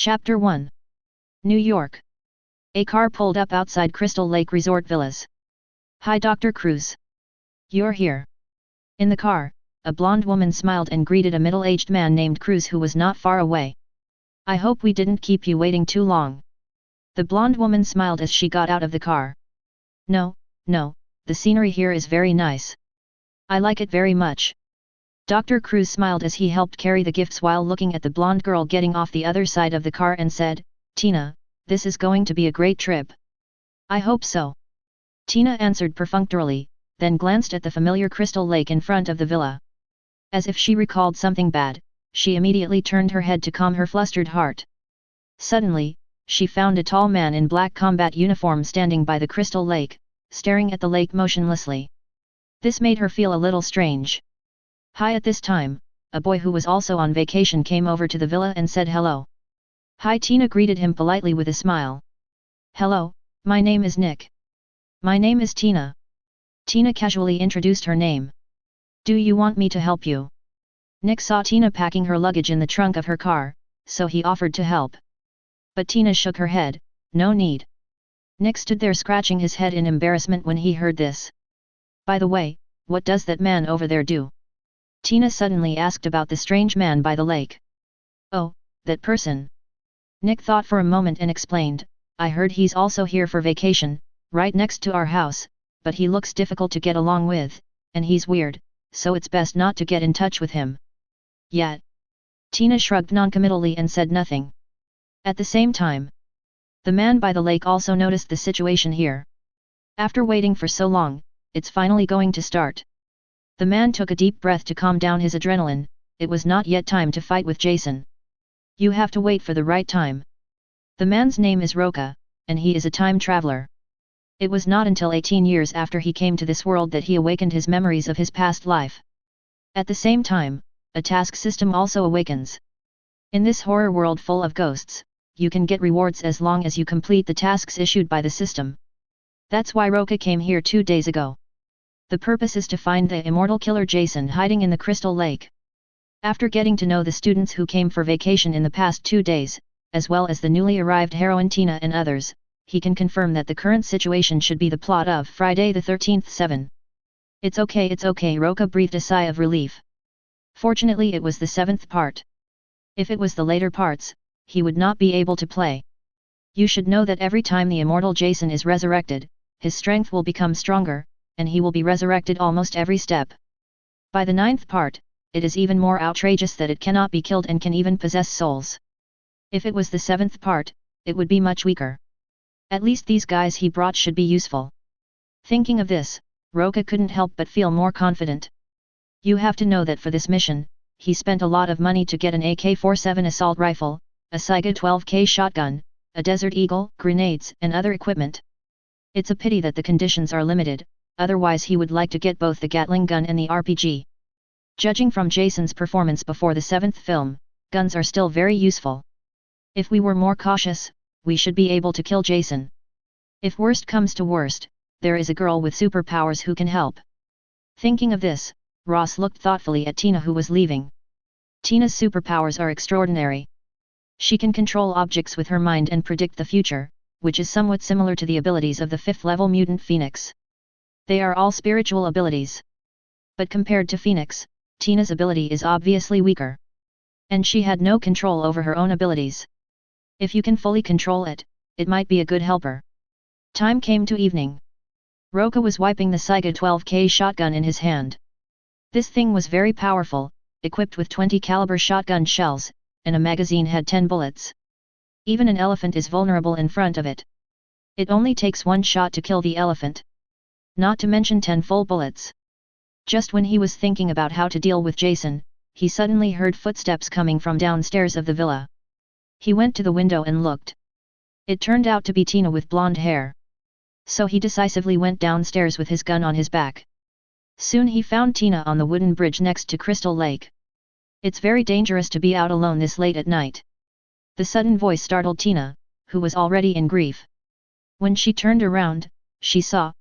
Chapter 1. New York. A car pulled up outside Crystal Lake Resort Villas. "Hi Dr. Cruz. You're here." In the car, a blonde woman smiled and greeted a middle-aged man named Cruz who was not far away. "I hope we didn't keep you waiting too long." The blonde woman smiled as she got out of the car. No, the scenery here is very nice. I like it very much." Dr. Cruz smiled as he helped carry the gifts while looking at the blonde girl getting off the other side of the car and said, "Tina, this is going to be a great trip." "I hope so." Tina answered perfunctorily, then glanced at the familiar crystal lake in front of the villa. As if she recalled something bad, she immediately turned her head to calm her flustered heart. Suddenly, she found a tall man in black combat uniform standing by the crystal lake, staring at the lake motionlessly. This made her feel a little strange. "Hi." At this time, a boy who was also on vacation came over to the villa and said hello. "Hi." Tina greeted him politely with a smile. "Hello, my name is Nick." "My name is Tina." Tina casually introduced her name. "Do you want me to help you?" Nick saw Tina packing her luggage in the trunk of her car, so he offered to help. But Tina shook her head, "No need." Nick stood there scratching his head in embarrassment when he heard this. "By the way, what does that man over there do?" Tina suddenly asked about the strange man by the lake. "Oh, that person." Nick thought for a moment and explained, "I heard he's also here for vacation, right next to our house, but he looks difficult to get along with, and he's weird, so it's best not to get in touch with him." "Yet." Tina shrugged noncommittally and said nothing. At the same time, the man by the lake also noticed the situation here. After waiting for so long, it's finally going to start. The man took a deep breath to calm down his adrenaline. It was not yet time to fight with Jason. "You have to wait for the right time." The man's name is Roca, and he is a time traveler. It was not until 18 years after he came to this world that he awakened his memories of his past life. At the same time, a task system also awakens. In this horror world full of ghosts, you can get rewards as long as you complete the tasks issued by the system. That's why Roca came here 2 days ago. The purpose is to find the immortal killer Jason hiding in the Crystal Lake. After getting to know the students who came for vacation in the past 2 days, as well as the newly arrived heroine Tina and others, he can confirm that the current situation should be the plot of Friday the 13th 7. It's okay, Roca breathed a sigh of relief. Fortunately it was the 7th part. If it was the later parts, he would not be able to play. You should know that every time the immortal Jason is resurrected, his strength will become stronger, and he will be resurrected almost every step. By the 9th part, it is even more outrageous that it cannot be killed and can even possess souls. If it was the 7th part, it would be much weaker. At least these guys he brought should be useful. Thinking of this, Roca couldn't help but feel more confident. You have to know that for this mission, he spent a lot of money to get an AK-47 assault rifle, a Saiga 12K shotgun, a Desert Eagle, grenades and other equipment. It's a pity that the conditions are limited, otherwise he would like to get both the Gatling gun and the RPG. Judging from Jason's performance before the 7th film, guns are still very useful. If we were more cautious, we should be able to kill Jason. If worst comes to worst, there is a girl with superpowers who can help. Thinking of this, Ross looked thoughtfully at Tina who was leaving. Tina's superpowers are extraordinary. She can control objects with her mind and predict the future, which is somewhat similar to the abilities of the 5th-level mutant Phoenix. They are all spiritual abilities. But compared to Phoenix, Tina's ability is obviously weaker. And she had no control over her own abilities. If you can fully control it, it might be a good helper. Time came to evening. Roca was wiping the Saiga 12K shotgun in his hand. This thing was very powerful, equipped with 20 caliber shotgun shells, and a magazine had 10 bullets. Even an elephant is vulnerable in front of it. It only takes 1 shot to kill the elephant. Not to mention 10 full bullets. Just when he was thinking about how to deal with Jason, he suddenly heard footsteps coming from downstairs of the villa. He went to the window and looked. It turned out to be Tina with blonde hair. So he decisively went downstairs with his gun on his back. Soon he found Tina on the wooden bridge next to Crystal Lake. "It's very dangerous to be out alone this late at night." The sudden voice startled Tina, who was already in grief. When she turned around, she saw,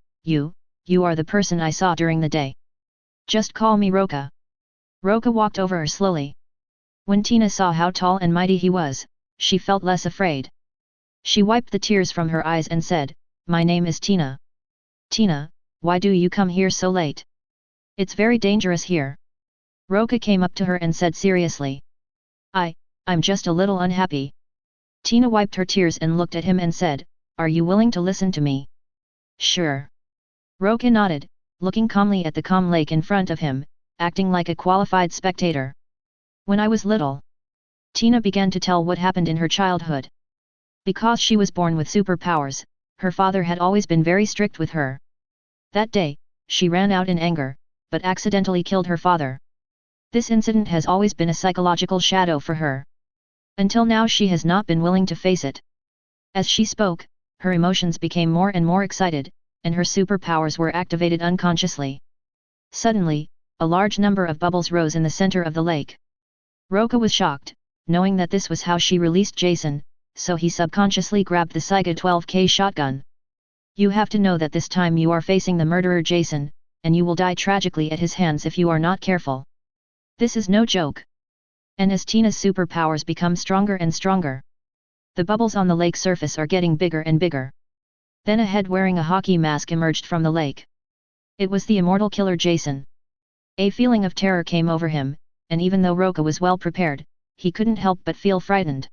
You are the person I saw during the day. Just call me Roca." Roca walked over her slowly. When Tina saw how tall and mighty he was, she felt less afraid. She wiped the tears from her eyes and said, "My name is Tina." "Tina, why do you come here so late? It's very dangerous here." Roca came up to her and said seriously. I'm just a little unhappy." Tina wiped her tears and looked at him and said, "Are you willing to listen to me?" "Sure." Roca nodded, looking calmly at the calm lake in front of him, acting like a qualified spectator. "When I was little." Tina began to tell what happened in her childhood. Because she was born with superpowers, her father had always been very strict with her. That day, she ran out in anger, but accidentally killed her father. This incident has always been a psychological shadow for her. Until now she has not been willing to face it. As she spoke, her emotions became more and more excited, and her superpowers were activated unconsciously. Suddenly, a large number of bubbles rose in the center of the lake. Roca was shocked, knowing that this was how she released Jason, so he subconsciously grabbed the Saiga 12K shotgun. "You have to know that this time you are facing the murderer Jason, and you will die tragically at his hands if you are not careful. This is no joke." And as Tina's superpowers become stronger and stronger, the bubbles on the lake surface are getting bigger and bigger. Then a head wearing a hockey mask emerged from the lake. It was the immortal killer Jason. A feeling of terror came over him, and even though Roca was well prepared, he couldn't help but feel frightened.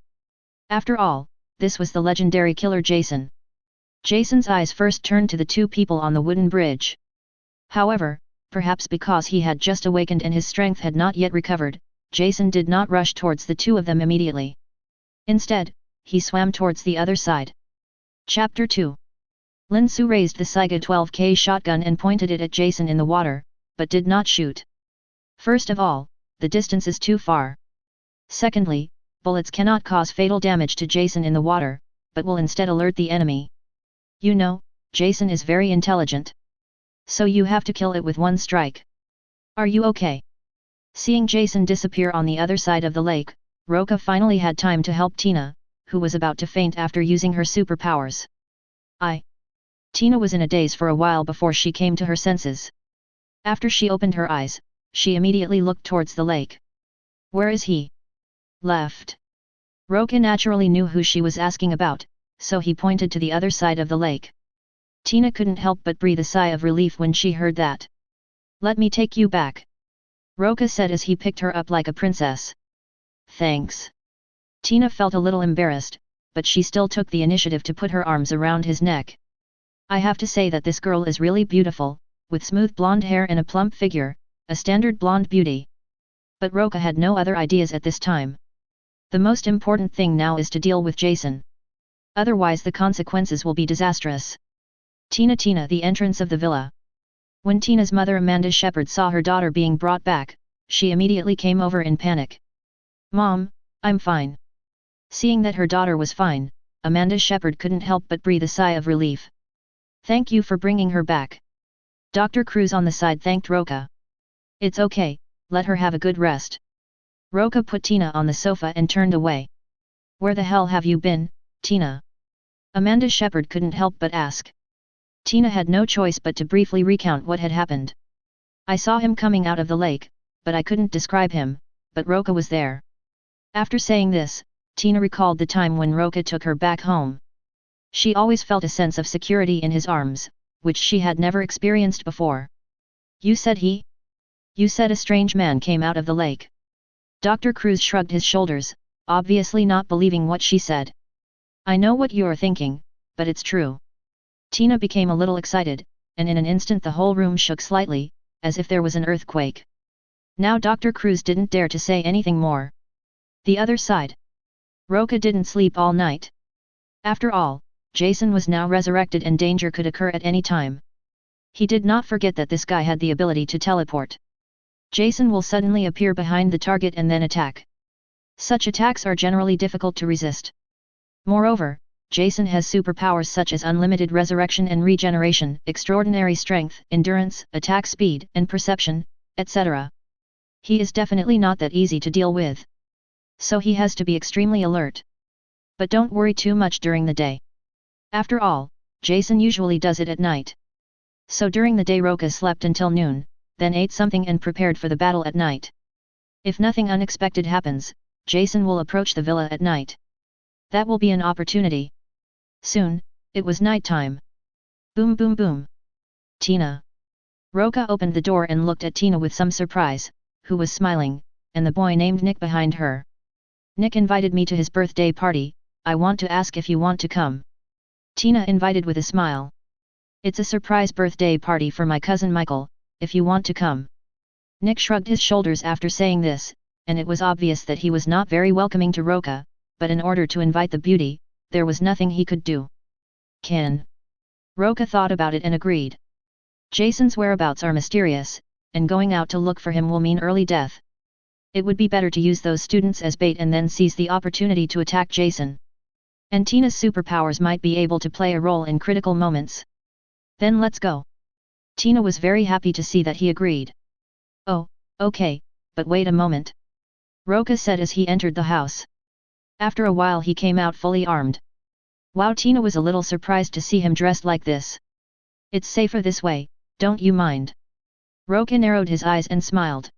After all, this was the legendary killer Jason. Jason's eyes first turned to the two people on the wooden bridge. However, perhaps because he had just awakened and his strength had not yet recovered, Jason did not rush towards the two of them immediately. Instead, he swam towards the other side. Chapter 2. Lin Su raised the Saiga 12K shotgun and pointed it at Jason in the water, but did not shoot. First of all, the distance is too far. Secondly, bullets cannot cause fatal damage to Jason in the water, but will instead alert the enemy. You know, Jason is very intelligent. So you have to kill it with one strike. Are you okay? Seeing Jason disappear on the other side of the lake, Roca finally had time to help Tina, who was about to faint after using her superpowers. Tina was in a daze for a while before she came to her senses. After she opened her eyes, she immediately looked towards the lake. "Where is he?" "Left." Roca naturally knew who she was asking about, so he pointed to the other side of the lake. Tina couldn't help but breathe a sigh of relief when she heard that. "Let me take you back," Roca said as he picked her up like a princess. "Thanks." Tina felt a little embarrassed, but she still took the initiative to put her arms around his neck. "I have to say that this girl is really beautiful, with smooth blonde hair and a plump figure, a standard blonde beauty." But Roca had no other ideas at this time. The most important thing now is to deal with Jason. Otherwise the consequences will be disastrous. Tina, the entrance of the villa. When Tina's mother Amanda Shepherd saw her daughter being brought back, she immediately came over in panic. "Mom, I'm fine." Seeing that her daughter was fine, Amanda Shepherd couldn't help but breathe a sigh of relief. "Thank you for bringing her back." Dr. Cruz on the side thanked Roca. "It's okay, let her have a good rest." Roca put Tina on the sofa and turned away. "Where the hell have you been, Tina?" Amanda Shepherd couldn't help but ask. Tina had no choice but to briefly recount what had happened. "I saw him coming out of the lake, but I couldn't describe him, but Roca was there." After saying this, Tina recalled the time when Roca took her back home. She always felt a sense of security in his arms, which she had never experienced before. "You said he? You said a strange man came out of the lake." Dr. Cruz shrugged his shoulders, obviously not believing what she said. "I know what you're thinking, but it's true." Tina became a little excited, and in an instant the whole room shook slightly, as if there was an earthquake. Now Dr. Cruz didn't dare to say anything more. The other side. Roca didn't sleep all night. After all, Jason was now resurrected and danger could occur at any time. He did not forget that this guy had the ability to teleport. Jason will suddenly appear behind the target and then attack. Such attacks are generally difficult to resist. Moreover, Jason has superpowers such as unlimited resurrection and regeneration, extraordinary strength, endurance, attack speed, and perception, etc. He is definitely not that easy to deal with. So he has to be extremely alert. But don't worry too much during the day. After all, Jason usually does it at night. So during the day Roca slept until noon, then ate something and prepared for the battle at night. If nothing unexpected happens, Jason will approach the villa at night. That will be an opportunity. Soon, it was night time. Boom boom boom. Tina. Roca opened the door and looked at Tina with some surprise, who was smiling, and the boy named Nick behind her. Nick invited me to his birthday party, I want to ask if you want to come. Tina invited with a smile. It's a surprise birthday party for my cousin Michael, if you want to come. Nick shrugged his shoulders after saying this, and it was obvious that he was not very welcoming to Roca, but in order to invite the beauty, there was nothing he could do. Can. Roca thought about it and agreed. Jason's whereabouts are mysterious, and going out to look for him will mean early death. It would be better to use those students as bait and then seize the opportunity to attack Jason. And Tina's superpowers might be able to play a role in critical moments. Then let's go. Tina was very happy to see that he agreed. Oh, okay, but wait a moment. Roca said as he entered the house. After a while he came out fully armed. Wow, Tina was a little surprised to see him dressed like this. It's safer this way, don't you mind? Roca narrowed his eyes and smiled.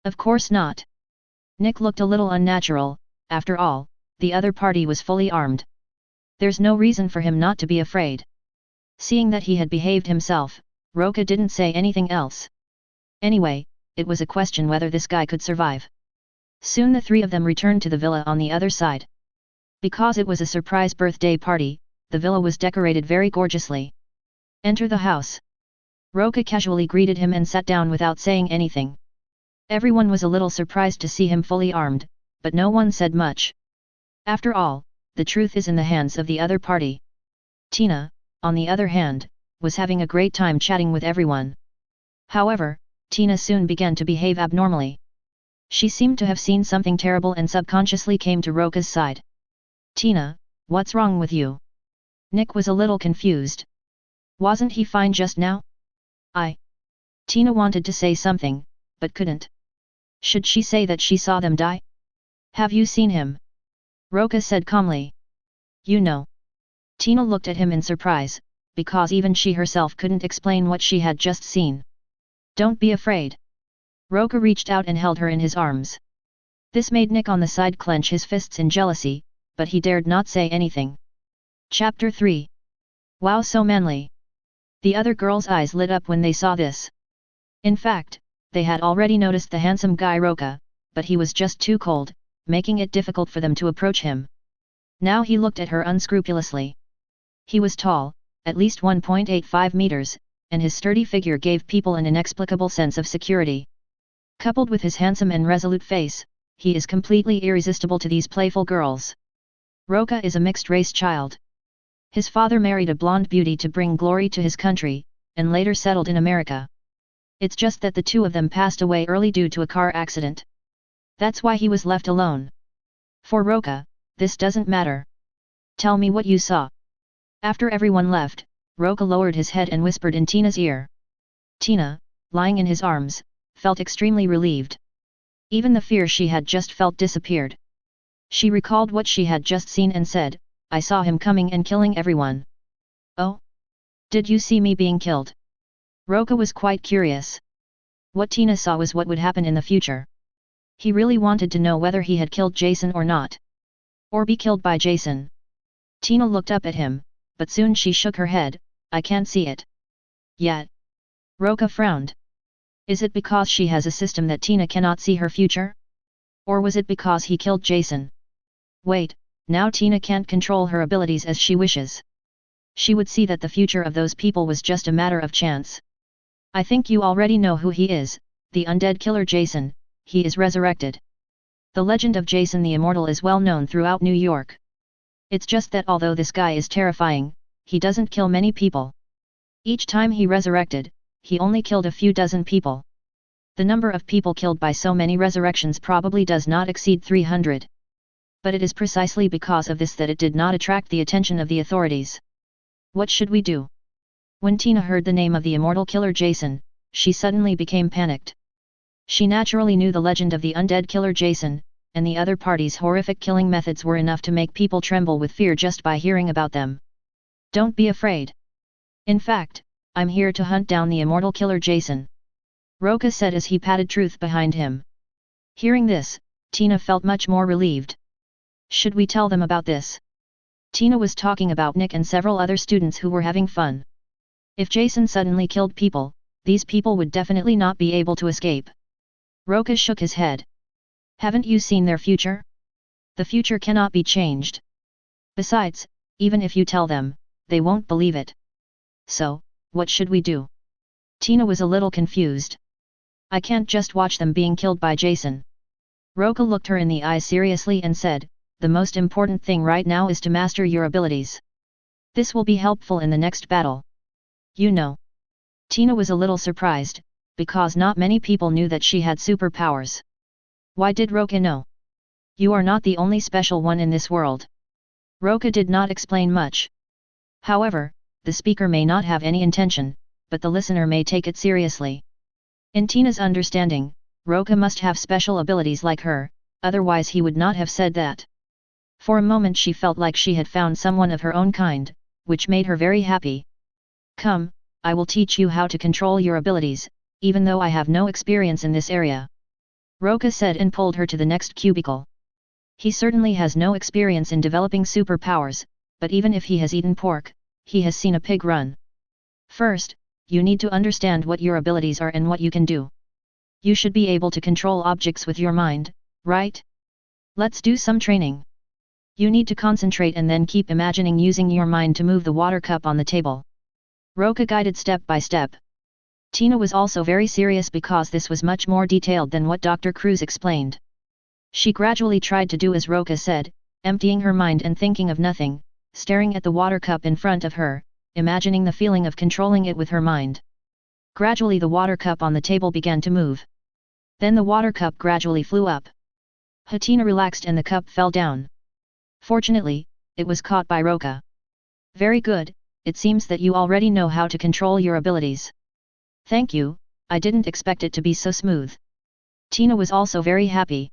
Of course not. Nick looked a little unnatural, after all, the other party was fully armed. There's no reason for him not to be afraid. Seeing that he had behaved himself, Roca didn't say anything else. Anyway, it was a question whether this guy could survive. Soon the three of them returned to the villa on the other side. Because it was a surprise birthday party, the villa was decorated very gorgeously. Enter the house. Roca casually greeted him and sat down without saying anything. Everyone was a little surprised to see him fully armed, but no one said much. After all, the truth is in the hands of the other party. Tina, on the other hand, was having a great time chatting with everyone. However, Tina soon began to behave abnormally. She seemed to have seen something terrible and subconsciously came to Roca's side. Tina, what's wrong with you? Nick was a little confused. Wasn't he fine just now? Tina wanted to say something, but couldn't. Should she say that she saw them die? Have you seen him? Roca said calmly. You know. Tina looked at him in surprise, because even she herself couldn't explain what she had just seen. Don't be afraid. Roca reached out and held her in his arms. This made Nick on the side clench his fists in jealousy, but he dared not say anything. Chapter 3. Wow, so manly. The other girls' eyes lit up when they saw this. In fact, they had already noticed the handsome guy Roca, but he was just too cold, making it difficult for them to approach him. Now he looked at her unscrupulously. He was tall, at least 1.85 meters, and his sturdy figure gave people an inexplicable sense of security. Coupled with his handsome and resolute face, he is completely irresistible to these playful girls. Roca is a mixed-race child. His father married a blonde beauty to bring glory to his country, and later settled in America. It's just that the two of them passed away early due to a car accident. That's why he was left alone. For Roca, this doesn't matter. Tell me what you saw. After everyone left, Roca lowered his head and whispered in Tina's ear. Tina, lying in his arms, felt extremely relieved. Even the fear she had just felt disappeared. She recalled what she had just seen and said, I saw him coming and killing everyone. Oh? Did you see me being killed? Roca was quite curious. What Tina saw was what would happen in the future. He really wanted to know whether he had killed Jason or not. Or be killed by Jason. Tina looked up at him, but soon she shook her head, I can't see it. Yet. Roca frowned. Is it because she has a system that Tina cannot see her future? Or was it because he killed Jason? Wait, now Tina can't control her abilities as she wishes. She would see that the future of those people was just a matter of chance. I think you already know who he is, the undead killer Jason, he is resurrected. The legend of Jason the Immortal is well known throughout New York. It's just that although this guy is terrifying, he doesn't kill many people. Each time he resurrected, he only killed a few dozen people. The number of people killed by so many resurrections probably does not exceed 300. But it is precisely because of this that it did not attract the attention of the authorities. What should we do? When Tina heard the name of the immortal killer Jason, she suddenly became panicked. She naturally knew the legend of the undead killer Jason, and the other party's horrific killing methods were enough to make people tremble with fear just by hearing about them. Don't be afraid. In fact, I'm here to hunt down the immortal killer Jason. Roca said as he patted Truth behind him. Hearing this, Tina felt much more relieved. Should we tell them about this? Tina was talking about Nick and several other students who were having fun. If Jason suddenly killed people, these people would definitely not be able to escape. Roca shook his head. Haven't you seen their future? The future cannot be changed. Besides, even if you tell them, they won't believe it. So, what should we do? Tina was a little confused. I can't just watch them being killed by Jason. Roca looked her in the eyes seriously and said, the most important thing right now is to master your abilities. This will be helpful in the next battle. You know. Tina was a little surprised, because not many people knew that she had superpowers. Why did Roca know? You are not the only special one in this world. Roca did not explain much. However, the speaker may not have any intention, but the listener may take it seriously. In Tina's understanding, Roca must have special abilities like her, otherwise he would not have said that. For a moment she felt like she had found someone of her own kind, which made her very happy. Come, I will teach you how to control your abilities, even though I have no experience in this area. Roca said and pulled her to the next cubicle. He certainly has no experience in developing superpowers, but even if he has eaten pork, he has seen a pig run. First, you need to understand what your abilities are and what you can do. You should be able to control objects with your mind, right? Let's do some training. You need to concentrate and then keep imagining using your mind to move the water cup on the table. Roca guided step by step. Tina was also very serious because this was much more detailed than what Dr. Cruz explained. She gradually tried to do as Roca said, emptying her mind and thinking of nothing, staring at the water cup in front of her, imagining the feeling of controlling it with her mind. Gradually the water cup on the table began to move. Then the water cup gradually flew up. Tina relaxed and the cup fell down. Fortunately, it was caught by Roca. Very good, it seems that you already know how to control your abilities. Thank you, I didn't expect it to be so smooth. Tina was also very happy.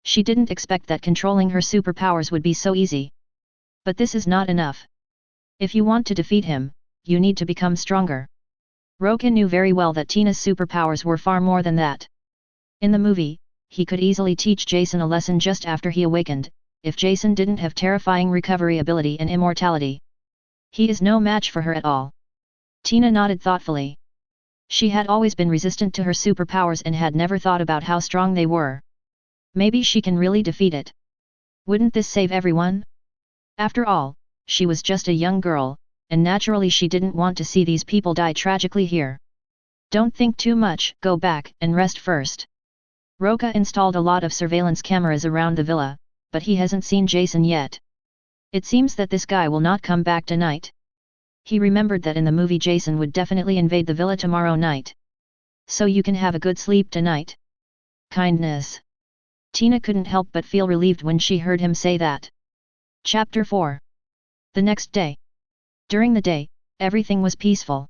She didn't expect that controlling her superpowers would be so easy. But this is not enough. If you want to defeat him, you need to become stronger. Roca knew very well that Tina's superpowers were far more than that. In the movie, he could easily teach Jason a lesson just after he awakened, if Jason didn't have terrifying recovery ability and immortality. He is no match for her at all. Tina nodded thoughtfully. She had always been resistant to her superpowers and had never thought about how strong they were. Maybe she can really defeat it. Wouldn't this save everyone? After all, she was just a young girl, and naturally she didn't want to see these people die tragically here. Don't think too much, go back and rest first. Roca installed a lot of surveillance cameras around the villa, but he hasn't seen Jason yet. It seems that this guy will not come back tonight. He remembered that in the movie Jason would definitely invade the villa tomorrow night. So you can have a good sleep tonight. Kindness. Tina couldn't help but feel relieved when she heard him say that. Chapter 4. The next day. During the day, everything was peaceful.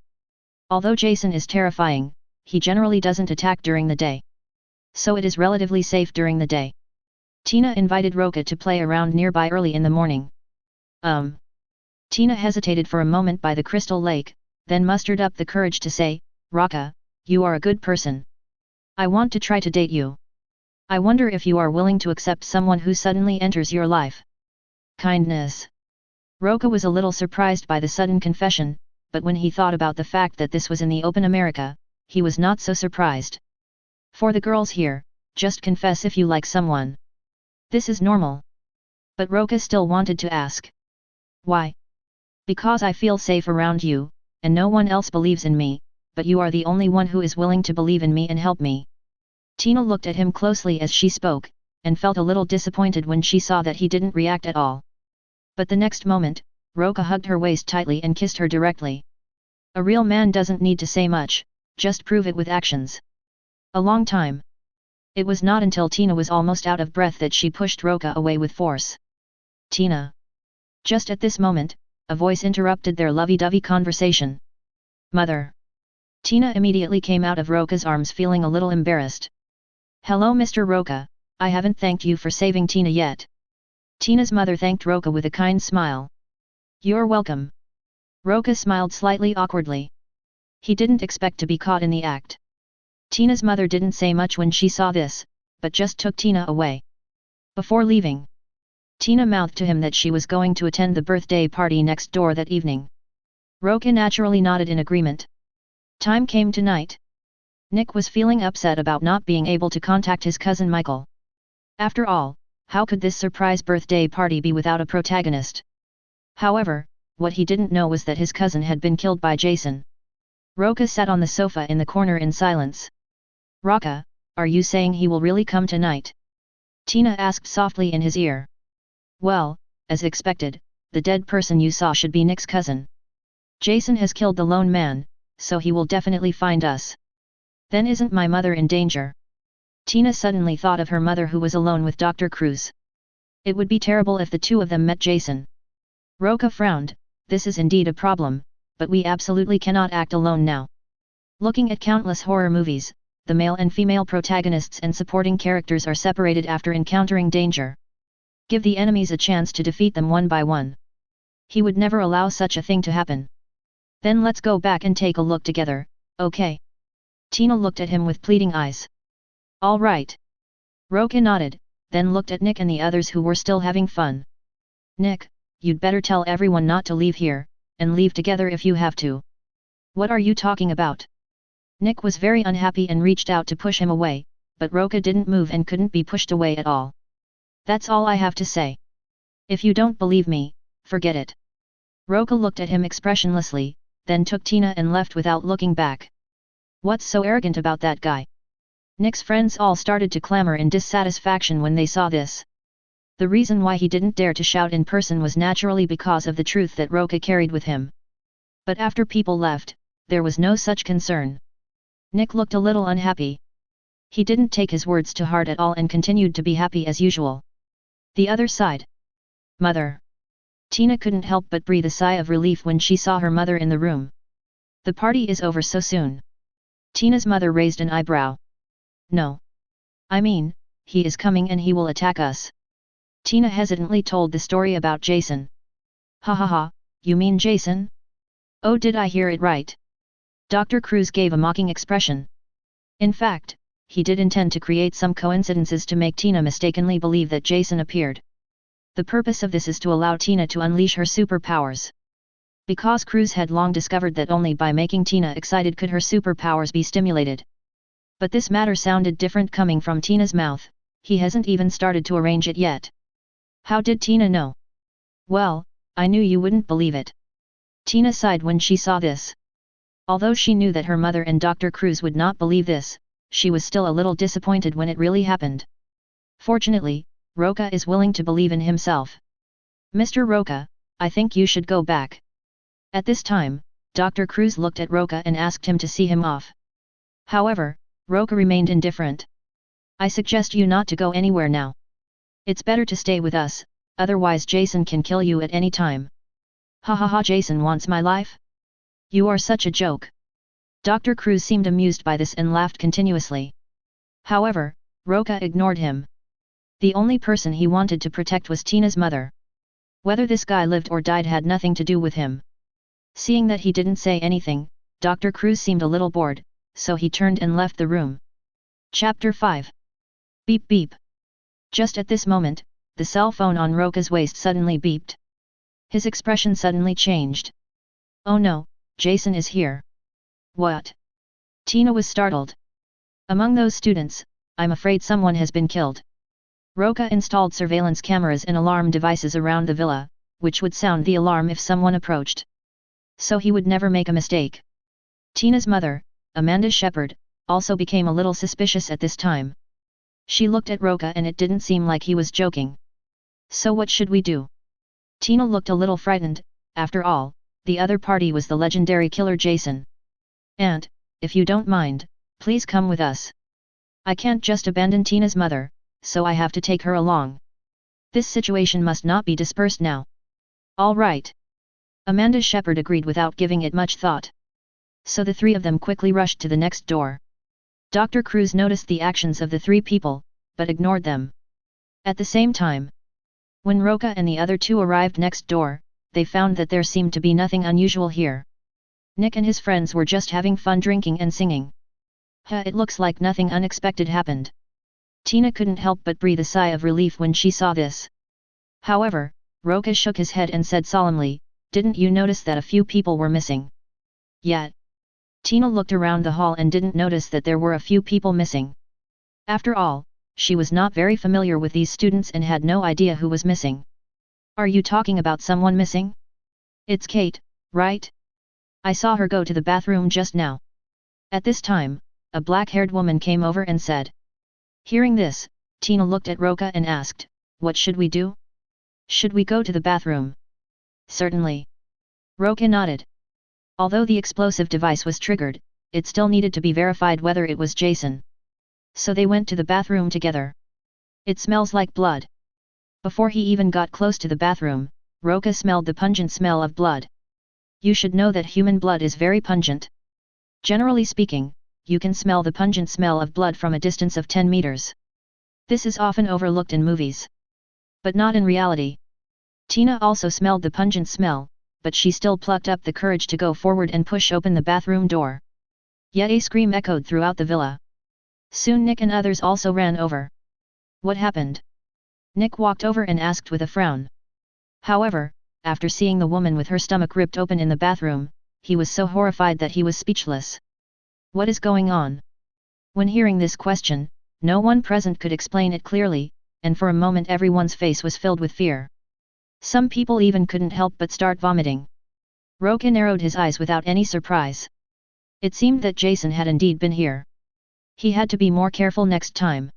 Although Jason is terrifying, he generally doesn't attack during the day. So it is relatively safe during the day. Tina invited Roca to play around nearby early in the morning. Tina hesitated for a moment by the crystal lake, then mustered up the courage to say, Roca, you are a good person. I want to try to date you. I wonder if you are willing to accept someone who suddenly enters your life. Kindness. Roca was a little surprised by the sudden confession, but when he thought about the fact that this was in the open America, he was not so surprised. For the girls here, just confess if you like someone. This is normal. But Roca still wanted to ask. Why? Because I feel safe around you, and no one else believes in me, but you are the only one who is willing to believe in me and help me. Tina looked at him closely as she spoke, and felt a little disappointed when she saw that he didn't react at all. But the next moment, Roca hugged her waist tightly and kissed her directly. A real man doesn't need to say much, just prove it with actions. A long time. It was not until Tina was almost out of breath that she pushed Roca away with force. Tina. Just at this moment, a voice interrupted their lovey-dovey conversation. Mother. Tina immediately came out of Roca's arms feeling a little embarrassed. Hello Mr. Roca, I haven't thanked you for saving Tina yet. Tina's mother thanked Roca with a kind smile. You're welcome. Roca smiled slightly awkwardly. He didn't expect to be caught in the act. Tina's mother didn't say much when she saw this, but just took Tina away. Before leaving, Tina mouthed to him that she was going to attend the birthday party next door that evening. Roca naturally nodded in agreement. Time came to night. Nick was feeling upset about not being able to contact his cousin Michael. After all, how could this surprise birthday party be without a protagonist? However, what he didn't know was that his cousin had been killed by Jason. Roca sat on the sofa in the corner in silence. Roca, are you saying he will really come tonight? Tina asked softly in his ear. Well, as expected, the dead person you saw should be Nick's cousin. Jason has killed the lone man, so he will definitely find us. Then isn't my mother in danger? Tina suddenly thought of her mother who was alone with Dr. Cruz. It would be terrible if the two of them met Jason. Roca frowned. This is indeed a problem, but we absolutely cannot act alone now. Looking at countless horror movies, the male and female protagonists and supporting characters are separated after encountering danger. Give the enemies a chance to defeat them one by one. He would never allow such a thing to happen. Then let's go back and take a look together, okay? Tina looked at him with pleading eyes. All right. Roca nodded, then looked at Nick and the others who were still having fun. Nick, you'd better tell everyone not to leave here, and leave together if you have to. What are you talking about? Nick was very unhappy and reached out to push him away, but Roca didn't move and couldn't be pushed away at all. That's all I have to say. If you don't believe me, forget it. Roca looked at him expressionlessly, then took Tina and left without looking back. What's so arrogant about that guy? Nick's friends all started to clamor in dissatisfaction when they saw this. The reason why he didn't dare to shout in person was naturally because of the truth that Roca carried with him. But after people left, there was no such concern. Nick looked a little unhappy. He didn't take his words to heart at all and continued to be happy as usual. The other side. Mother. Tina couldn't help but breathe a sigh of relief when she saw her mother in the room. The party is over so soon. Tina's mother raised an eyebrow. No. I mean, he is coming and he will attack us. Tina hesitantly told the story about Jason. Ha ha ha, you mean Jason? Oh, did I hear it right? Dr. Cruz gave a mocking expression. In fact, he did intend to create some coincidences to make Tina mistakenly believe that Jason appeared. The purpose of this is to allow Tina to unleash her superpowers. Because Cruz had long discovered that only by making Tina excited could her superpowers be stimulated. But this matter sounded different coming from Tina's mouth. He hasn't even started to arrange it yet. How did Tina know? Well, I knew you wouldn't believe it. Tina sighed when she saw this. Although she knew that her mother and Dr. Cruz would not believe this, she was still a little disappointed when it really happened. Fortunately, Roca is willing to believe in himself. Mr. Roca, I think you should go back. At this time, Dr. Cruz looked at Roca and asked him to see him off. However, Roca remained indifferent. I suggest you not to go anywhere now. It's better to stay with us, otherwise Jason can kill you at any time. Ha ha ha, Jason wants my life? You are such a joke. Dr. Cruz seemed amused by this and laughed continuously. However, Roca ignored him. The only person he wanted to protect was Tina's mother. Whether this guy lived or died had nothing to do with him. Seeing that he didn't say anything, Dr. Cruz seemed a little bored, so he turned and left the room. Chapter 5. Beep beep. Just at this moment, the cell phone on Roca's waist suddenly beeped. His expression suddenly changed. Oh no, Jason is here. What? Tina was startled. Among those students, I'm afraid someone has been killed. Roca installed surveillance cameras and alarm devices around the villa, which would sound the alarm if someone approached. So he would never make a mistake. Tina's mother, Amanda Shepherd, also became a little suspicious at this time. She looked at Roca and it didn't seem like he was joking. So what should we do? Tina looked a little frightened. After all, the other party was the legendary killer Jason. And, if you don't mind, please come with us. I can't just abandon Tina's mother, so I have to take her along. This situation must not be dispersed now. All right. Amanda Shepherd agreed without giving it much thought. So the three of them quickly rushed to the next door. Dr. Cruz noticed the actions of the three people, but ignored them. At the same time, when Roca and the other two arrived next door, they found that there seemed to be nothing unusual here. Nick and his friends were just having fun drinking and singing. It looks like nothing unexpected happened. Tina couldn't help but breathe a sigh of relief when she saw this. However, Roca shook his head and said solemnly, "Didn't you notice that a few people were missing?" Yet. Tina looked around the hall and didn't notice that there were a few people missing. After all, she was not very familiar with these students and had no idea who was missing. "Are you talking about someone missing? It's Kate, right? I saw her go to the bathroom just now." At this time, a black-haired woman came over and said. Hearing this, Tina looked at Roca and asked, "What should we do? Should we go to the bathroom?" "Certainly." Roca nodded. Although the explosive device was triggered, it still needed to be verified whether it was Jason. So they went to the bathroom together. "It smells like blood." Before he even got close to the bathroom, Roca smelled the pungent smell of blood. You should know that human blood is very pungent. Generally speaking, you can smell the pungent smell of blood from a distance of 10 meters. This is often overlooked in movies. But not in reality. Tina also smelled the pungent smell, but she still plucked up the courage to go forward and push open the bathroom door. Yet a scream echoed throughout the villa. Soon Nick and others also ran over. "What happened?" Nick walked over and asked with a frown. However, after seeing the woman with her stomach ripped open in the bathroom, he was so horrified that he was speechless. "What is going on?" When hearing this question, no one present could explain it clearly, and for a moment everyone's face was filled with fear. Some people even couldn't help but start vomiting. Roca narrowed his eyes without any surprise. It seemed that Jason had indeed been here. He had to be more careful next time.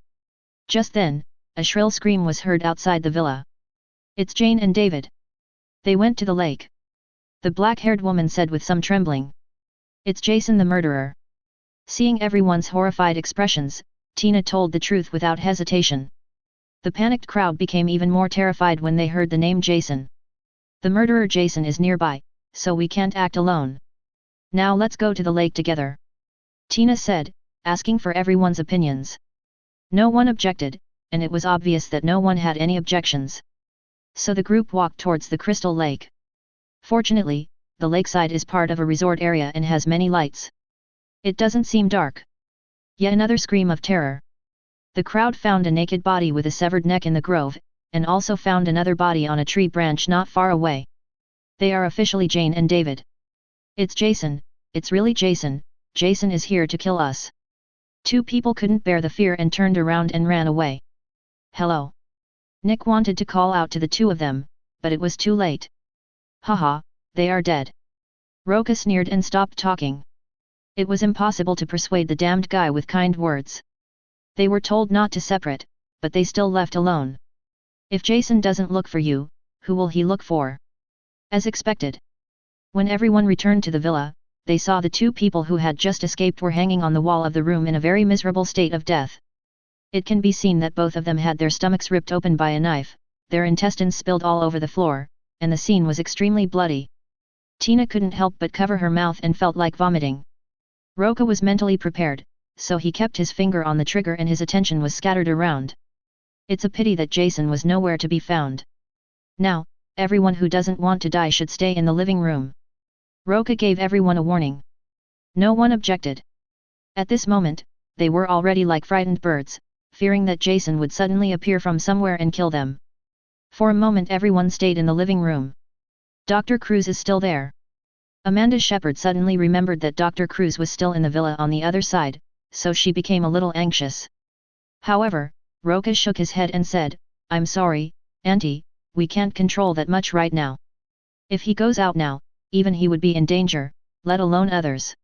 Just then, a shrill scream was heard outside the villa. "It's Jane and David. They went to the lake," the black-haired woman said with some trembling. "It's Jason the murderer." Seeing everyone's horrified expressions, Tina told the truth without hesitation. The panicked crowd became even more terrified when they heard the name Jason. "The murderer Jason is nearby, so we can't act alone. Now let's go to the lake together," Tina said, asking for everyone's opinions. No one objected, and it was obvious that no one had any objections. So the group walked towards the crystal lake. Fortunately, the lakeside is part of a resort area and has many lights. It doesn't seem dark. Yet another scream of terror. The crowd found a naked body with a severed neck in the grove, and also found another body on a tree branch not far away. They are officially Jane and David. "It's Jason, it's really Jason, Jason is here to kill us." Two people couldn't bear the fear and turned around and ran away. "Hello." Nick wanted to call out to the two of them, but it was too late. "Haha, they are dead." Roca sneered and stopped talking. It was impossible to persuade the damned guy with kind words. They were told not to separate, but they still left alone. If Jason doesn't look for you, who will he look for? As expected. When everyone returned to the villa, they saw the two people who had just escaped were hanging on the wall of the room in a very miserable state of death. It can be seen that both of them had their stomachs ripped open by a knife, their intestines spilled all over the floor, and the scene was extremely bloody. Tina couldn't help but cover her mouth and felt like vomiting. Roca was mentally prepared, so he kept his finger on the trigger and his attention was scattered around. It's a pity that Jason was nowhere to be found. "Now, everyone who doesn't want to die should stay in the living room." Roca gave everyone a warning. No one objected. At this moment, they were already like frightened birds, fearing that Jason would suddenly appear from somewhere and kill them. For a moment everyone stayed in the living room. "Dr. Cruz is still there." Amanda Shepherd suddenly remembered that Dr. Cruz was still in the villa on the other side, so she became a little anxious. However, Roca shook his head and said, "I'm sorry, Auntie, we can't control that much right now. If he goes out now, even he would be in danger, let alone others.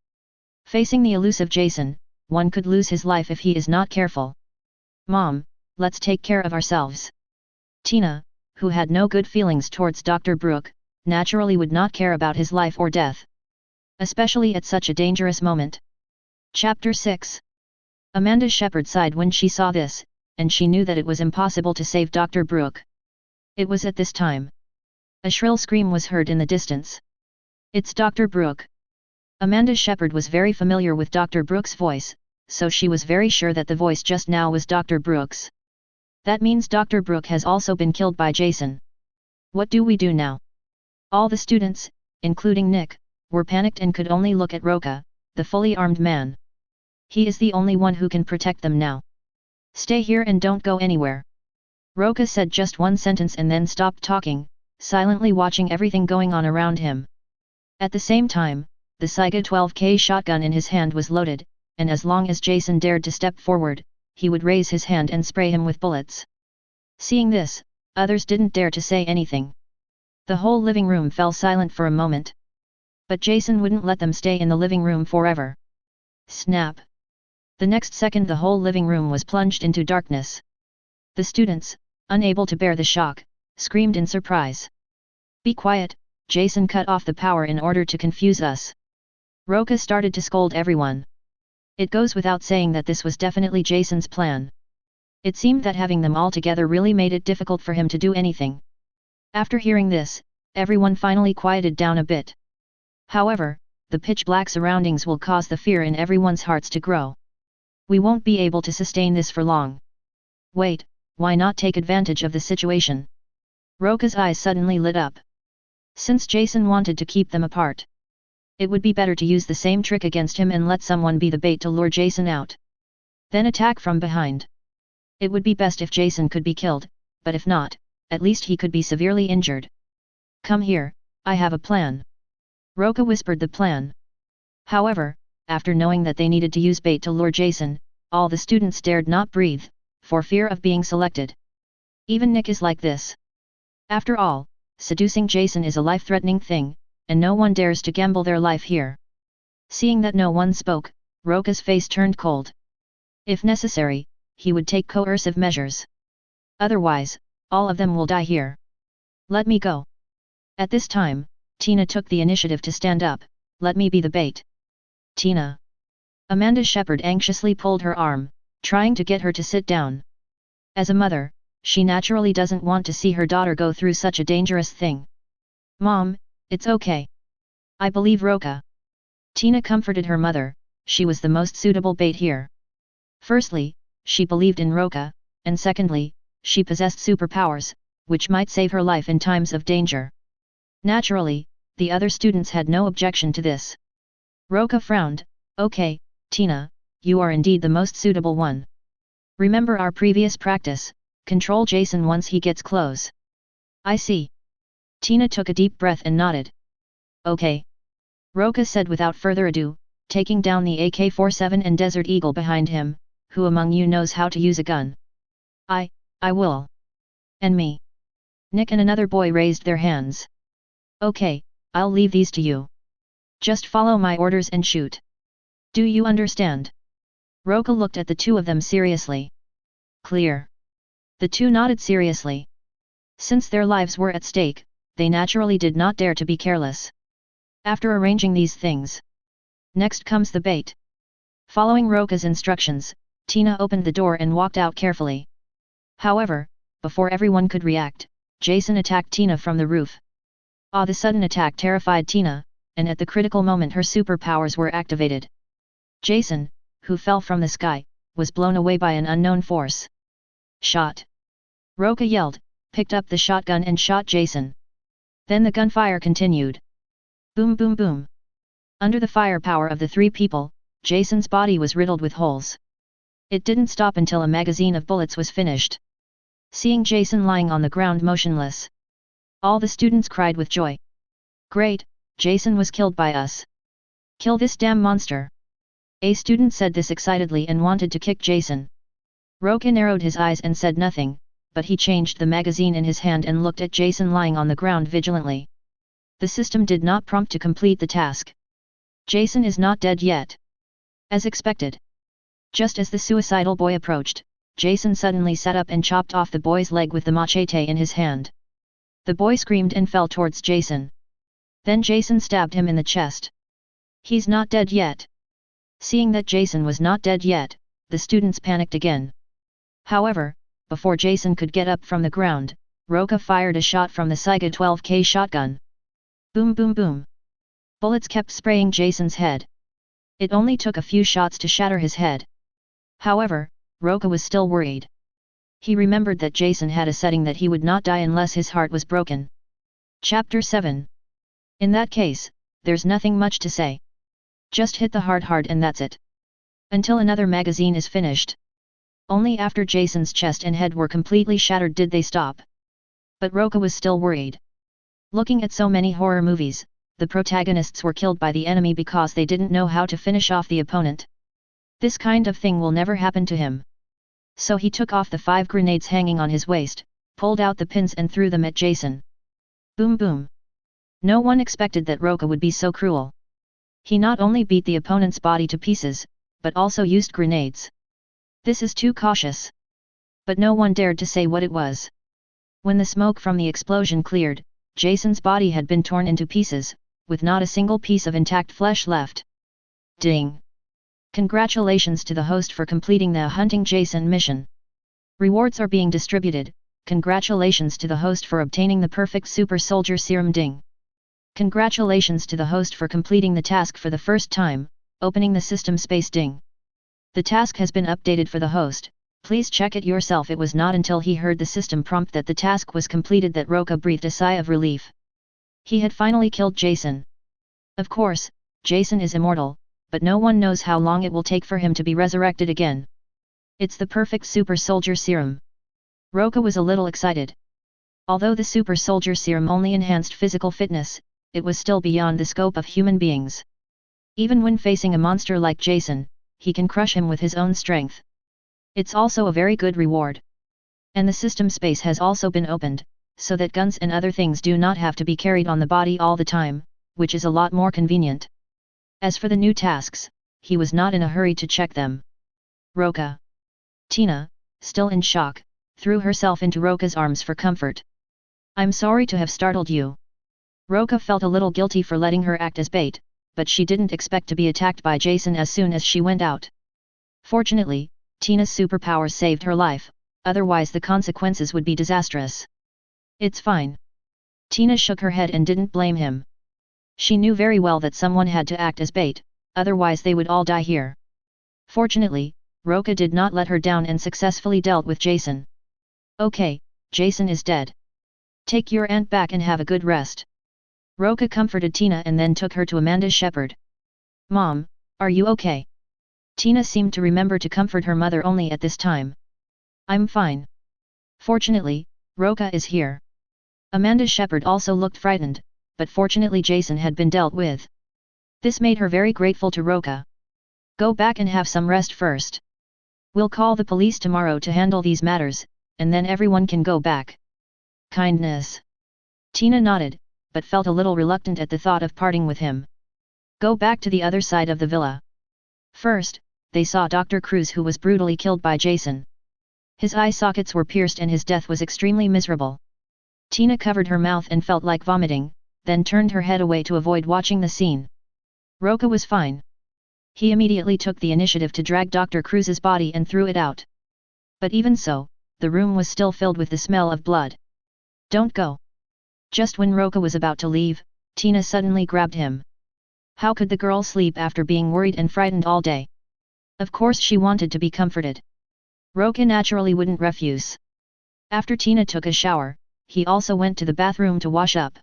Facing the elusive Jason, one could lose his life if he is not careful. Mom, let's take care of ourselves." Tina, who had no good feelings towards Dr. Brooke, naturally would not care about his life or death. Especially at such a dangerous moment. Chapter 6. Amanda Shepherd sighed when she saw this, and she knew that it was impossible to save Dr. Brooke. It was at this time. A shrill scream was heard in the distance. "It's Dr. Brooke." Amanda Shepherd was very familiar with Dr. Brooke's voice, so she was very sure that the voice just now was Dr. Brooke's. That means Dr. Brooke has also been killed by Jason. What do we do now? All the students, including Nick, were panicked and could only look at Roca, the fully armed man. He is the only one who can protect them now. "Stay here and don't go anywhere." Roca said just one sentence and then stopped talking, silently watching everything going on around him. At the same time, the Saiga 12K shotgun in his hand was loaded, and as long as Jason dared to step forward, he would raise his hand and spray him with bullets. Seeing this, others didn't dare to say anything. The whole living room fell silent for a moment. But Jason wouldn't let them stay in the living room forever. Snap! The next second the whole living room was plunged into darkness. The students, unable to bear the shock, screamed in surprise. "Be quiet, Jason cut off the power in order to confuse us." Roca started to scold everyone. It goes without saying that this was definitely Jason's plan. It seemed that having them all together really made it difficult for him to do anything. After hearing this, everyone finally quieted down a bit. However, the pitch-black surroundings will cause the fear in everyone's hearts to grow. We won't be able to sustain this for long. Wait, why not take advantage of the situation? Roca's eyes suddenly lit up. Since Jason wanted to keep them apart, it would be better to use the same trick against him and let someone be the bait to lure Jason out. Then attack from behind. It would be best if Jason could be killed, but if not, at least he could be severely injured. "Come here, I have a plan." Roca whispered the plan. However, after knowing that they needed to use bait to lure Jason, all the students dared not breathe, for fear of being selected. Even Nick is like this. After all, seducing Jason is a life-threatening thing, and no one dares to gamble their life here. Seeing that no one spoke, Roca's face turned cold. If necessary, he would take coercive measures. Otherwise, all of them will die here. "Let me go." At this time, Tina took the initiative to stand up. "Let me be the bait." "Tina." Amanda Shepherd anxiously pulled her arm, trying to get her to sit down. As a mother, she naturally doesn't want to see her daughter go through such a dangerous thing. "Mom, it's okay. I believe Roca." Tina comforted her mother. She was the most suitable bait here. Firstly, she believed in Roca, and secondly, she possessed superpowers, which might save her life in times of danger. Naturally, the other students had no objection to this. Roca frowned. "Okay, Tina, you are indeed the most suitable one. Remember our previous practice, control Jason once he gets close." "I see." Tina took a deep breath and nodded. "Okay." Roca said without further ado, taking down the AK-47 and Desert Eagle behind him. "Who among you knows how to use a gun?" I will." "And me." Nick and another boy raised their hands. "Okay, I'll leave these to you. Just follow my orders and shoot. Do you understand?" Roca looked at the two of them seriously. "Clear." The two nodded seriously. Since their lives were at stake, they naturally did not dare to be careless. After arranging these things, next comes the bait. Following Roca's instructions, Tina opened the door and walked out carefully. However, before everyone could react, Jason attacked Tina from the roof. The sudden attack terrified Tina, and at the critical moment her superpowers were activated. Jason, who fell from the sky, was blown away by an unknown force. "Shot!" Roca yelled, picked up the shotgun and shot Jason. Then the gunfire continued. Boom boom boom. Under the firepower of the three people, Jason's body was riddled with holes. It didn't stop until a magazine of bullets was finished. Seeing Jason lying on the ground motionless, all the students cried with joy. "Great, Jason was killed by us. Kill this damn monster." A student said this excitedly and wanted to kick Jason. Roca narrowed his eyes and said nothing, but he changed the magazine in his hand and looked at Jason lying on the ground vigilantly. The system did not prompt to complete the task. Jason is not dead yet. As expected. Just as the suicidal boy approached, Jason suddenly sat up and chopped off the boy's leg with the machete in his hand. The boy screamed and fell towards Jason. Then Jason stabbed him in the chest. "He's not dead yet." Seeing that Jason was not dead yet, the students panicked again. However, before Jason could get up from the ground, Roca fired a shot from the Saiga 12K shotgun. Boom boom boom. Bullets kept spraying Jason's head. It only took a few shots to shatter his head. However, Roca was still worried. He remembered that Jason had a setting that he would not die unless his heart was broken. Chapter 7. In that case, there's nothing much to say. Just hit the heart hard and that's it. Until another magazine is finished. Only after Jason's chest and head were completely shattered did they stop. But Roca was still worried. Looking at so many horror movies, the protagonists were killed by the enemy because they didn't know how to finish off the opponent. This kind of thing will never happen to him. So he took off the 5 grenades hanging on his waist, pulled out the pins and threw them at Jason. Boom boom. No one expected that Roca would be so cruel. He not only beat the opponent's body to pieces, but also used grenades. This is too cautious. But no one dared to say what it was. When the smoke from the explosion cleared, Jason's body had been torn into pieces, with not a single piece of intact flesh left. Ding! Congratulations to the host for completing the Hunting Jason mission. Rewards are being distributed. Congratulations to the host for obtaining the perfect super soldier serum. Ding! Congratulations to the host for completing the task for the first time, opening the system space. Ding! The task has been updated for the host, please check it yourself. It was not until he heard the system prompt that the task was completed that Roca breathed a sigh of relief. He had finally killed Jason. Of course, Jason is immortal, but no one knows how long it will take for him to be resurrected again. It's the perfect super soldier serum. Roca was a little excited. Although the super soldier serum only enhanced physical fitness, it was still beyond the scope of human beings. Even when facing a monster like Jason, he can crush him with his own strength. It's also a very good reward. And the system space has also been opened, so that guns and other things do not have to be carried on the body all the time, which is a lot more convenient. As for the new tasks, he was not in a hurry to check them. Roca. Tina, still in shock, threw herself into Roca's arms for comfort. I'm sorry to have startled you. Roca felt a little guilty for letting her act as bait, but she didn't expect to be attacked by Jason as soon as she went out. Fortunately, Tina's superpowers saved her life, otherwise the consequences would be disastrous. It's fine. Tina shook her head and didn't blame him. She knew very well that someone had to act as bait, otherwise they would all die here. Fortunately, Roca did not let her down and successfully dealt with Jason. Okay, Jason is dead. Take your aunt back and have a good rest. Roca comforted Tina and then took her to Amanda's shepherd. Mom, are you okay? Tina seemed to remember to comfort her mother only at this time. I'm fine. Fortunately, Roca is here. Amanda's shepherd also looked frightened, but fortunately Jason had been dealt with. This made her very grateful to Roca. Go back and have some rest first. We'll call the police tomorrow to handle these matters, and then everyone can go back. Kindness. Tina nodded, but felt a little reluctant at the thought of parting with him. Go back to the other side of the villa. First, they saw Dr. Cruz, who was brutally killed by Jason. His eye sockets were pierced and his death was extremely miserable. Tina covered her mouth and felt like vomiting, then turned her head away to avoid watching the scene. Roca was fine. He immediately took the initiative to drag Dr. Cruz's body and threw it out. But even so, the room was still filled with the smell of blood. Don't go. Just when Roca was about to leave, Tina suddenly grabbed him. How could the girl sleep after being worried and frightened all day? Of course she wanted to be comforted. Roca naturally wouldn't refuse. After Tina took a shower, he also went to the bathroom to wash up.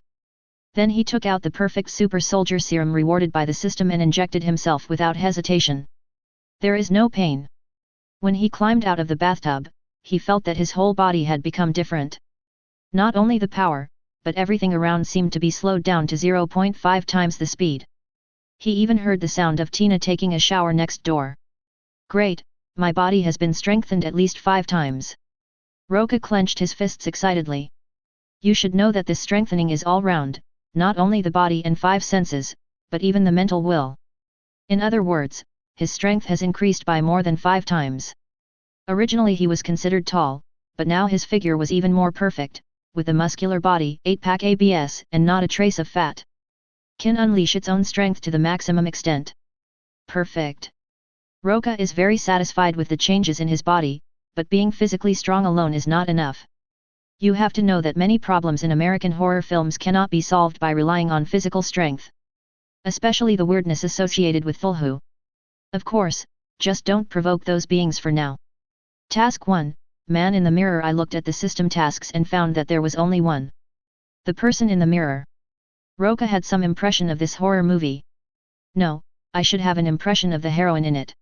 Then he took out the perfect super soldier serum rewarded by the system and injected himself without hesitation. There is no pain. When he climbed out of the bathtub, he felt that his whole body had become different. Not only the power, but everything around seemed to be slowed down to 0.5 times the speed. He even heard the sound of Tina taking a shower next door. Great, my body has been strengthened at least 5 times. Roca clenched his fists excitedly. You should know that this strengthening is all round, not only the body and 5 senses, but even the mental will. In other words, his strength has increased by more than 5 times. Originally he was considered tall, but now his figure was even more perfect, with a muscular body, 8-pack abs, and not a trace of fat. Can unleash its own strength to the maximum extent. Perfect. Roca is very satisfied with the changes in his body, but being physically strong alone is not enough. You have to know that many problems in American horror films cannot be solved by relying on physical strength. Especially the weirdness associated with Cthulhu. Of course, just don't provoke those beings for now. Task 1, Man in the Mirror. I looked at the system tasks and found that there was only one. The person in the mirror. Roca had some impression of this horror movie. No, I should have an impression of the heroine in it.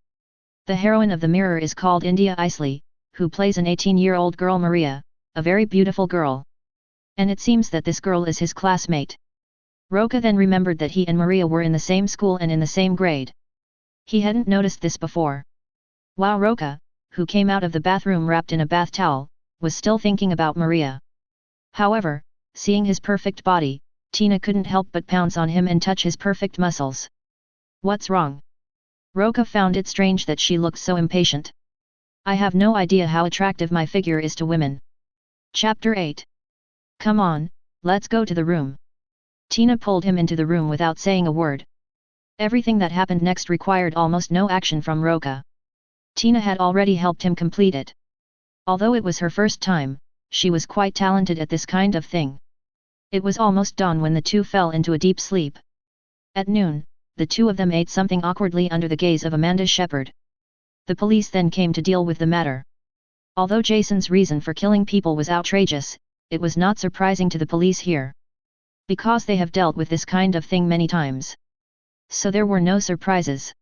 The heroine of the mirror is called India Isley, who plays an 18-year-old girl Maria, a very beautiful girl. And it seems that this girl is his classmate. Roca then remembered that he and Maria were in the same school and in the same grade. He hadn't noticed this before. While Roca, who came out of the bathroom wrapped in a bath towel, was still thinking about Maria. However, seeing his perfect body, Tina couldn't help but pounce on him and touch his perfect muscles. What's wrong? Roca found it strange that she looked so impatient. I have no idea how attractive my figure is to women. Chapter 8. Come on, let's go to the room. Tina pulled him into the room without saying a word. Everything that happened next required almost no action from Roca. Tina had already helped him complete it. Although it was her first time, she was quite talented at this kind of thing. It was almost dawn when the two fell into a deep sleep. At noon, the two of them ate something awkwardly under the gaze of Amanda Shepherd. The police then came to deal with the matter. Although Jason's reason for killing people was outrageous, it was not surprising to the police here. Because they have dealt with this kind of thing many times. So there were no surprises.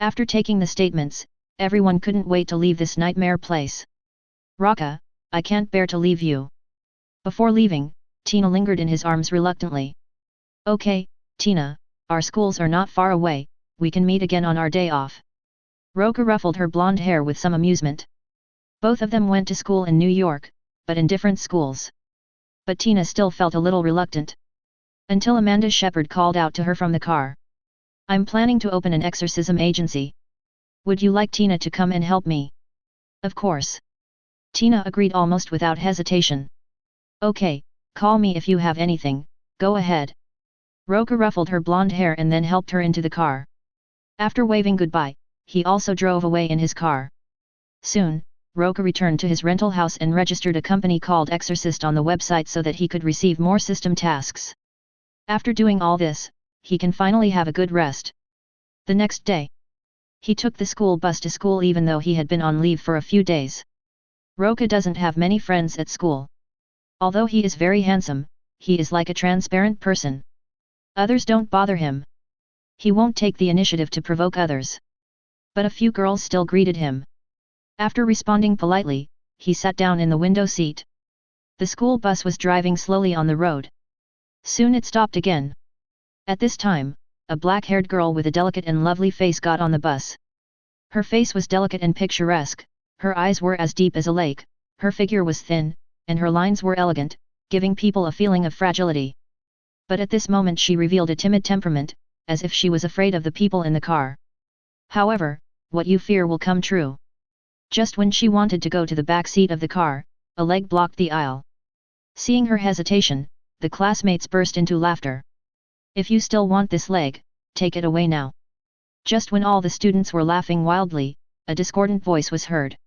After taking the statements, everyone couldn't wait to leave this nightmare place. Roca, I can't bear to leave you. Before leaving, Tina lingered in his arms reluctantly. Okay, Tina, our schools are not far away, we can meet again on our day off. Roca ruffled her blonde hair with some amusement. Both of them went to school in New York, but in different schools. But Tina still felt a little reluctant. Until Amanda Shepherd called out to her from the car. I'm planning to open an exorcism agency. Would you like Tina to come and help me? Of course. Tina agreed almost without hesitation. Okay, call me if you have anything, go ahead. Roca ruffled her blonde hair and then helped her into the car. After waving goodbye, he also drove away in his car. Soon, Roca returned to his rental house and registered a company called Exorcist on the website so that he could receive more system tasks. After doing all this, he can finally have a good rest. The next day, he took the school bus to school even though he had been on leave for a few days. Roca doesn't have many friends at school. Although he is very handsome, he is like a transparent person. Others don't bother him. He won't take the initiative to provoke others. But a few girls still greeted him. After responding politely, he sat down in the window seat. The school bus was driving slowly on the road. Soon it stopped again. At this time, a black-haired girl with a delicate and lovely face got on the bus. Her face was delicate and picturesque, her eyes were as deep as a lake, her figure was thin, and her lines were elegant, giving people a feeling of fragility. But at this moment she revealed a timid temperament, as if she was afraid of the people in the car. However, what you fear will come true. Just when she wanted to go to the back seat of the car, a leg blocked the aisle. Seeing her hesitation, the classmates burst into laughter. If you still want this leg, take it away now. Just when all the students were laughing wildly, a discordant voice was heard.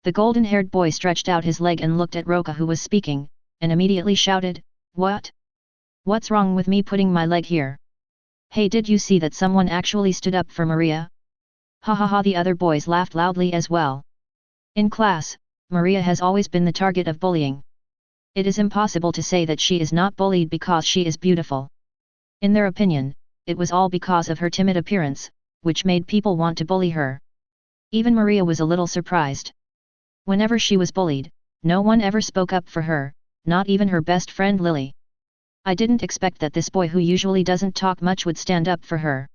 The golden-haired boy stretched out his leg and looked at Roca who was speaking, and immediately shouted, "What? What's wrong with me putting my leg here? Hey, did you see that someone actually stood up for Maria?" Ha ha ha, the other boys laughed loudly as well. In class, Maria has always been the target of bullying. It is impossible to say that she is not bullied because she is beautiful. In their opinion, it was all because of her timid appearance, which made people want to bully her. Even Maria was a little surprised. Whenever she was bullied, no one ever spoke up for her, not even her best friend Lily. I didn't expect that this boy who usually doesn't talk much would stand up for her.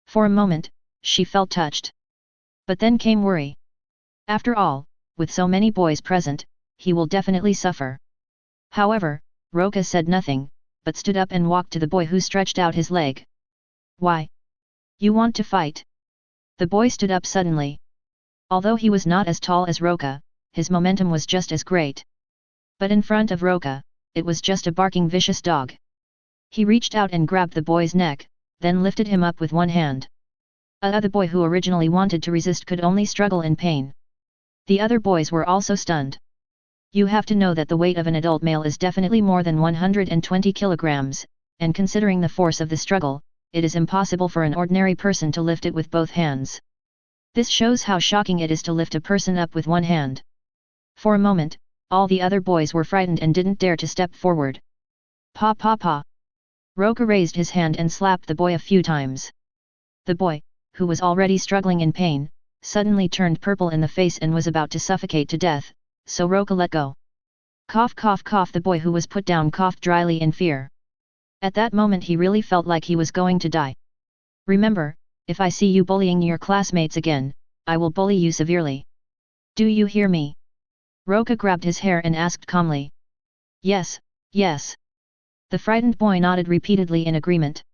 For a moment, she felt touched. But then came worry. After all, with so many boys present, he will definitely suffer. However, Roca said nothing, but stood up and walked to the boy who stretched out his leg. "Why? You want to fight?" The boy stood up suddenly. Although he was not as tall as Roca, his momentum was just as great. But in front of Roca, it was just a barking vicious dog. He reached out and grabbed the boy's neck, then lifted him up with one hand. The boy who originally wanted to resist could only struggle in pain. The other boys were also stunned. You have to know that the weight of an adult male is definitely more than 120 kilograms, and considering the force of the struggle, it is impossible for an ordinary person to lift it with both hands. This shows how shocking it is to lift a person up with one hand. For a moment, all the other boys were frightened and didn't dare to step forward. "Pa pa pa!" Roca raised his hand and slapped the boy a few times. The boy, who was already struggling in pain, suddenly turned purple in the face and was about to suffocate to death, so Roca let go. Cough cough cough. The boy who was put down coughed dryly in fear. At that moment he really felt like he was going to die. Remember, if I see you bullying your classmates again, I will bully you severely. Do you hear me? Roca grabbed his hair and asked calmly. Yes, yes. The frightened boy nodded repeatedly in agreement.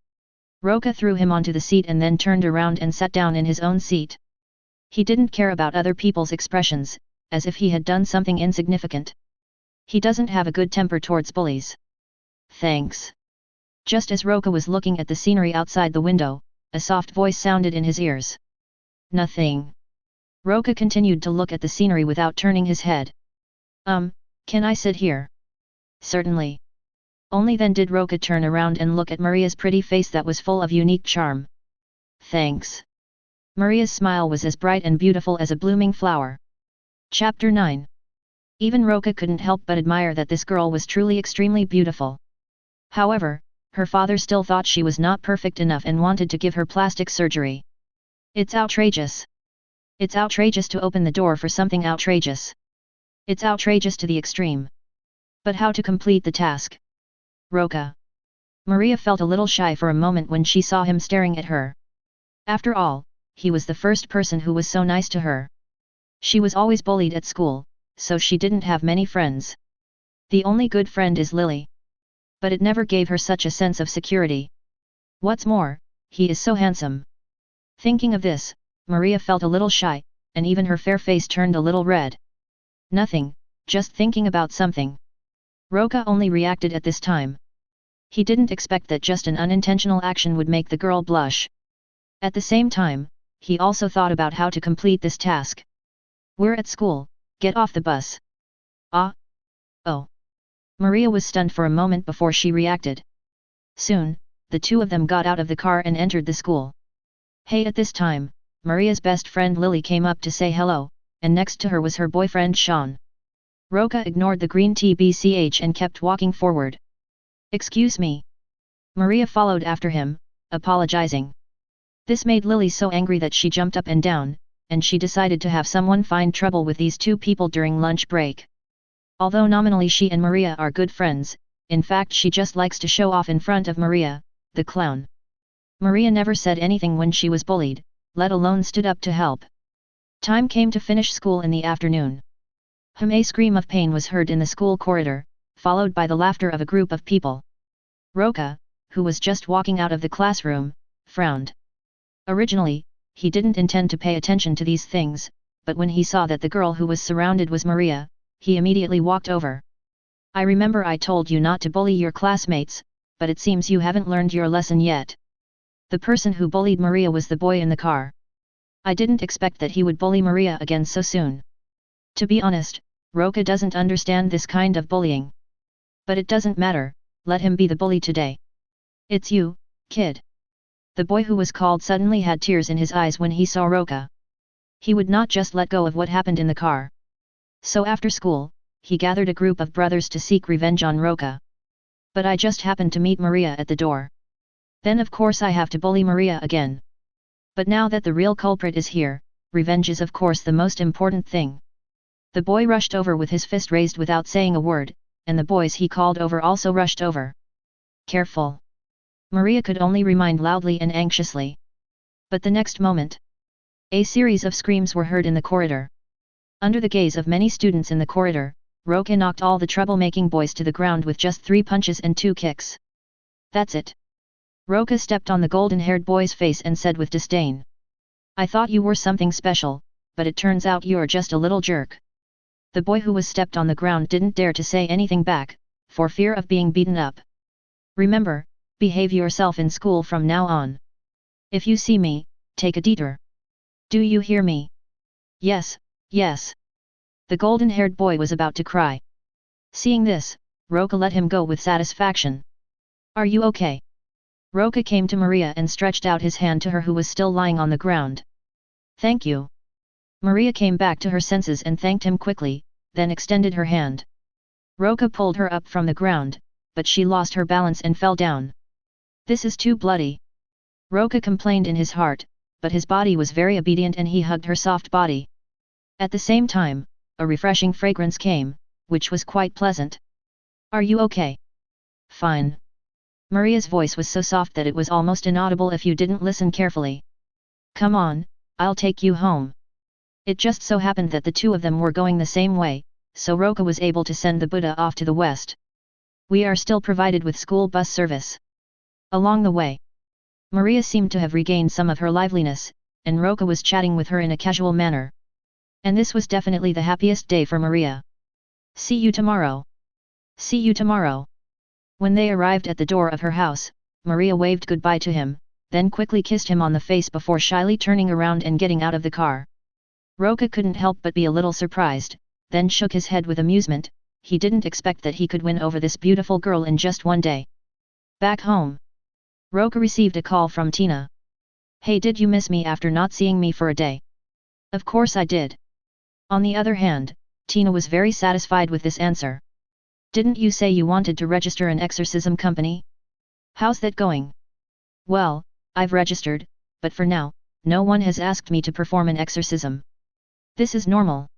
Roca threw him onto the seat and then turned around and sat down in his own seat. He didn't care about other people's expressions, as if he had done something insignificant. He doesn't have a good temper towards bullies. Thanks. Just as Roca was looking at the scenery outside the window, a soft voice sounded in his ears. Nothing. Roca continued to look at the scenery without turning his head. Can I sit here? Certainly. Only then did Roca turn around and look at Maria's pretty face that was full of unique charm. Thanks. Maria's smile was as bright and beautiful as a blooming flower. Chapter 9. Even Roca couldn't help but admire that this girl was truly extremely beautiful. However, her father still thought she was not perfect enough and wanted to give her plastic surgery. It's outrageous. It's outrageous to open the door for something outrageous. It's outrageous to the extreme. But how to complete the task? Roca. Maria felt a little shy for a moment when she saw him staring at her. After all, he was the first person who was so nice to her. She was always bullied at school, so she didn't have many friends. The only good friend is Lily. But it never gave her such a sense of security. What's more, he is so handsome. Thinking of this, Maria felt a little shy, and even her fair face turned a little red. Nothing, just thinking about something. Roca only reacted at this time. He didn't expect that just an unintentional action would make the girl blush. At the same time, he also thought about how to complete this task. We're at school, get off the bus. Ah? Oh. Maria was stunned for a moment before she reacted. Soon, the two of them got out of the car and entered the school. Hey, at this time, Maria's best friend Lily came up to say hello, and next to her was her boyfriend Sean. Roca ignored the green TBCH and kept walking forward. Excuse me. Maria followed after him, apologizing. This made Lily so angry that she jumped up and down, and she decided to have someone find trouble with these two people during lunch break. Although nominally she and Maria are good friends, in fact she just likes to show off in front of Maria, the clown. Maria never said anything when she was bullied, let alone stood up to help. Time came to finish school in the afternoon. A scream of pain was heard in the school corridor, followed by the laughter of a group of people. Roca, who was just walking out of the classroom, frowned. Originally, he didn't intend to pay attention to these things, but when he saw that the girl who was surrounded was Maria, he immediately walked over. I remember I told you not to bully your classmates, but it seems you haven't learned your lesson yet. The person who bullied Maria was the boy in the car. I didn't expect that he would bully Maria again so soon. To be honest, Roca doesn't understand this kind of bullying. But it doesn't matter, let him be the bully today. It's you, kid. The boy who was called suddenly had tears in his eyes when he saw Roca. He would not just let go of what happened in the car. So after school, he gathered a group of brothers to seek revenge on Roca. But I just happened to meet Maria at the door. Then of course I have to bully Maria again. But now that the real culprit is here, revenge is of course the most important thing. The boy rushed over with his fist raised without saying a word, and the boys he called over also rushed over. Careful. Maria could only remind loudly and anxiously. But the next moment, a series of screams were heard in the corridor. Under the gaze of many students in the corridor, Roca knocked all the troublemaking boys to the ground with just 3 punches and 2 kicks. That's it. Roca stepped on the golden-haired boy's face and said with disdain. I thought you were something special, but it turns out you're just a little jerk. The boy who was stepped on the ground didn't dare to say anything back, for fear of being beaten up. Remember, behave yourself in school from now on. If you see me, take a detour. Do you hear me? Yes, yes. The golden-haired boy was about to cry. Seeing this, Roca let him go with satisfaction. Are you okay? Roca came to Maria and stretched out his hand to her who was still lying on the ground. Thank you. Maria came back to her senses and thanked him quickly, then extended her hand. Roca pulled her up from the ground, but she lost her balance and fell down. This is too bloody. Roca complained in his heart, but his body was very obedient and he hugged her soft body. At the same time, a refreshing fragrance came, which was quite pleasant. "Are you okay?" "Fine." Maria's voice was so soft that it was almost inaudible if you didn't listen carefully. "Come on, I'll take you home." It just so happened that the two of them were going the same way, so Roca was able to send the Buddha off to the west. We are still provided with school bus service. Along the way, Maria seemed to have regained some of her liveliness, and Roca was chatting with her in a casual manner. And this was definitely the happiest day for Maria. "See you tomorrow." "See you tomorrow." When they arrived at the door of her house, Maria waved goodbye to him, then quickly kissed him on the face before shyly turning around and getting out of the car. Roca couldn't help but be a little surprised, then shook his head with amusement. He didn't expect that he could win over this beautiful girl in just one day. Back home, Roca received a call from Tina. "Hey, did you miss me after not seeing me for a day?" "Of course I did." On the other hand, Tina was very satisfied with this answer. "Didn't you say you wanted to register an exorcism company? How's that going?" "Well, I've registered, but for now, no one has asked me to perform an exorcism. This is normal.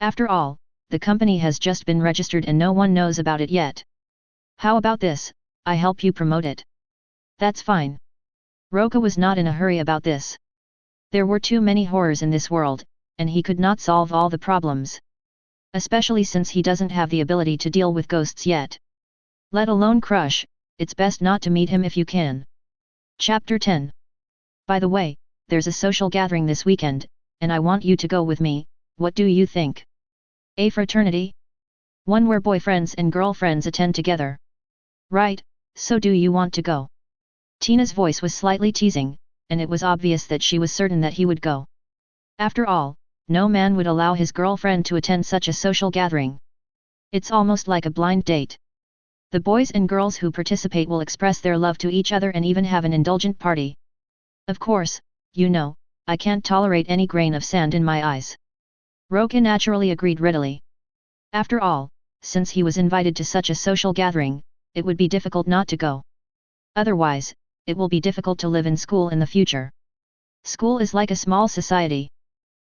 After all, the company has just been registered and no one knows about it yet. How about this, I help you promote it?" "That's fine." Roca was not in a hurry about this. There were too many horrors in this world, and he could not solve all the problems. Especially since he doesn't have the ability to deal with ghosts yet. Let alone crush, it's best not to meet him if you can. Chapter 10. By the way, there's a social gathering this weekend, and I want you to go with me. What do you think? A fraternity? One where boyfriends and girlfriends attend together. Right, so do you want to go? Tina's voice was slightly teasing, and it was obvious that she was certain that he would go. After all, no man would allow his girlfriend to attend such a social gathering. It's almost like a blind date. The boys and girls who participate will express their love to each other and even have an indulgent party. Of course, you know, I can't tolerate any grain of sand in my eyes. Roca naturally agreed readily. After all, since he was invited to such a social gathering, it would be difficult not to go. Otherwise, it will be difficult to live in school in the future. School is like a small society.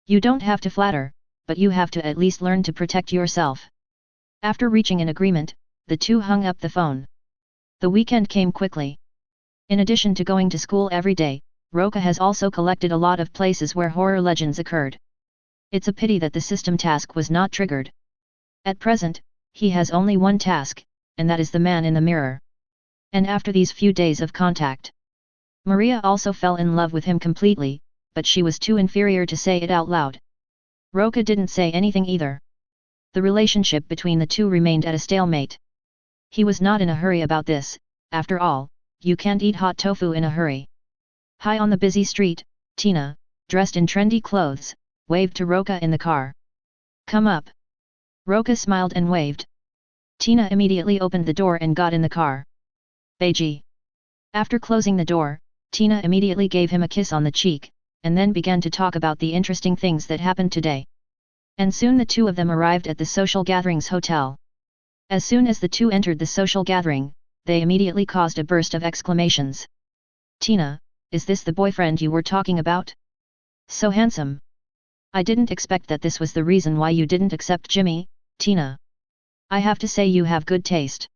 You don't have to flatter, but you have to at least learn to protect yourself. After reaching an agreement, the two hung up the phone. The weekend came quickly. In addition to going to school every day, Roca has also collected a lot of places where horror legends occurred. It's a pity that the system task was not triggered. At present, he has only one task, and that is the man in the mirror. And after these few days of contact, Maria also fell in love with him completely, but she was too inferior to say it out loud. Roca didn't say anything either. The relationship between the two remained at a stalemate. He was not in a hurry about this. After all, you can't eat hot tofu in a hurry. High on the busy street, Tina, dressed in trendy clothes, waved to Roca in the car. "Come up." Roca smiled and waved. Tina immediately opened the door and got in the car. "Beiji." After closing the door, Tina immediately gave him a kiss on the cheek, and then began to talk about the interesting things that happened today. And soon the two of them arrived at the social gatherings hotel. As soon as the two entered the social gathering, they immediately caused a burst of exclamations. "Tina, is this the boyfriend you were talking about? So handsome. I didn't expect that this was the reason why you didn't accept Jimmy, Tina. I have to say you have good taste.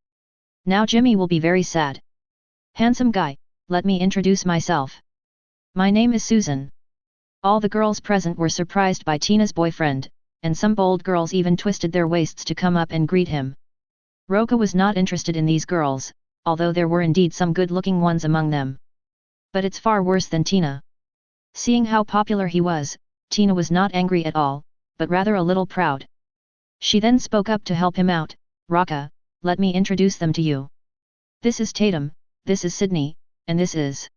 Now Jimmy will be very sad. Handsome guy, let me introduce myself. My name is Susan." All the girls present were surprised by Tina's boyfriend, and some bold girls even twisted their waists to come up and greet him. Roca was not interested in these girls, although there were indeed some good-looking ones among them. But it's far worse than Tina. Seeing how popular he was, Tina was not angry at all, but rather a little proud. She then spoke up to help him out. "Roca, let me introduce them to you. This is Tatum, this is Sydney, and this is..."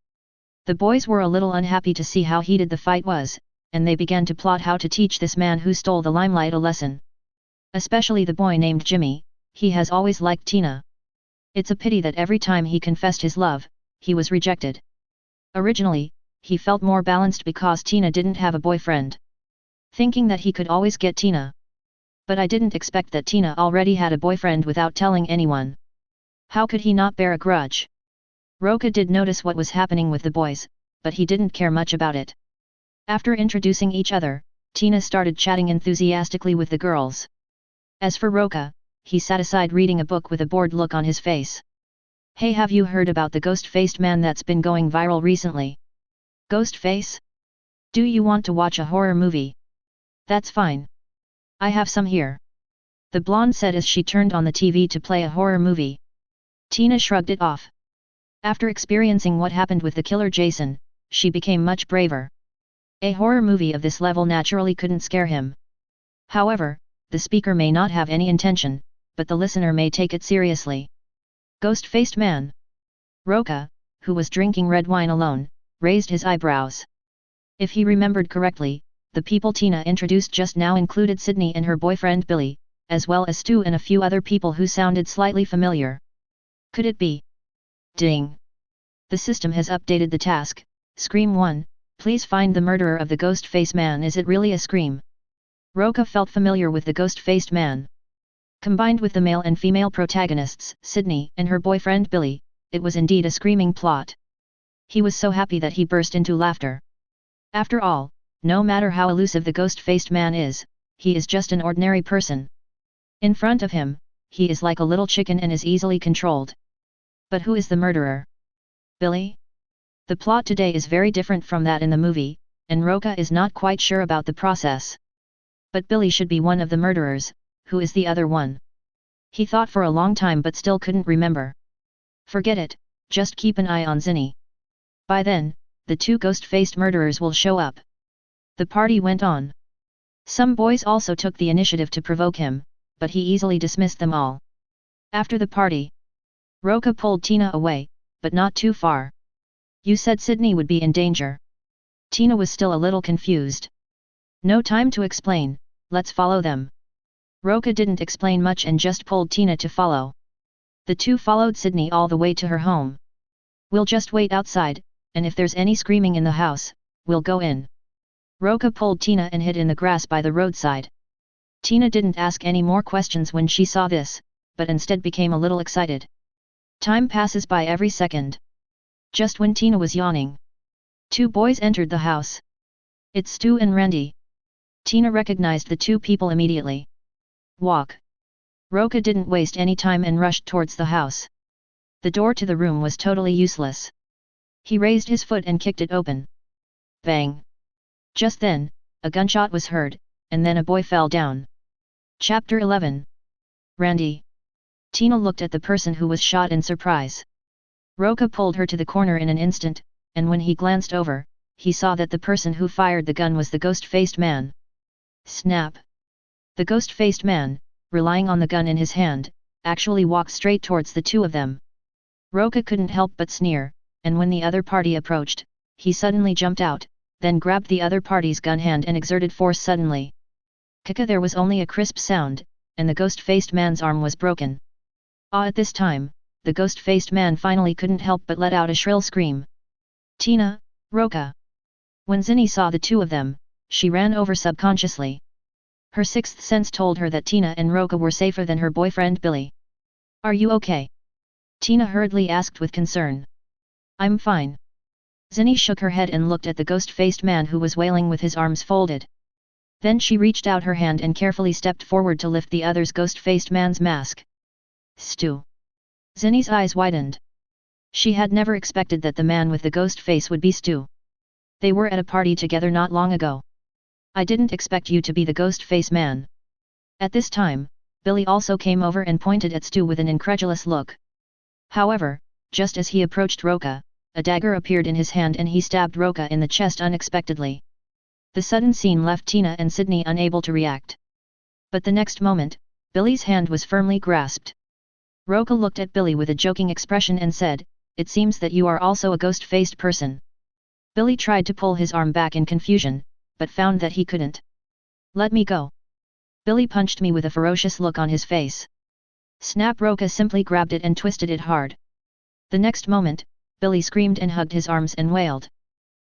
The boys were a little unhappy to see how heated the fight was, and they began to plot how to teach this man who stole the limelight a lesson. Especially the boy named Jimmy, he has always liked Tina. It's a pity that every time he confessed his love, he was rejected. Originally, he felt more balanced because Tina didn't have a boyfriend. Thinking that he could always get Tina. But I didn't expect that Tina already had a boyfriend without telling anyone. How could he not bear a grudge? Roca did notice what was happening with the boys, but he didn't care much about it. After introducing each other, Tina started chatting enthusiastically with the girls. As for Roca, he sat aside reading a book with a bored look on his face. Hey, have you heard about the ghost-faced man that's been going viral recently? Ghostface? Do you want to watch a horror movie? That's fine. I have some here. The blonde said as she turned on the TV to play a horror movie. Tina shrugged it off. After experiencing what happened with the killer Jason, she became much braver. A horror movie of this level naturally couldn't scare him. However, the speaker may not have any intention, but the listener may take it seriously. Ghost-faced man. Roca, who was drinking red wine alone, raised his eyebrows. If he remembered correctly, the people Tina introduced just now included Sydney and her boyfriend Billy, as well as Stu and a few other people who sounded slightly familiar. Could it be? Ding! The system has updated the task. Scream 1, please find the murderer of the ghost-faced man. Is it really a scream? Roca felt familiar with the ghost-faced man. Combined with the male and female protagonists, Sydney and her boyfriend Billy, it was indeed a screaming plot. He was so happy that he burst into laughter. After all, no matter how elusive the ghost-faced man is, he is just an ordinary person. In front of him, he is like a little chicken and is easily controlled. But who is the murderer? Billy? The plot today is very different from that in the movie, and Roca is not quite sure about the process. But Billy should be one of the murderers. Who is the other one? He thought for a long time but still couldn't remember. Forget it, just keep an eye on Zinni. By then, the two ghost-faced murderers will show up. The party went on. Some boys also took the initiative to provoke him, but he easily dismissed them all. After the party, Roca pulled Tina away, but not too far. You said Sydney would be in danger. Tina was still a little confused. No time to explain, let's follow them. Roca didn't explain much and just pulled Tina to follow. The two followed Sydney all the way to her home. We'll just wait outside, and if there's any screaming in the house, we'll go in. Roca pulled Tina and hid in the grass by the roadside. Tina didn't ask any more questions when she saw this, but instead became a little excited. Time passes by every second. Just when Tina was yawning, two boys entered the house. It's Stu and Randy. Tina recognized the two people immediately. Walk. Roca didn't waste any time and rushed towards the house. The door to the room was totally useless. He raised his foot and kicked it open. Bang! Just then, a gunshot was heard, and then a boy fell down. Chapter 11. Randy. Tina looked at the person who was shot in surprise. Roca pulled her to the corner in an instant, and when he glanced over, he saw that the person who fired the gun was the ghost-faced man. Snap! The ghost-faced man, relying on the gun in his hand, actually walked straight towards the two of them. Roca couldn't help but sneer, and when the other party approached, he suddenly jumped out, then grabbed the other party's gun hand and exerted force suddenly. Kaka! There was only a crisp sound, and the ghost-faced man's arm was broken. At this time, the ghost-faced man finally couldn't help but let out a shrill scream. Tina, Roca. When Zinni saw the two of them, she ran over subconsciously. Her sixth sense told her that Tina and Roca were safer than her boyfriend Billy. Are you okay? Tina hurriedly asked with concern. I'm fine. Zinni shook her head and looked at the ghost-faced man who was wailing with his arms folded. Then she reached out her hand and carefully stepped forward to lift the other's ghost-faced man's mask. Stu. Zinni's eyes widened. She had never expected that the man with the ghost face would be Stu. They were at a party together not long ago. I didn't expect you to be the ghost face man. At this time, Billy also came over and pointed at Stu with an incredulous look. However, just as he approached Roca, a dagger appeared in his hand and he stabbed Roca in the chest unexpectedly. The sudden scene left Tina and Sydney unable to react. But the next moment, Billy's hand was firmly grasped. Roca looked at Billy with a joking expression and said, "It seems that you are also a ghost-faced person." Billy tried to pull his arm back in confusion, but found that he couldn't. Let me go. Billy punched me with a ferocious look on his face. Snap! Roca simply grabbed it and twisted it hard. The next moment, Billy screamed and hugged his arms and wailed.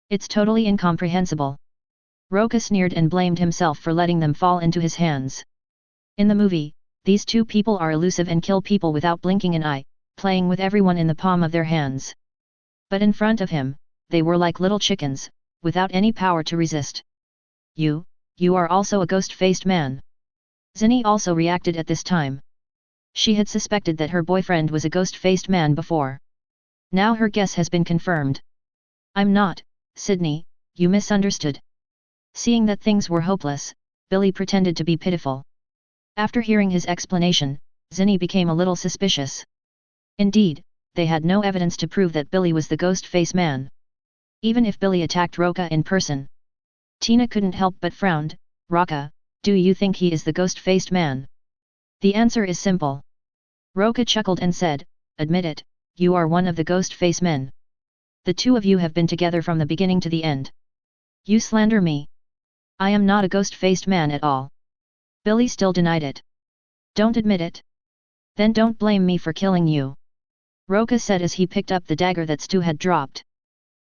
It's totally incomprehensible. Roca sneered and blamed himself for letting them fall into his hands. In the movie, these two people are elusive and kill people without blinking an eye, playing with everyone in the palm of their hands. But in front of him, they were like little chickens, without any power to resist. You are also a ghost-faced man. Zinni also reacted at this time. She had suspected that her boyfriend was a ghost-faced man before. Now her guess has been confirmed. I'm not, Sydney, you misunderstood. Seeing that things were hopeless, Billy pretended to be pitiful. After hearing his explanation, Zinni became a little suspicious. Indeed, they had no evidence to prove that Billy was the ghost-face man. Even if Billy attacked Roca in person. Tina couldn't help but frowned. Roca, do you think he is the ghost-faced man? The answer is simple. Roca chuckled and said, admit it, you are one of the ghost-face men. The two of you have been together from the beginning to the end. You slander me. I am not a ghost-faced man at all. Billy still denied it. Don't admit it? Then don't blame me for killing you. Roca said as he picked up the dagger that Stu had dropped.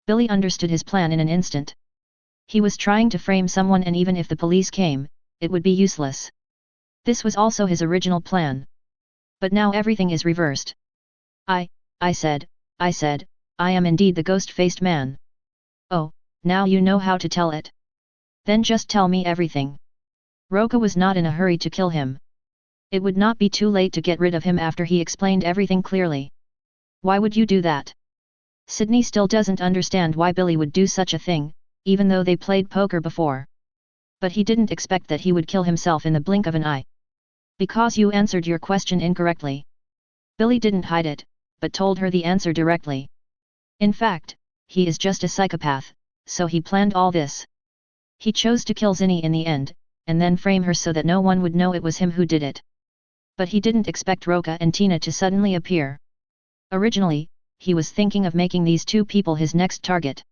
Billy understood his plan in an instant. He was trying to frame someone, and even if the police came, it would be useless. This was also his original plan. But now everything is reversed. I said, I am indeed the ghost-faced man. Oh, now you know how to tell it. Then just tell me everything. Roca was not in a hurry to kill him. It would not be too late to get rid of him after he explained everything clearly. Why would you do that? Sydney still doesn't understand why Billy would do such a thing, even though they played poker before. But he didn't expect that he would kill himself in the blink of an eye. Because you answered your question incorrectly. Billy didn't hide it, but told her the answer directly. In fact, he is just a psychopath, so he planned all this. He chose to kill Zinni in the end, and then frame her so that no one would know it was him who did it. But he didn't expect Roca and Tina to suddenly appear. Originally, he was thinking of making these two people his next target.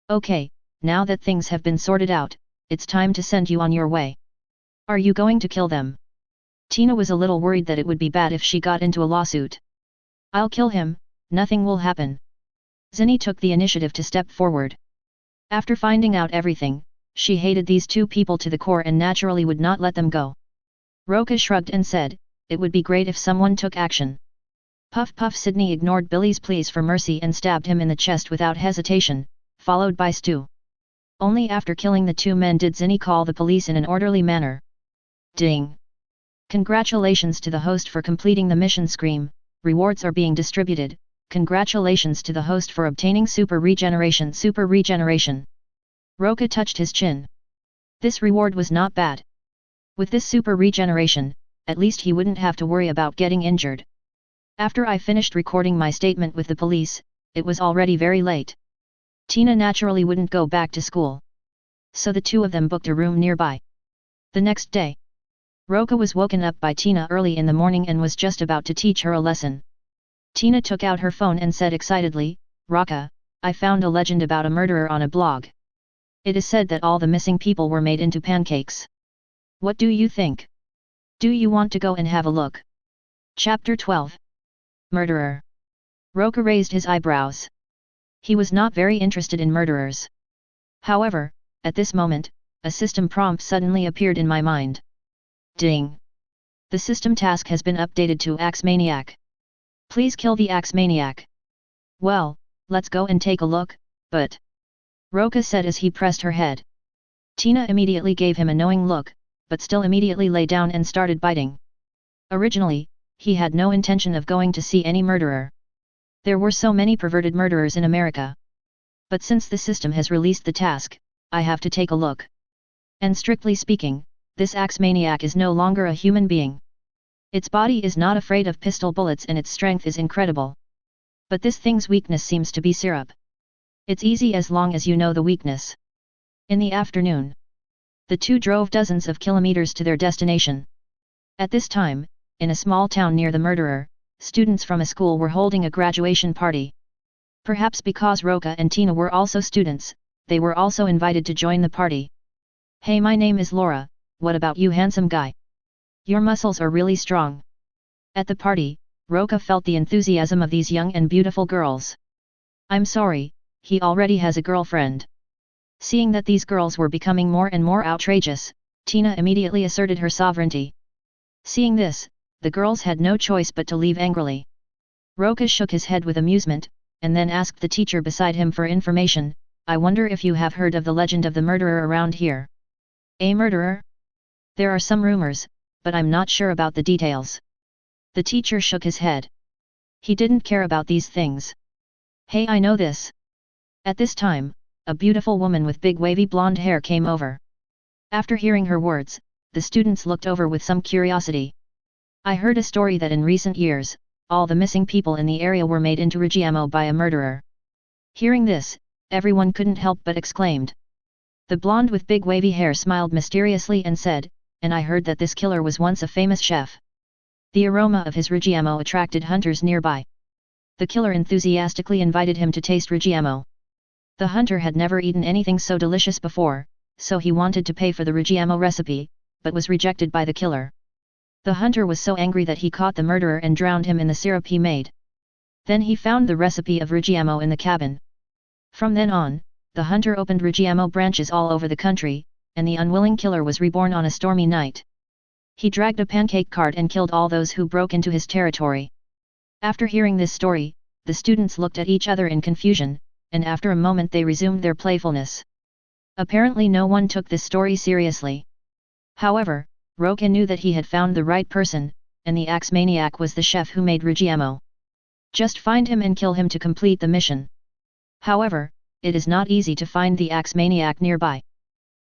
Okay, now that things have been sorted out, it's time to send you on your way. Are you going to kill them? Tina was a little worried that it would be bad if she got into a lawsuit. I'll kill him, nothing will happen. Zinni took the initiative to step forward. After finding out everything, she hated these two people to the core and naturally would not let them go. Roca shrugged and said, it would be great if someone took action. Puff puff. Sydney ignored Billy's pleas for mercy and stabbed him in the chest without hesitation, followed by Stu. Only after killing the two men did Zinni call the police in an orderly manner. Ding! Congratulations to the host for completing the mission. Scream, rewards are being distributed. Congratulations to the host for obtaining super regeneration. Super regeneration. Roca touched his chin. This reward was not bad. With this super regeneration, at least he wouldn't have to worry about getting injured. After I finished recording my statement with the police, it was already very late. Tina naturally wouldn't go back to school. So the two of them booked a room nearby. The next day, Roca was woken up by Tina early in the morning and was just about to teach her a lesson. Tina took out her phone and said excitedly, Roca, I found a legend about a murderer on a blog. It is said that all the missing people were made into pancakes. What do you think? Do you want to go and have a look? Chapter 12. Murderer. Roca raised his eyebrows. He was not very interested in murderers. However, at this moment, a system prompt suddenly appeared in my mind. Ding! The system task has been updated to Axe Maniac. Please kill the Axe Maniac. Well, let's go and take a look, but... Roca said as he pressed her head. Tina immediately gave him a knowing look, but still immediately lay down and started biting. Originally, he had no intention of going to see any murderer. There were so many perverted murderers in America. But since the system has released the task, I have to take a look. And strictly speaking, this Axe Maniac is no longer a human being. Its body is not afraid of pistol bullets and its strength is incredible. But this thing's weakness seems to be syrup. It's easy as long as you know the weakness. In the afternoon, the two drove dozens of kilometers to their destination. At this time, in a small town near the murderer, students from a school were holding a graduation party. Perhaps because Roca and Tina were also students, they were also invited to join the party. Hey, my name is Laura, what about you, handsome guy? Your muscles are really strong. At the party, Roca felt the enthusiasm of these young and beautiful girls. I'm sorry, he already has a girlfriend. Seeing that these girls were becoming more and more outrageous, Tina immediately asserted her sovereignty. Seeing this, the girls had no choice but to leave angrily. Roca shook his head with amusement, and then asked the teacher beside him for information. I wonder if you have heard of the legend of the murderer around here. A murderer? There are some rumors, but I'm not sure about the details. The teacher shook his head. He didn't care about these things. Hey, I know this. At this time, a beautiful woman with big wavy blonde hair came over. After hearing her words, the students looked over with some curiosity. I heard a story that in recent years, all the missing people in the area were made into Reggiamo by a murderer. Hearing this, everyone couldn't help but exclaimed. The blonde with big wavy hair smiled mysteriously and said, and I heard that this killer was once a famous chef. The aroma of his Reggiamo attracted hunters nearby. The killer enthusiastically invited him to taste Reggiamo. The hunter had never eaten anything so delicious before, so he wanted to pay for the Reggiamo recipe, but was rejected by the killer. The hunter was so angry that he caught the murderer and drowned him in the syrup he made. Then he found the recipe of Reggiamo in the cabin. From then on, the hunter opened Reggiamo branches all over the country, and the unwilling killer was reborn on a stormy night. He dragged a pancake cart and killed all those who broke into his territory. After hearing this story, the students looked at each other in confusion, and after a moment they resumed their playfulness. Apparently no one took this story seriously. However, Roca knew that he had found the right person, and the axe maniac was the chef who made Reggiamo. Just find him and kill him to complete the mission. However, it is not easy to find the axe maniac nearby.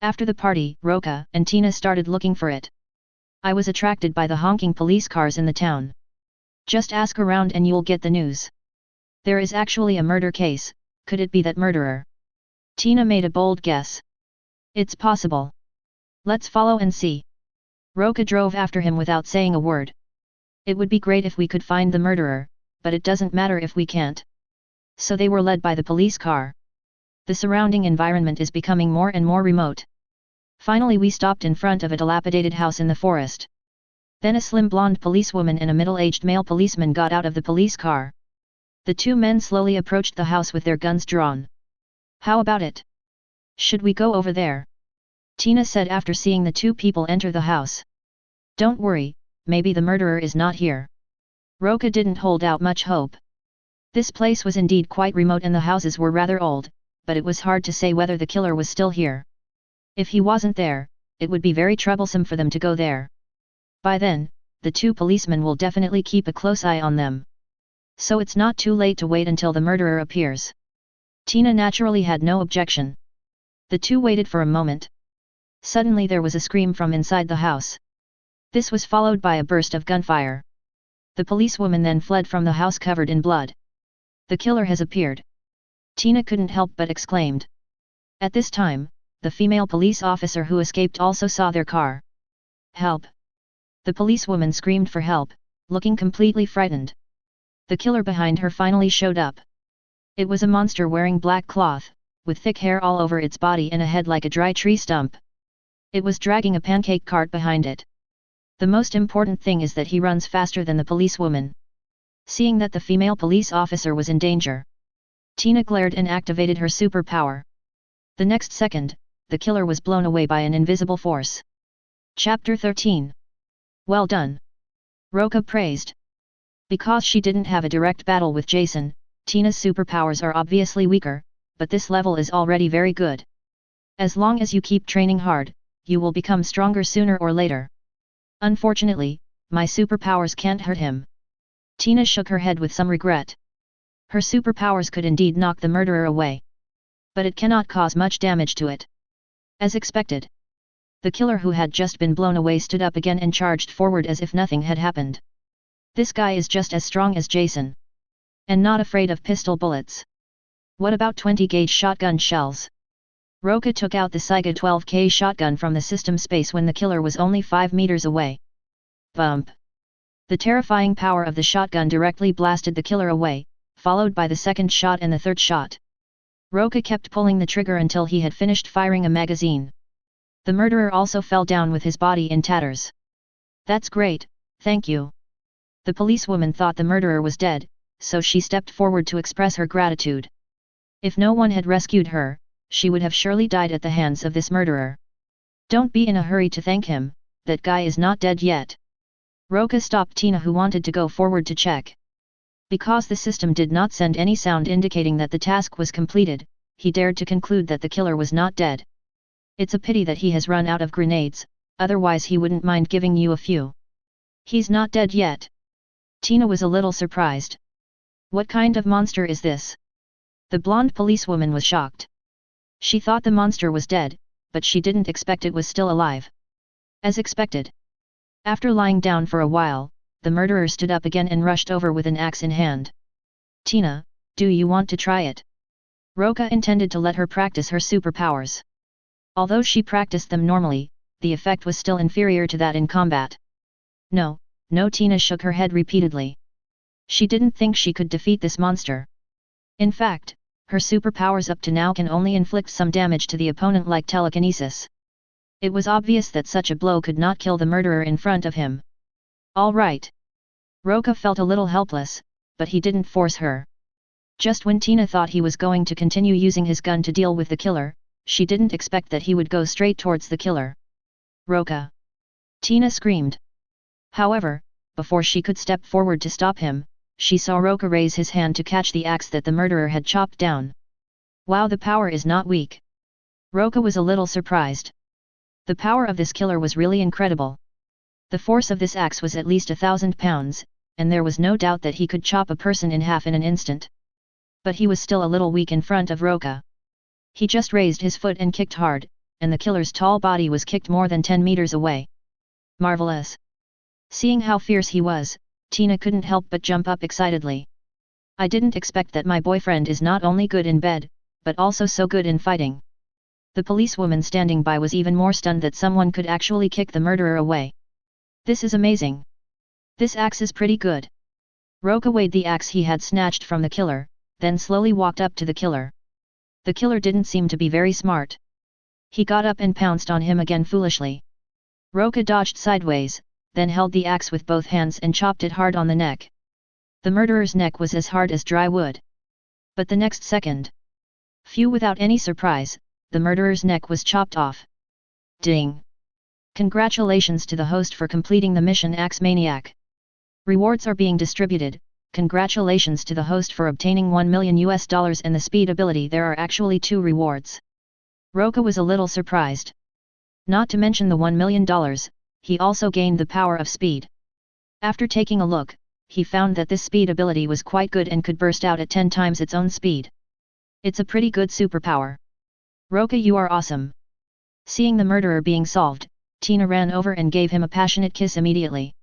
After the party, Roca and Tina started looking for it. I was attracted by the honking police cars in the town. Just ask around and you'll get the news. There is actually a murder case, could it be that murderer? Tina made a bold guess. It's possible. Let's follow and see. Roca drove after him without saying a word. It would be great if we could find the murderer, but it doesn't matter if we can't. So they were led by the police car. The surrounding environment is becoming more and more remote. Finally we stopped in front of a dilapidated house in the forest. Then a slim blonde policewoman and a middle-aged male policeman got out of the police car. The two men slowly approached the house with their guns drawn. How about it? Should we go over there? Tina said after seeing the two people enter the house. Don't worry, maybe the murderer is not here. Roca didn't hold out much hope. This place was indeed quite remote and the houses were rather old, but it was hard to say whether the killer was still here. If he wasn't there, it would be very troublesome for them to go there. By then, the two policemen will definitely keep a close eye on them. So it's not too late to wait until the murderer appears. Tina naturally had no objection. The two waited for a moment. Suddenly there was a scream from inside the house. This was followed by a burst of gunfire. The policewoman then fled from the house covered in blood. The killer has appeared. Tina couldn't help but exclaimed. At this time, the female police officer who escaped also saw their car. Help! The policewoman screamed for help, looking completely frightened. The killer behind her finally showed up. It was a monster wearing black cloth, with thick hair all over its body and a head like a dry tree stump. It was dragging a pancake cart behind it. The most important thing is that he runs faster than the policewoman. Seeing that the female police officer was in danger, Tina glared and activated her superpower. The next second, the killer was blown away by an invisible force. Chapter 13. Well done! Roca praised. Because she didn't have a direct battle with Jason, Tina's superpowers are obviously weaker, but this level is already very good. As long as you keep training hard, you will become stronger sooner or later. Unfortunately, my superpowers can't hurt him. Tina shook her head with some regret. Her superpowers could indeed knock the murderer away. But it cannot cause much damage to it. As expected. The killer who had just been blown away stood up again and charged forward as if nothing had happened. This guy is just as strong as Jason. And not afraid of pistol bullets. What about 20-gauge shotgun shells? Roca took out the Saiga 12K shotgun from the system space when the killer was only 5 meters away. Bump! The terrifying power of the shotgun directly blasted the killer away, followed by the second shot and the third shot. Roca kept pulling the trigger until he had finished firing a magazine. The murderer also fell down with his body in tatters. That's great, thank you. The policewoman thought the murderer was dead, so she stepped forward to express her gratitude. If no one had rescued her, she would have surely died at the hands of this murderer. Don't be in a hurry to thank him, that guy is not dead yet. Roca stopped Tina who wanted to go forward to check. Because the system did not send any sound indicating that the task was completed, he dared to conclude that the killer was not dead. It's a pity that he has run out of grenades, otherwise he wouldn't mind giving you a few. He's not dead yet. Tina was a little surprised. What kind of monster is this? The blonde policewoman was shocked. She thought the monster was dead, but she didn't expect it was still alive. As expected. After lying down for a while, the murderer stood up again and rushed over with an axe in hand. Tina, do you want to try it? Roca intended to let her practice her superpowers. Although she practiced them normally, the effect was still inferior to that in combat. No, no, Tina shook her head repeatedly. She didn't think she could defeat this monster. In fact, her superpowers up to now can only inflict some damage to the opponent like telekinesis. It was obvious that such a blow could not kill the murderer in front of him. All right. Roca felt a little helpless, but he didn't force her. Just when Tina thought he was going to continue using his gun to deal with the killer, she didn't expect that he would go straight towards the killer. Roca! Tina screamed. However, before she could step forward to stop him, she saw Roca raise his hand to catch the axe that the murderer had chopped down. Wow, the power is not weak. Roca was a little surprised. The power of this killer was really incredible. The force of this axe was at least 1,000 pounds, and there was no doubt that he could chop a person in half in an instant. But he was still a little weak in front of Roca. He just raised his foot and kicked hard, and the killer's tall body was kicked more than 10 meters away. Marvelous! Seeing how fierce he was, Tina couldn't help but jump up excitedly. I didn't expect that my boyfriend is not only good in bed, but also so good in fighting. The policewoman standing by was even more stunned that someone could actually kick the murderer away. This is amazing. This axe is pretty good. Roca weighed the axe he had snatched from the killer, then slowly walked up to the killer. The killer didn't seem to be very smart. He got up and pounced on him again foolishly. Roca dodged sideways, then held the axe with both hands and chopped it hard on the neck. The murderer's neck was as hard as dry wood. But the next second, without any surprise, the murderer's neck was chopped off. Ding! Congratulations to the host for completing the mission Axe Maniac. Rewards are being distributed. Congratulations to the host for obtaining $1 million and the speed ability. There are actually 2 rewards. Roca was a little surprised. Not to mention the $1 million, he also gained the power of speed. After taking a look, he found that this speed ability was quite good and could burst out at 10 times its own speed. It's a pretty good superpower. Roca, you are awesome. Seeing the murderer being solved, Tina ran over and gave him a passionate kiss immediately.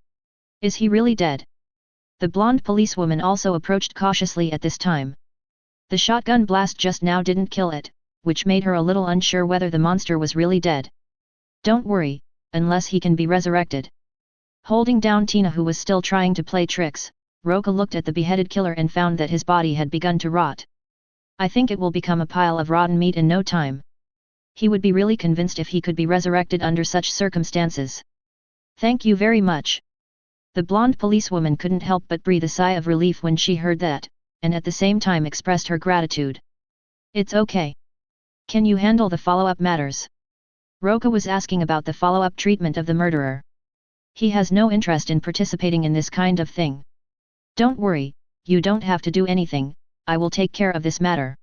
Is he really dead? The blonde policewoman also approached cautiously at this time. The shotgun blast just now didn't kill it, which made her a little unsure whether the monster was really dead. Don't worry, unless he can be resurrected. Holding down Tina, who was still trying to play tricks, Roca looked at the beheaded killer and found that his body had begun to rot. I think it will become a pile of rotten meat in no time. He would be really convinced if he could be resurrected under such circumstances. Thank you very much. The blonde policewoman couldn't help but breathe a sigh of relief when she heard that, and at the same time expressed her gratitude. It's okay. Can you handle the follow-up matters? Roca was asking about the follow-up treatment of the murderer. He has no interest in participating in this kind of thing. Don't worry, you don't have to do anything, I will take care of this matter.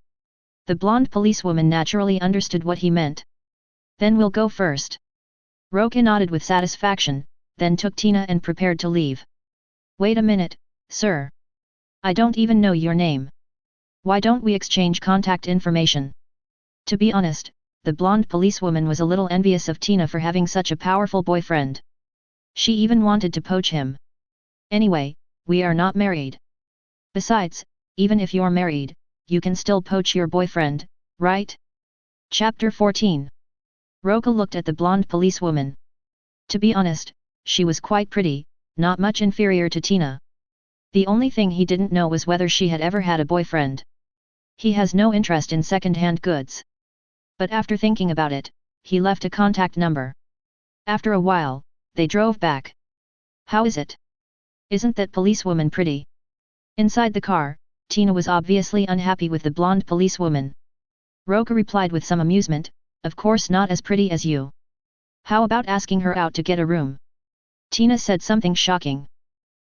The blonde policewoman naturally understood what he meant. Then we'll go first. Roca nodded with satisfaction, then took Tina and prepared to leave. Wait a minute, sir. I don't even know your name. Why don't we exchange contact information? To be honest, the blonde policewoman was a little envious of Tina for having such a powerful boyfriend. She even wanted to poach him. Anyway, we are not married. Besides, even if you're married, you can still poach your boyfriend, right? Chapter 14. Roca looked at the blonde policewoman. To be honest, she was quite pretty, not much inferior to Tina. The only thing he didn't know was whether she had ever had a boyfriend. He has no interest in second-hand goods. But after thinking about it, he left a contact number. After a while, they drove back. How is it? Isn't that policewoman pretty? Inside the car, Tina was obviously unhappy with the blonde policewoman. Roca replied with some amusement, of course not as pretty as you. How about asking her out to get a room? Tina said something shocking.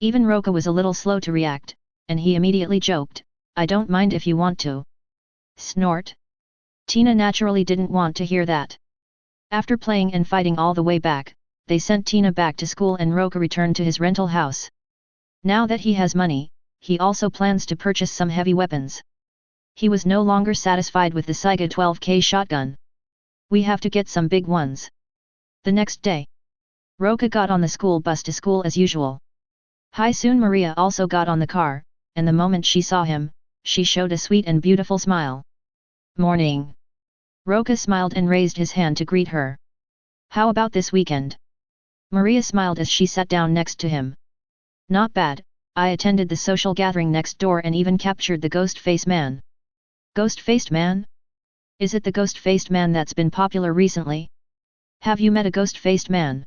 Even Roca was a little slow to react, and he immediately joked, I don't mind if you want to. Snort. Tina naturally didn't want to hear that. After playing and fighting all the way back, they sent Tina back to school and Roca returned to his rental house. Now that he has money, he also plans to purchase some heavy weapons. He was no longer satisfied with the Saiga 12K shotgun. We have to get some big ones. The next day, Roca got on the school bus to school as usual. Soon Maria also got on the car, and the moment she saw him, she showed a sweet and beautiful smile. Morning. Roca smiled and raised his hand to greet her. How about this weekend? Maria smiled as she sat down next to him. Not bad, I attended the social gathering next door and even captured the ghost-faced man. Ghost-faced man? Is it the ghost-faced man that's been popular recently? Have you met a ghost-faced man?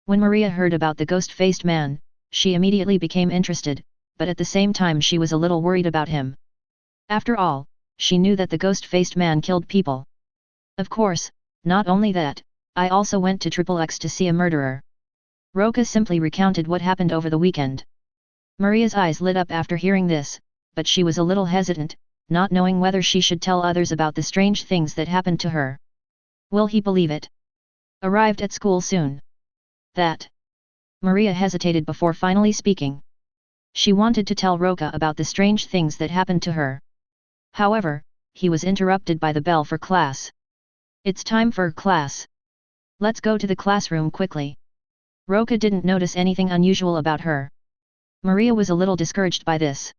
When Maria heard about the ghost-faced man, she immediately became interested, but at the same time she was a little worried about him. After all, she knew that the ghost-faced man killed people. Of course, not only that, I also went to XXX to see a murderer. Roca simply recounted what happened over the weekend. Maria's eyes lit up after hearing this, but she was a little hesitant, not knowing whether she should tell others about the strange things that happened to her. Will he believe it? Arrived at school soon. That. Maria hesitated before finally speaking. She wanted to tell Roca about the strange things that happened to her. However, he was interrupted by the bell for class. It's time for class. Let's go to the classroom quickly. Roca didn't notice anything unusual about her. Maria was a little discouraged by this.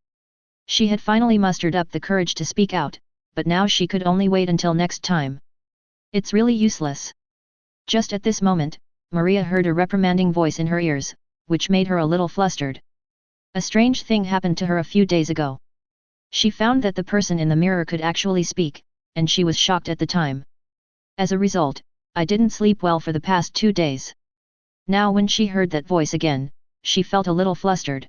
She had finally mustered up the courage to speak out, but now she could only wait until next time. It's really useless. Just at this moment, Maria heard a reprimanding voice in her ears, which made her a little flustered. A strange thing happened to her a few days ago. She found that the person in the mirror could actually speak, and she was shocked at the time. As a result, I didn't sleep well for the past 2 days. Now when she heard that voice again, she felt a little flustered.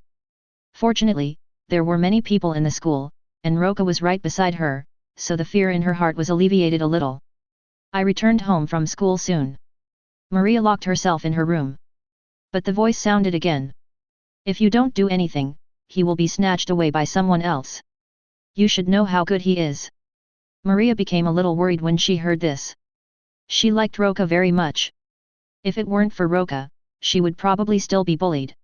Fortunately, there were many people in the school, and Roca was right beside her, so the fear in her heart was alleviated a little. I returned home from school soon. Maria locked herself in her room. But the voice sounded again. If you don't do anything, he will be snatched away by someone else. You should know how good he is. Maria became a little worried when she heard this. She liked Roca very much. If it weren't for Roca, she would probably still be bullied.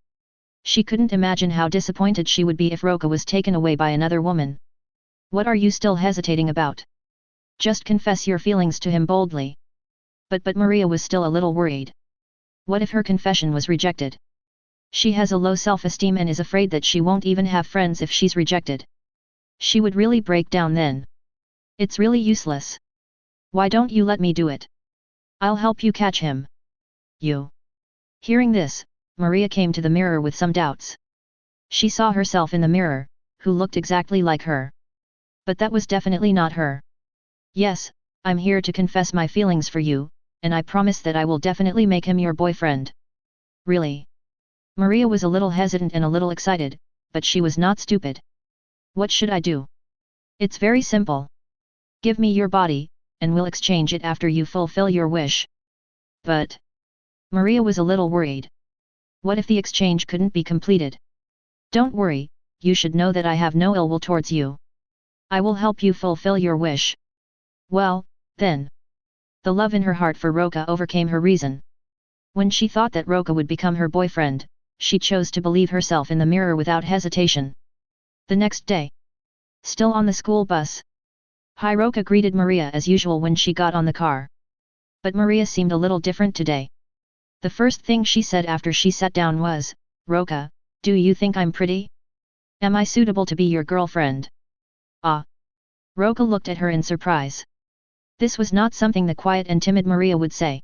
She couldn't imagine how disappointed she would be if Roca was taken away by another woman. What are you still hesitating about? Just confess your feelings to him boldly. But Maria was still a little worried. What if her confession was rejected? She has a low self-esteem and is afraid that she won't even have friends if she's rejected. She would really break down then. It's really useless. Why don't you let me do it? I'll help you catch him. You. Hearing this, Maria came to the mirror with some doubts. She saw herself in the mirror, who looked exactly like her. But that was definitely not her. Yes, I'm here to confess my feelings for you, and I promise that I will definitely make him your boyfriend. Really? Maria was a little hesitant and a little excited, but she was not stupid. What should I do? It's very simple. Give me your body, and we'll exchange it after you fulfill your wish. But Maria was a little worried. What if the exchange couldn't be completed? Don't worry, you should know that I have no ill will towards you. I will help you fulfill your wish. Well, then. The love in her heart for Roca overcame her reason. When she thought that Roca would become her boyfriend, she chose to believe herself in the mirror without hesitation. The next day. Still on the school bus. Roca greeted Maria as usual when she got on the car. But Maria seemed a little different today. The first thing she said after she sat down was, Roca, do you think I'm pretty? Am I suitable to be your girlfriend? Ah! Roca looked at her in surprise. This was not something the quiet and timid Maria would say.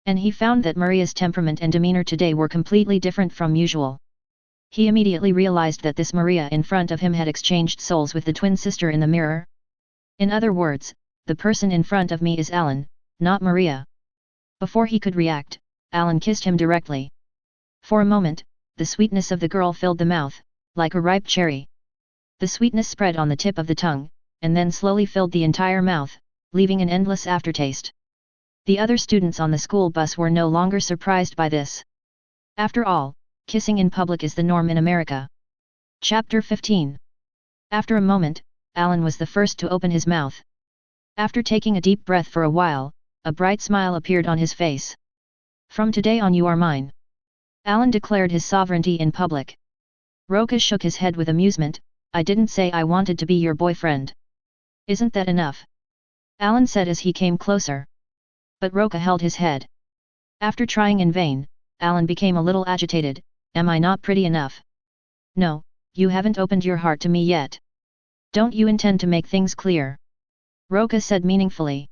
And he found that Maria's temperament and demeanor today were completely different from usual. He immediately realized that this Maria in front of him had exchanged souls with the twin sister in the mirror. In other words, the person in front of me is Alan, not Maria. Before he could react, Alan kissed him directly. For a moment, the sweetness of the girl filled the mouth, like a ripe cherry. The sweetness spread on the tip of the tongue, and then slowly filled the entire mouth, leaving an endless aftertaste. The other students on the school bus were no longer surprised by this. After all, kissing in public is the norm in America. Chapter 15. After a moment, Alan was the first to open his mouth. After taking a deep breath for a while, a bright smile appeared on his face. From today on you are mine. Alan declared his sovereignty in public. Roca shook his head with amusement. I didn't say I wanted to be your boyfriend. Isn't that enough? Alan said as he came closer. But Roca held his head. After trying in vain, Alan became a little agitated. Am I not pretty enough? No, you haven't opened your heart to me yet. Don't you intend to make things clear? Roca said meaningfully.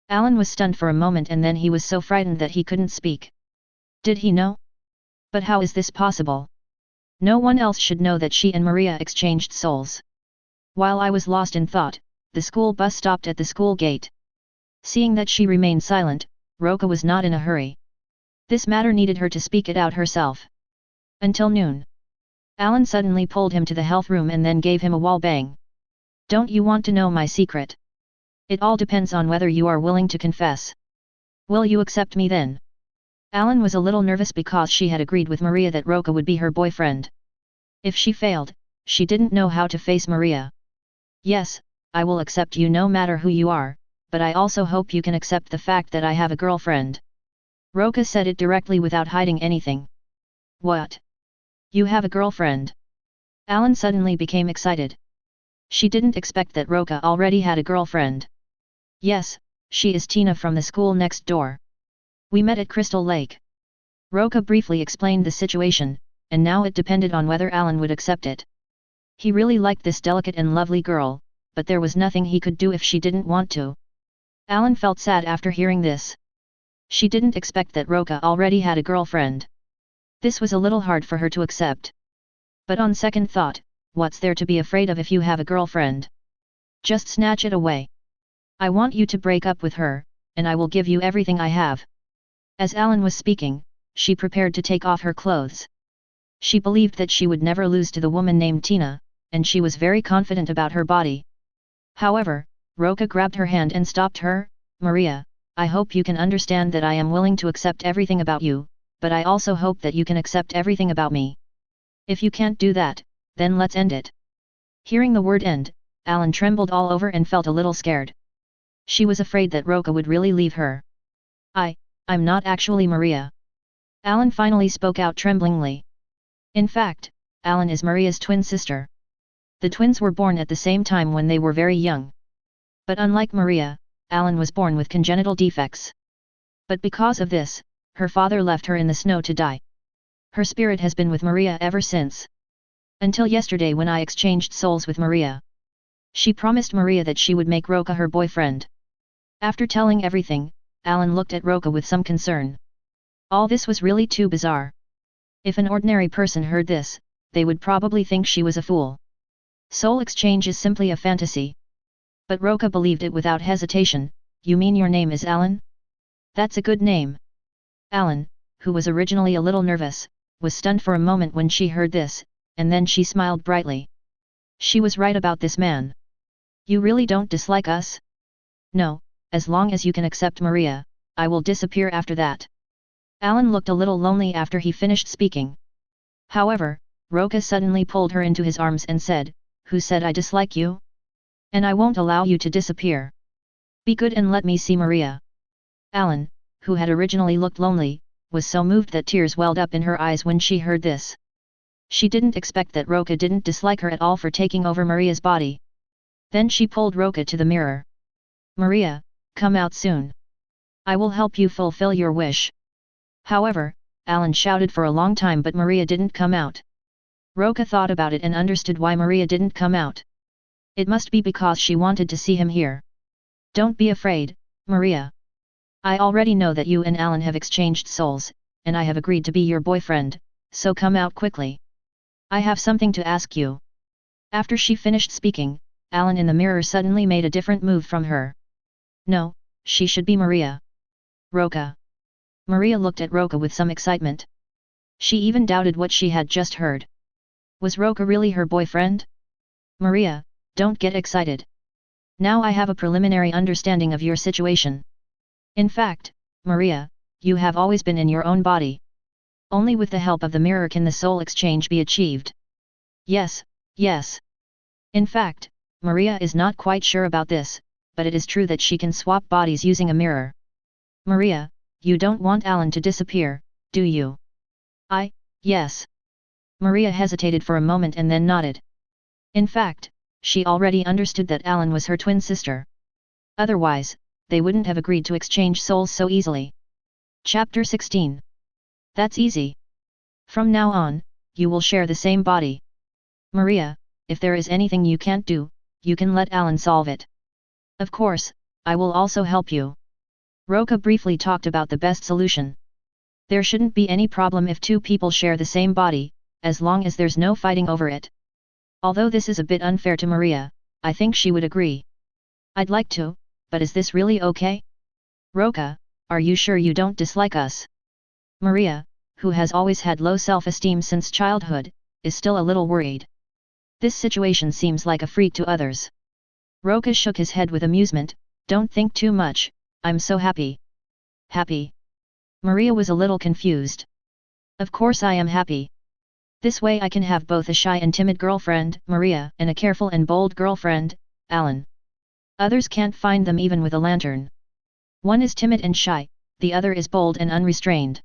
Alan was stunned for a moment and then he was so frightened that he couldn't speak. Did he know? But how is this possible? No one else should know that she and Maria exchanged souls. While I was lost in thought, the school bus stopped at the school gate. Seeing that she remained silent, Roca was not in a hurry. This matter needed her to speak it out herself. Until noon. Alan suddenly pulled him to the health room and then gave him a wall bang. Don't you want to know my secret? It all depends on whether you are willing to confess. Will you accept me then? Alan was a little nervous because she had agreed with Maria that Roca would be her boyfriend. If she failed, she didn't know how to face Maria. Yes, I will accept you no matter who you are, but I also hope you can accept the fact that I have a girlfriend. Roca said it directly without hiding anything. What? You have a girlfriend? Alan suddenly became excited. She didn't expect that Roca already had a girlfriend. Yes, she is Tina from the school next door. We met at Crystal Lake. Roca briefly explained the situation, and now it depended on whether Alan would accept it. He really liked this delicate and lovely girl, but there was nothing he could do if she didn't want to. Alan felt sad after hearing this. She didn't expect that Roca already had a girlfriend. This was a little hard for her to accept. But on second thought, what's there to be afraid of if you have a girlfriend? Just snatch it away. I want you to break up with her, and I will give you everything I have. As Alan was speaking, she prepared to take off her clothes. She believed that she would never lose to the woman named Tina, and she was very confident about her body. However, Roca grabbed her hand and stopped her. Maria, I hope you can understand that I am willing to accept everything about you, but I also hope that you can accept everything about me. If you can't do that, then let's end it. Hearing the word end, Alan trembled all over and felt a little scared. She was afraid that Roca would really leave her. I'm not actually Maria. Alan finally spoke out tremblingly. In fact, Alan is Maria's twin sister. The twins were born at the same time when they were very young. But unlike Maria, Alan was born with congenital defects. But because of this, her father left her in the snow to die. Her spirit has been with Maria ever since. Until yesterday when I exchanged souls with Maria. She promised Maria that she would make Roca her boyfriend. After telling everything, Alan looked at Roca with some concern. All this was really too bizarre. If an ordinary person heard this, they would probably think she was a fool. Soul exchange is simply a fantasy. But Roca believed it without hesitation. You mean your name is Alan? That's a good name. Alan, who was originally a little nervous, was stunned for a moment when she heard this, and then she smiled brightly. She was right about this man. You really don't dislike us? No, as long as you can accept Maria, I will disappear after that. Alan looked a little lonely after he finished speaking. However, Roca suddenly pulled her into his arms and said, Who said I dislike you? And I won't allow you to disappear. Be good and let me see Maria. Alan, who had originally looked lonely, was so moved that tears welled up in her eyes when she heard this. She didn't expect that Roca didn't dislike her at all for taking over Maria's body. Then she pulled Roca to the mirror. Maria, come out soon. I will help you fulfill your wish. However, Alan shouted for a long time but Maria didn't come out. Roca thought about it and understood why Maria didn't come out. It must be because she wanted to see him here. Don't be afraid, Maria. I already know that you and Alan have exchanged souls, and I have agreed to be your boyfriend, so come out quickly. I have something to ask you. After she finished speaking, Alan in the mirror suddenly made a different move from her. No, she should be Maria. Roca. Maria looked at Roca with some excitement. She even doubted what she had just heard. Was Roca really her boyfriend? Maria, don't get excited. Now I have a preliminary understanding of your situation. In fact, Maria, you have always been in your own body. Only with the help of the mirror can the soul exchange be achieved. Yes, yes. In fact, Maria is not quite sure about this, but it is true that she can swap bodies using a mirror. Maria, you don't want Alan to disappear, do you? Yes. Maria hesitated for a moment and then nodded. In fact, she already understood that Alan was her twin sister. Otherwise, they wouldn't have agreed to exchange souls so easily. Chapter 16. That's easy. From now on, you will share the same body. Maria, if there is anything you can't do, you can let Alan solve it. Of course, I will also help you. Roca briefly talked about the best solution. There shouldn't be any problem if two people share the same body, as long as there's no fighting over it. Although this is a bit unfair to Maria, I think she would agree. I'd like to, but is this really okay? Roca, are you sure you don't dislike us? Maria, who has always had low self-esteem since childhood, is still a little worried. This situation seems like a freak to others. Roca shook his head with amusement. Don't think too much, I'm so happy. Happy? Maria was a little confused. Of course I am happy. This way I can have both a shy and timid girlfriend, Maria, and a careful and bold girlfriend, Alan. Others can't find them even with a lantern. One is timid and shy, the other is bold and unrestrained.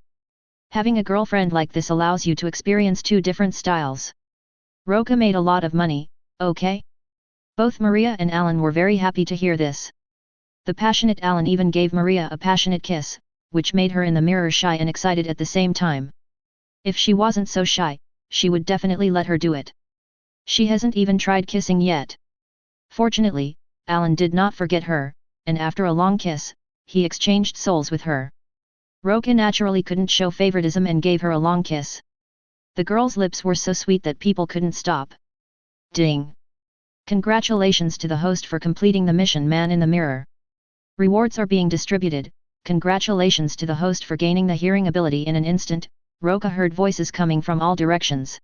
Having a girlfriend like this allows you to experience two different styles. Roca made a lot of money, okay? Both Maria and Alan were very happy to hear this. The passionate Alan even gave Maria a passionate kiss, which made her in the mirror shy and excited at the same time. If she wasn't so shy, she would definitely let her do it. She hasn't even tried kissing yet. Fortunately, Alan did not forget her, and after a long kiss, he exchanged souls with her. Roca naturally couldn't show favoritism and gave her a long kiss. The girl's lips were so sweet that people couldn't stop. Ding! Congratulations to the host for completing the mission Man in the Mirror. Rewards are being distributed. Congratulations to the host for gaining the hearing ability in an instant. Roca heard voices coming from all directions.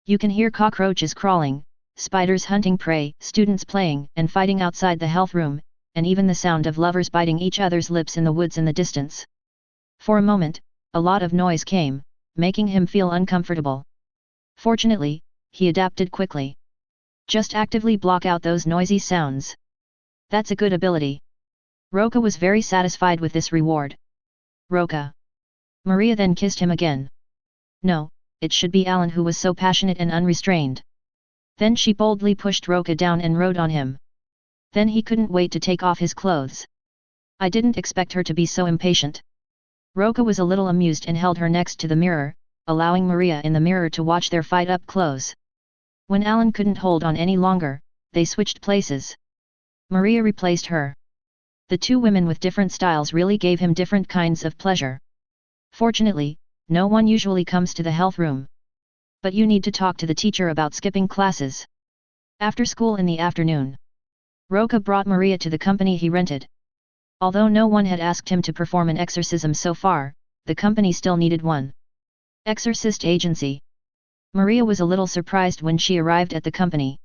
You can hear cockroaches crawling, spiders hunting prey, students playing and fighting outside the health room, and even the sound of lovers biting each other's lips in the woods in the distance. For a moment, a lot of noise came, making him feel uncomfortable. Fortunately, he adapted quickly. Just actively block out those noisy sounds. That's a good ability. Roca was very satisfied with this reward. Roca. Maria then kissed him again. No, it should be Alan who was so passionate and unrestrained. Then she boldly pushed Roca down and rode on him. Then he couldn't wait to take off his clothes. I didn't expect her to be so impatient. Roca was a little amused and held her next to the mirror, allowing Maria in the mirror to watch their fight up close. When Alan couldn't hold on any longer, they switched places. Maria replaced her. The two women with different styles really gave him different kinds of pleasure. Fortunately, no one usually comes to the health room. But you need to talk to the teacher about skipping classes. After school in the afternoon. Roca brought Maria to the company he rented. Although no one had asked him to perform an exorcism so far, the company still needed one. Exorcist agency. Maria was a little surprised when she arrived at the company.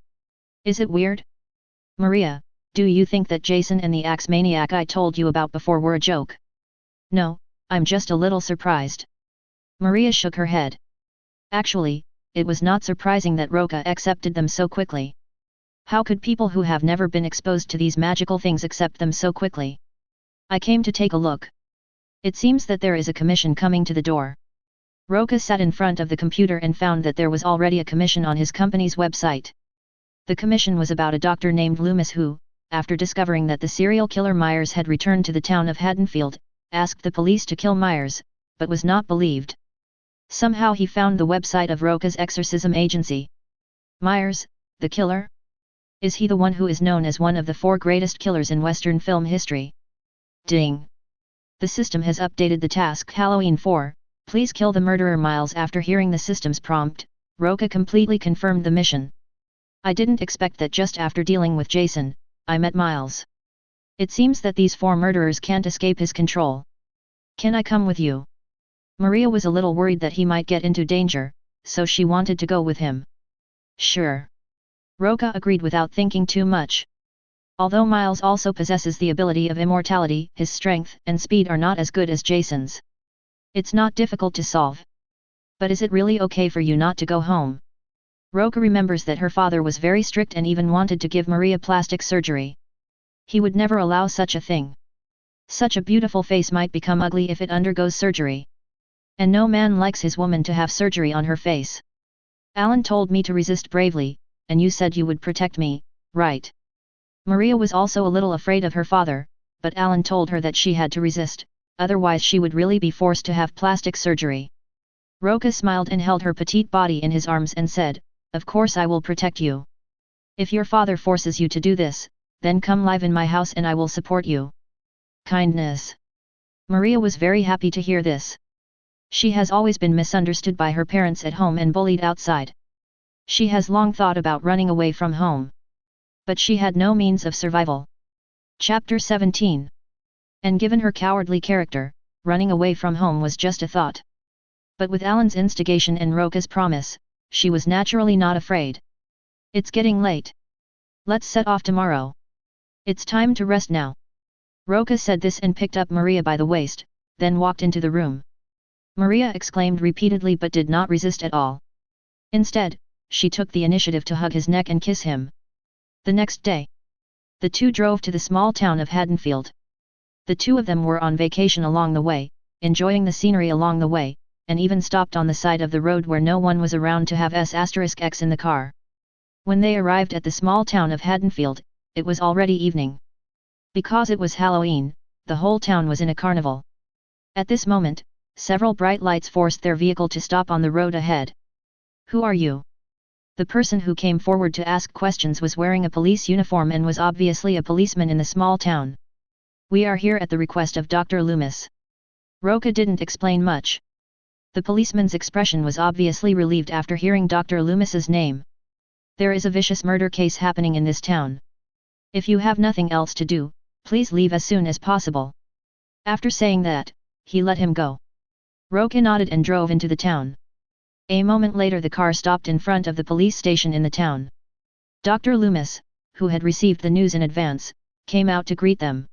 Is it weird? Maria, do you think that Jason and the axe maniac I told you about before were a joke? No, I'm just a little surprised. Maria shook her head. Actually, it was not surprising that Roca accepted them so quickly. How could people who have never been exposed to these magical things accept them so quickly? I came to take a look. It seems that there is a commission coming to the door. Roca sat in front of the computer and found that there was already a commission on his company's website. The commission was about a doctor named Loomis who, after discovering that the serial killer Myers had returned to the town of Haddonfield, asked the police to kill Myers, but was not believed. Somehow he found the website of Roca's exorcism agency. Myers, the killer? Is he the one who is known as one of the 4 greatest killers in Western film history? Ding! The system has updated the task Halloween 4, please kill the murderer. Miles. After hearing the system's prompt, Roca completely confirmed the mission. I didn't expect that just after dealing with Jason, I met Miles. It seems that these 4 murderers can't escape his control. Can I come with you? Maria was a little worried that he might get into danger, so she wanted to go with him. Sure. Roca agreed without thinking too much. Although Miles also possesses the ability of immortality, his strength and speed are not as good as Jason's. It's not difficult to solve. But is it really okay for you not to go home? Roca remembers that her father was very strict and even wanted to give Maria plastic surgery. He would never allow such a thing. Such a beautiful face might become ugly if it undergoes surgery. And no man likes his woman to have surgery on her face. Alan told me to resist bravely, and you said you would protect me, right? Maria was also a little afraid of her father, but Alan told her that she had to resist, otherwise she would really be forced to have plastic surgery. Roca smiled and held her petite body in his arms and said, "Of course I will protect you. If your father forces you to do this, then come live in my house and I will support you." Kindness. Maria was very happy to hear this. She has always been misunderstood by her parents at home and bullied outside. She has long thought about running away from home. But she had no means of survival. Chapter 17. And given her cowardly character, running away from home was just a thought. But with Alan's instigation and Roca's promise, she was naturally not afraid. "It's getting late. Let's set off tomorrow. It's time to rest now." Roca said this and picked up Maria by the waist, then walked into the room. Maria exclaimed repeatedly but did not resist at all. Instead, she took the initiative to hug his neck and kiss him. The next day, the two drove to the small town of Haddonfield. The two of them were on vacation along the way, enjoying the scenery along the way, and even stopped on the side of the road where no one was around to have S*X in the car. When they arrived at the small town of Haddonfield, it was already evening. Because it was Halloween, the whole town was in a carnival. At this moment, several bright lights forced their vehicle to stop on the road ahead. "Who are you?" The person who came forward to ask questions was wearing a police uniform and was obviously a policeman in the small town. "We are here at the request of Dr. Loomis." Roca didn't explain much. The policeman's expression was obviously relieved after hearing Dr. Loomis's name. "There is a vicious murder case happening in this town. If you have nothing else to do, please leave as soon as possible." After saying that, he let him go. Roca nodded and drove into the town. A moment later the car stopped in front of the police station in the town. Dr. Loomis, who had received the news in advance, came out to greet them.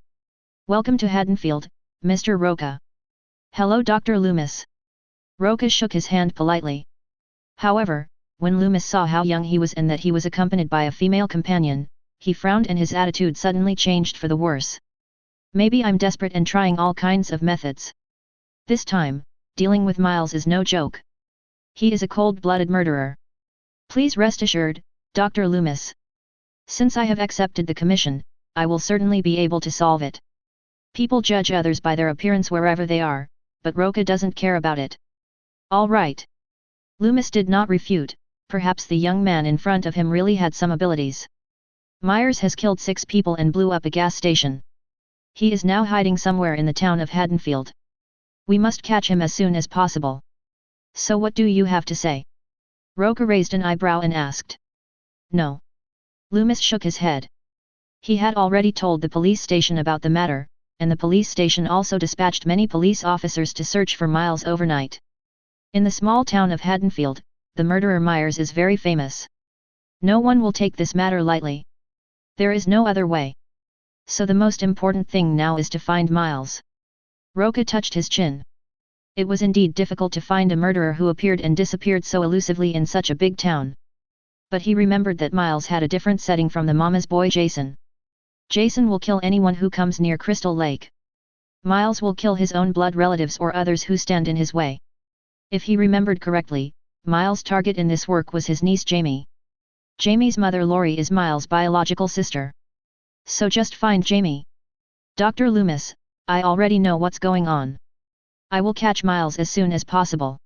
"Welcome to Haddonfield, Mr. Roca." "Hello Dr. Loomis." Roca shook his hand politely. However, when Loomis saw how young he was and that he was accompanied by a female companion, he frowned and his attitude suddenly changed for the worse. "Maybe I'm desperate and trying all kinds of methods. This time, dealing with Miles is no joke. He is a cold-blooded murderer. Please rest assured, Dr. Loomis. Since I have accepted the commission, I will certainly be able to solve it. People judge others by their appearance wherever they are, but Roca doesn't care about it." "All right." Loomis did not refute, perhaps the young man in front of him really had some abilities. "Myers has killed 6 people and blew up a gas station. He is now hiding somewhere in the town of Haddonfield. We must catch him as soon as possible. So what do you have to say?" Roca raised an eyebrow and asked. "No." Loomis shook his head. He had already told the police station about the matter, and the police station also dispatched many police officers to search for Miles overnight. In the small town of Haddonfield, the murderer Myers is very famous. No one will take this matter lightly. There is no other way. So the most important thing now is to find Miles. Roca touched his chin. It was indeed difficult to find a murderer who appeared and disappeared so elusively in such a big town. But he remembered that Miles had a different setting from the mama's boy Jason. Jason will kill anyone who comes near Crystal Lake. Miles will kill his own blood relatives or others who stand in his way. If he remembered correctly, Miles' target in this work was his niece Jamie. Jamie's mother Lori is Miles' biological sister. So just find Jamie. "Dr. Loomis, I already know what's going on. I will catch Miles as soon as possible."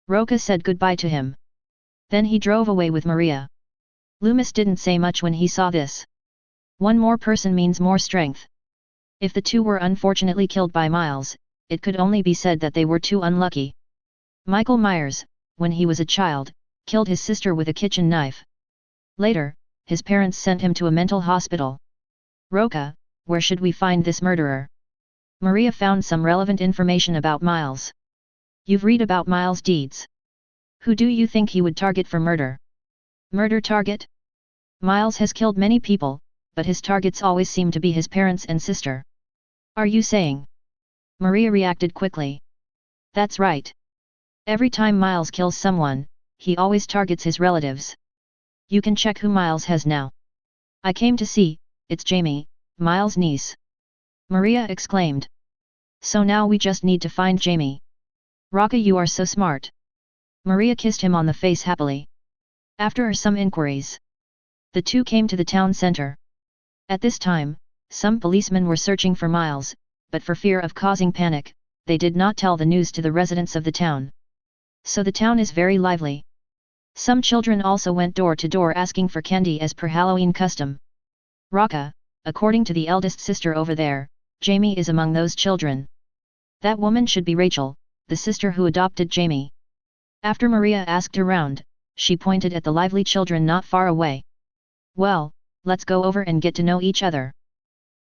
Roca said goodbye to him. Then he drove away with Maria. Loomis didn't say much when he saw this. One more person means more strength. If the two were unfortunately killed by Miles, it could only be said that they were too unlucky. Michael Myers, when he was a child, killed his sister with a kitchen knife. Later, his parents sent him to a mental hospital. "Roca, where should we find this murderer?" Maria found some relevant information about Miles. "You've read about Miles' deeds. Who do you think he would target for murder?" "Murder target? Miles has killed many people, but his targets always seem to be his parents and sister." "Are you saying?" Maria reacted quickly. "That's right. Every time Miles kills someone, he always targets his relatives. You can check who Miles has now. I came to see, it's Jamie, Miles' niece. Maria exclaimed. So now we just need to find Jamie. Roca, you are so smart. Maria kissed him on the face happily. After some inquiries, the two came to the town center. At this time, some policemen were searching for Miles, but for fear of causing panic, they did not tell the news to the residents of the town. So the town is very lively. Some children also went door to door asking for candy as per Halloween custom. Roca, according to the eldest sister over there, Jamie is among those children. That woman should be Rachel, the sister who adopted Jamie. After Maria asked around, she pointed at the lively children not far away. Well, let's go over and get to know each other.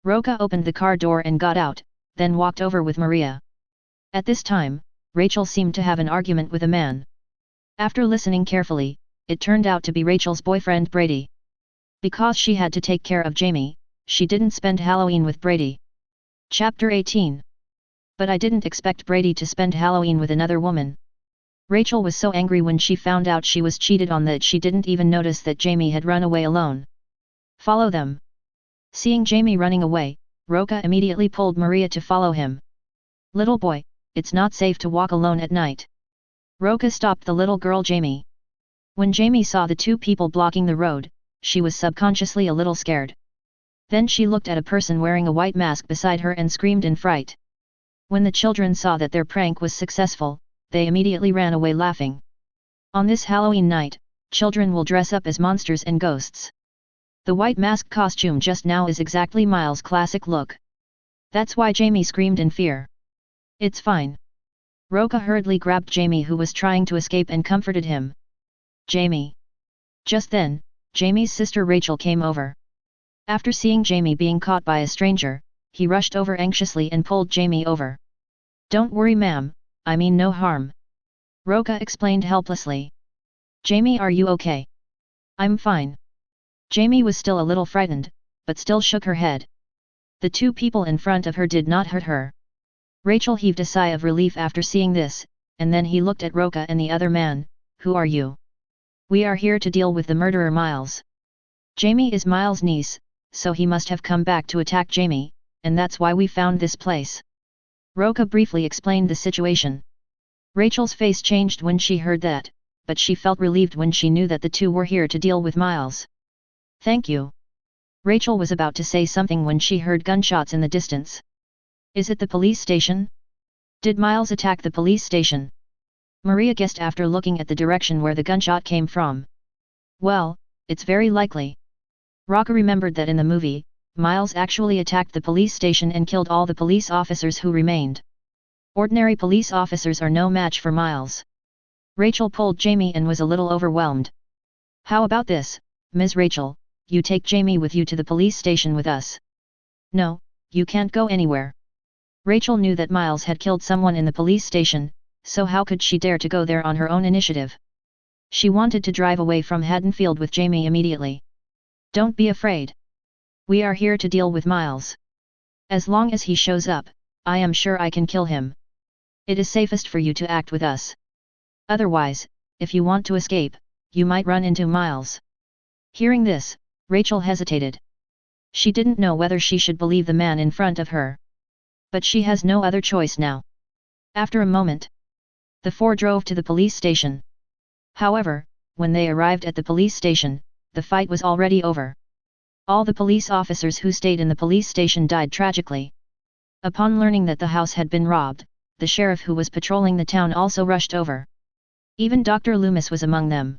Roca opened the car door and got out, then walked over with Maria. At this time, Rachel seemed to have an argument with a man. After listening carefully, it turned out to be Rachel's boyfriend Brady. Because she had to take care of Jamie, she didn't spend Halloween with Brady. Chapter 18. But I didn't expect Brady to spend Halloween with another woman. Rachel was so angry when she found out she was cheated on that she didn't even notice that Jamie had run away alone. Follow them. Seeing Jamie running away, Roca immediately pulled Maria to follow him. Little boy, it's not safe to walk alone at night. Roca stopped the little girl Jamie. When Jamie saw the two people blocking the road, she was subconsciously a little scared. Then she looked at a person wearing a white mask beside her and screamed in fright. When the children saw that their prank was successful, they immediately ran away laughing. On this Halloween night, children will dress up as monsters and ghosts. The white mask costume just now is exactly Miles' classic look. That's why Jamie screamed in fear. It's fine. Roca hurriedly grabbed Jamie who was trying to escape and comforted him. Jamie. Just then, Jamie's sister Rachel came over. After seeing Jamie being caught by a stranger, he rushed over anxiously and pulled Jamie over. Don't worry ma'am, I mean no harm. Roca explained helplessly. Jamie, are you okay? I'm fine. Jamie was still a little frightened, but still shook her head. The two people in front of her did not hurt her. Rachel heaved a sigh of relief after seeing this, and then he looked at Roca and the other man. Who are you? We are here to deal with the murderer Miles. Jamie is Miles' niece, so he must have come back to attack Jamie, and that's why we found this place. Roca briefly explained the situation. Rachel's face changed when she heard that, but she felt relieved when she knew that the two were here to deal with Miles. Thank you. Rachel was about to say something when she heard gunshots in the distance. Is it the police station? Did Miles attack the police station? Maria guessed after looking at the direction where the gunshot came from. Well, it's very likely. Roca remembered that in the movie, Miles actually attacked the police station and killed all the police officers who remained. Ordinary police officers are no match for Miles. Rachel pulled Jamie and was a little overwhelmed. How about this, Ms. Rachel, you take Jamie with you to the police station with us. No, you can't go anywhere. Rachel knew that Miles had killed someone in the police station, so how could she dare to go there on her own initiative? She wanted to drive away from Haddonfield with Jamie immediately. Don't be afraid. We are here to deal with Miles. As long as he shows up, I am sure I can kill him. It is safest for you to act with us. Otherwise, if you want to escape, you might run into Miles. Hearing this, Rachel hesitated. She didn't know whether she should believe the man in front of her. But she has no other choice now. After a moment, the four drove to the police station. However, when they arrived at the police station, the fight was already over. All the police officers who stayed in the police station died tragically. Upon learning that the house had been robbed, the sheriff who was patrolling the town also rushed over. Even Dr. Loomis was among them.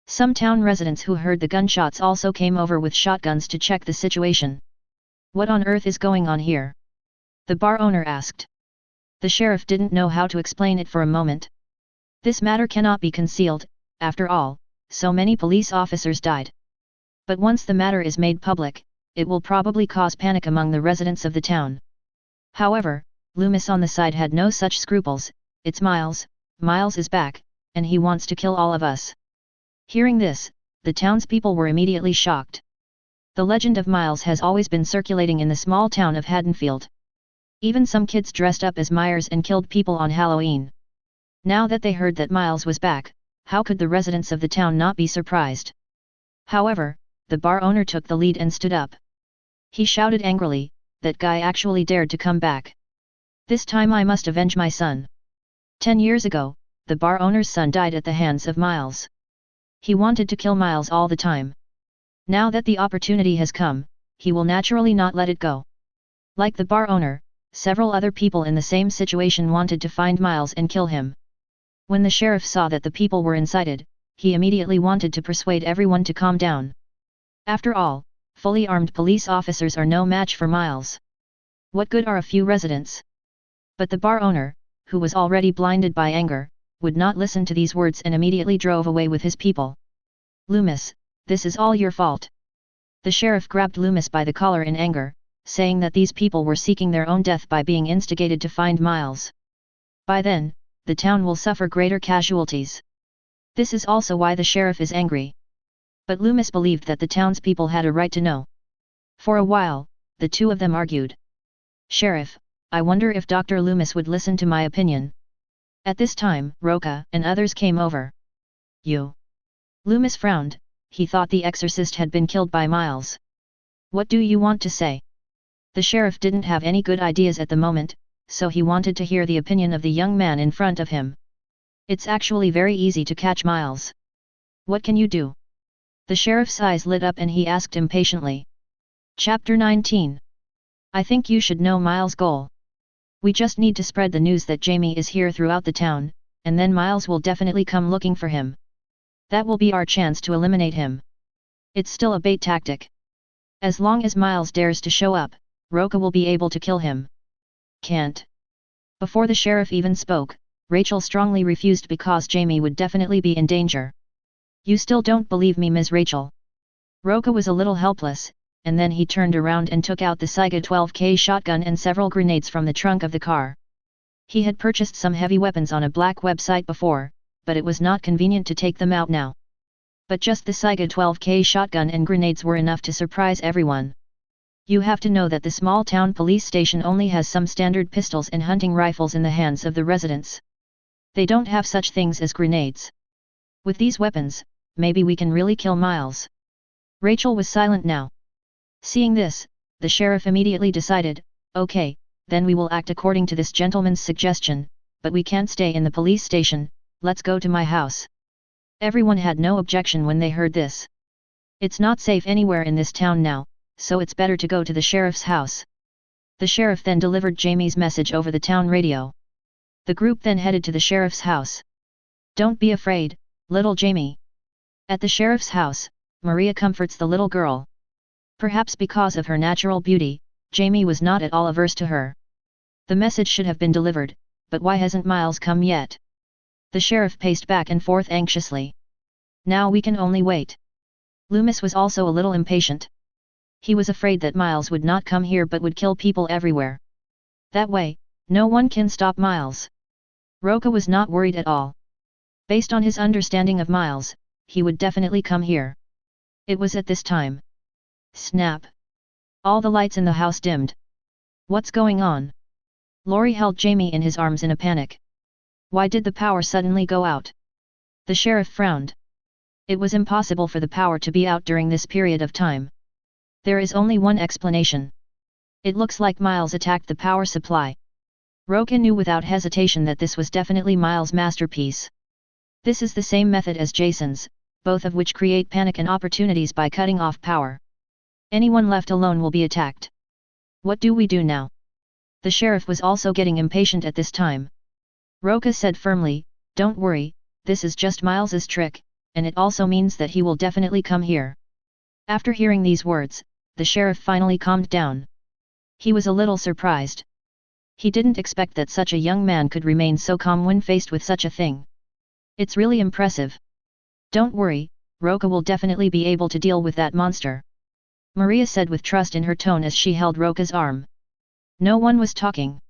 Some town residents who heard the gunshots also came over with shotguns to check the situation. What on earth is going on here? The bar owner asked. The sheriff didn't know how to explain it for a moment. This matter cannot be concealed, after all, so many police officers died. But once the matter is made public, it will probably cause panic among the residents of the town. However, Loomis on the side had no such scruples. It's Miles, Miles is back, and he wants to kill all of us. Hearing this, the townspeople were immediately shocked. The legend of Miles has always been circulating in the small town of Haddonfield. Even some kids dressed up as Myers and killed people on Halloween. Now that they heard that Miles was back, how could the residents of the town not be surprised? However, the bar owner took the lead and stood up. He shouted angrily, that guy actually dared to come back. This time I must avenge my son. 10 years ago, the bar owner's son died at the hands of Miles. He wanted to kill Miles all the time. Now that the opportunity has come, he will naturally not let it go. Like the bar owner, several other people in the same situation wanted to find Miles and kill him. When the sheriff saw that the people were incited, he immediately wanted to persuade everyone to calm down. After all, fully armed police officers are no match for Miles. What good are a few residents? But the bar owner, who was already blinded by anger, would not listen to these words and immediately drove away with his people. Loomis, this is all your fault. The sheriff grabbed Loomis by the collar in anger, saying that these people were seeking their own death by being instigated to find Miles. By then, the town will suffer greater casualties. This is also why the sheriff is angry. But Loomis believed that the townspeople had a right to know. For a while, the two of them argued. Sheriff, I wonder if Dr. Loomis would listen to my opinion. At this time, Roca and others came over. You. Loomis frowned, he thought the exorcist had been killed by Miles. What do you want to say? The sheriff didn't have any good ideas at the moment, so he wanted to hear the opinion of the young man in front of him. It's actually very easy to catch Miles. What can you do? The sheriff's eyes lit up and he asked impatiently. Chapter 19. I think you should know Miles' goal. We just need to spread the news that Jamie is here throughout the town, and then Miles will definitely come looking for him. That will be our chance to eliminate him. It's still a bait tactic. As long as Miles dares to show up, Roca will be able to kill him. Can't. Before the sheriff even spoke, Rachel strongly refused because Jamie would definitely be in danger. You still don't believe me, Ms. Rachel? Roca was a little helpless, and then he turned around and took out the Saiga 12K shotgun and several grenades from the trunk of the car. He had purchased some heavy weapons on a black website before, but it was not convenient to take them out now. But just the Saiga 12K shotgun and grenades were enough to surprise everyone. You have to know that the small town police station only has some standard pistols and hunting rifles in the hands of the residents. They don't have such things as grenades. With these weapons, maybe we can really kill Miles. Rachel was silent now. Seeing this, the sheriff immediately decided, okay, then we will act according to this gentleman's suggestion, but we can't stay in the police station, let's go to my house. Everyone had no objection when they heard this. It's not safe anywhere in this town now, so it's better to go to the sheriff's house. The sheriff then delivered Jamie's message over the town radio. The group then headed to the sheriff's house. Don't be afraid, little Jamie. At the sheriff's house, Maria comforts the little girl. Perhaps because of her natural beauty, Jamie was not at all averse to her. The message should have been delivered, but why hasn't Miles come yet? The sheriff paced back and forth anxiously. Now we can only wait. Loomis was also a little impatient. He was afraid that Miles would not come here but would kill people everywhere. That way, no one can stop Miles. Roca was not worried at all. Based on his understanding of Miles, he would definitely come here. It was at this time. Snap! All the lights in the house dimmed. What's going on? Laurie held Jamie in his arms in a panic. Why did the power suddenly go out? The sheriff frowned. It was impossible for the power to be out during this period of time. There is only one explanation. It looks like Miles attacked the power supply. Roca knew without hesitation that this was definitely Miles' masterpiece. This is the same method as Jason's, both of which create panic and opportunities by cutting off power. Anyone left alone will be attacked. What do we do now? The sheriff was also getting impatient at this time. Roca said firmly, don't worry, this is just Miles's trick, and it also means that he will definitely come here. After hearing these words, the sheriff finally calmed down. He was a little surprised. He didn't expect that such a young man could remain so calm when faced with such a thing. It's really impressive. Don't worry, Roca will definitely be able to deal with that monster. Maria said with trust in her tone as she held Roca's arm. No one was talking.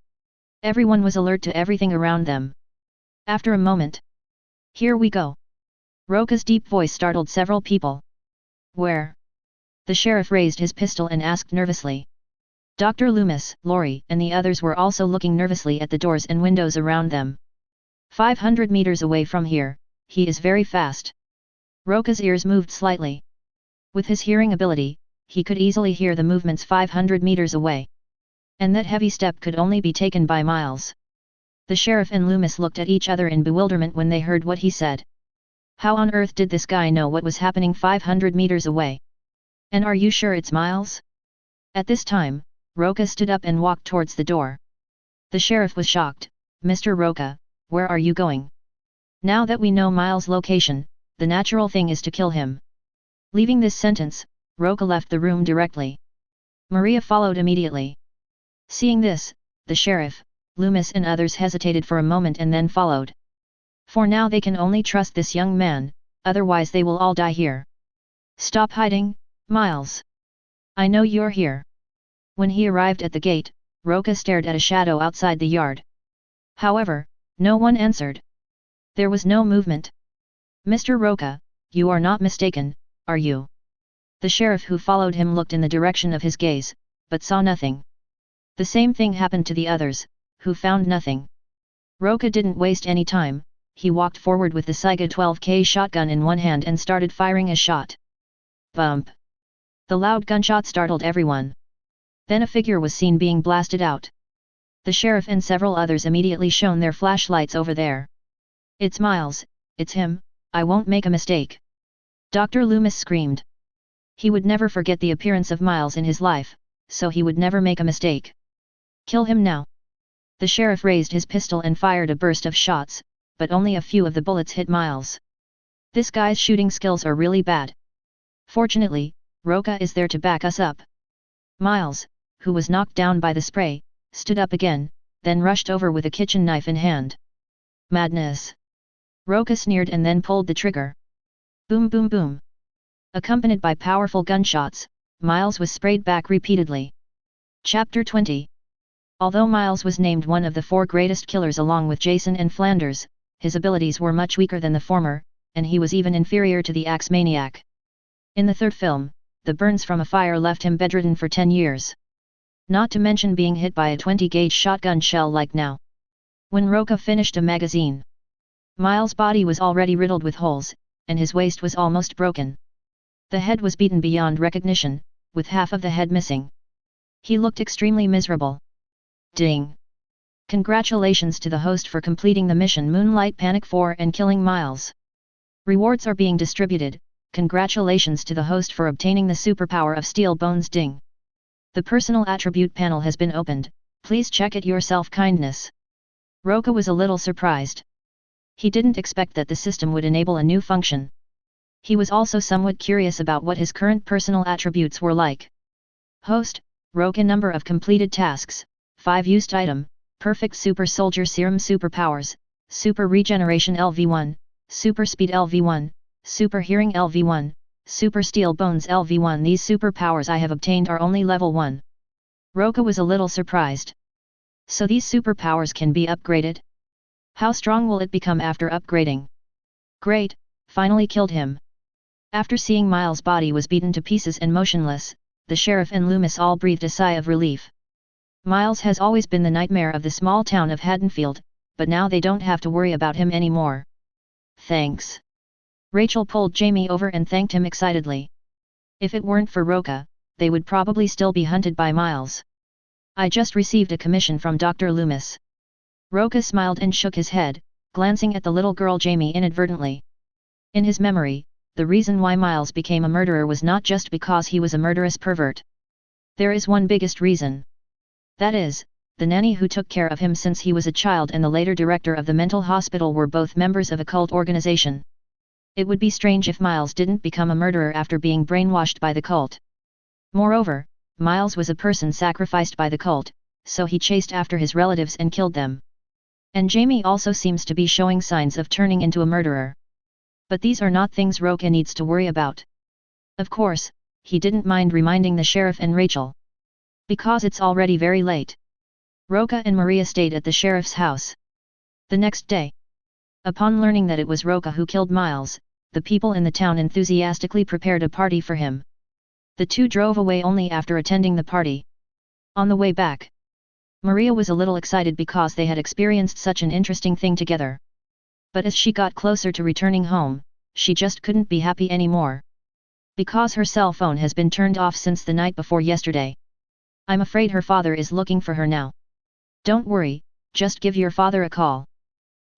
Everyone was alert to everything around them. After a moment. Here we go. Roca's deep voice startled several people. Where? The sheriff raised his pistol and asked nervously. Dr. Loomis, Laurie, and the others were also looking nervously at the doors and windows around them. 500 meters away from here, he is very fast. Roca's ears moved slightly. With his hearing ability, he could easily hear the movements 500 meters away. And that heavy step could only be taken by Miles. The sheriff and Loomis looked at each other in bewilderment when they heard what he said. How on earth did this guy know what was happening 500 meters away? And are you sure it's Miles? At this time, Roca stood up and walked towards the door. The sheriff was shocked. Mr. Roca, where are you going? Now that we know Miles' location, the natural thing is to kill him. Leaving this sentence, Roca left the room directly. Maria followed immediately. Seeing this, the sheriff, Loomis and others hesitated for a moment and then followed. For now they can only trust this young man, otherwise they will all die here. Stop hiding, Miles. I know you're here. When he arrived at the gate, Roca stared at a shadow outside the yard. However, no one answered. There was no movement. Mr. Roca, you are not mistaken, are you? The sheriff who followed him looked in the direction of his gaze, but saw nothing. The same thing happened to the others, who found nothing. Roca didn't waste any time, he walked forward with the Saiga 12K shotgun in one hand and started firing a shot. Bump! The loud gunshot startled everyone. Then a figure was seen being blasted out. The sheriff and several others immediately shone their flashlights over there. It's Miles, it's him, I won't make a mistake. Dr. Loomis screamed. He would never forget the appearance of Miles in his life, so he would never make a mistake. Kill him now. The sheriff raised his pistol and fired a burst of shots, but only a few of the bullets hit Miles. This guy's shooting skills are really bad. Fortunately, Roca is there to back us up. Miles, who was knocked down by the spray, stood up again, then rushed over with a kitchen knife in hand. Madness! Roca sneered and then pulled the trigger. Boom boom boom. Accompanied by powerful gunshots, Miles was sprayed back repeatedly. Chapter 20. Although Miles was named one of the 4 greatest killers along with Jason and Flanders, his abilities were much weaker than the former, and he was even inferior to the Axe Maniac. In the third film, the burns from a fire left him bedridden for 10 years. Not to mention being hit by a 20-gauge shotgun shell like now. When Roca finished a magazine, Miles' body was already riddled with holes, and his waist was almost broken. The head was beaten beyond recognition, with half of the head missing. He looked extremely miserable. Ding! Congratulations to the host for completing the mission Moonlight Panic 4 and killing Miles. Rewards are being distributed. Congratulations to the host for obtaining the superpower of Steel Bones. Ding! The personal attribute panel has been opened, please check it yourself. Kindness. Roca was a little surprised. He didn't expect that the system would enable a new function. He was also somewhat curious about what his current personal attributes were like. Host, Roca. Number of completed tasks, 5 used item, Perfect Super Soldier Serum Superpowers, Super Regeneration LV1, Super Speed LV1, Super Hearing LV1, Super Steel Bones LV1. These superpowers I have obtained are only level 1. Roca was a little surprised. So these superpowers can be upgraded? How strong will it become after upgrading? Great, finally killed him. After seeing Miles' body was beaten to pieces and motionless, the sheriff and Loomis all breathed a sigh of relief. Miles has always been the nightmare of the small town of Haddonfield, but now they don't have to worry about him anymore. Thanks. Rachel pulled Jamie over and thanked him excitedly. If it weren't for Roca, they would probably still be hunted by Miles. I just received a commission from Dr. Loomis. Roca smiled and shook his head, glancing at the little girl Jamie inadvertently. In his memory, the reason why Miles became a murderer was not just because he was a murderous pervert. There is one biggest reason. That is, the nanny who took care of him since he was a child and the later director of the mental hospital were both members of a cult organization. It would be strange if Miles didn't become a murderer after being brainwashed by the cult. Moreover, Miles was a person sacrificed by the cult, so he chased after his relatives and killed them. And Jamie also seems to be showing signs of turning into a murderer. But these are not things Roca needs to worry about. Of course, he didn't mind reminding the sheriff and Rachel. Because it's already very late. Roca and Maria stayed at the sheriff's house. The next day, upon learning that it was Roca who killed Miles, the people in the town enthusiastically prepared a party for him. The two drove away only after attending the party. On the way back, Maria was a little excited because they had experienced such an interesting thing together. But as she got closer to returning home, she just couldn't be happy anymore. Because her cell phone has been turned off since the night before yesterday. I'm afraid her father is looking for her now. Don't worry, just give your father a call.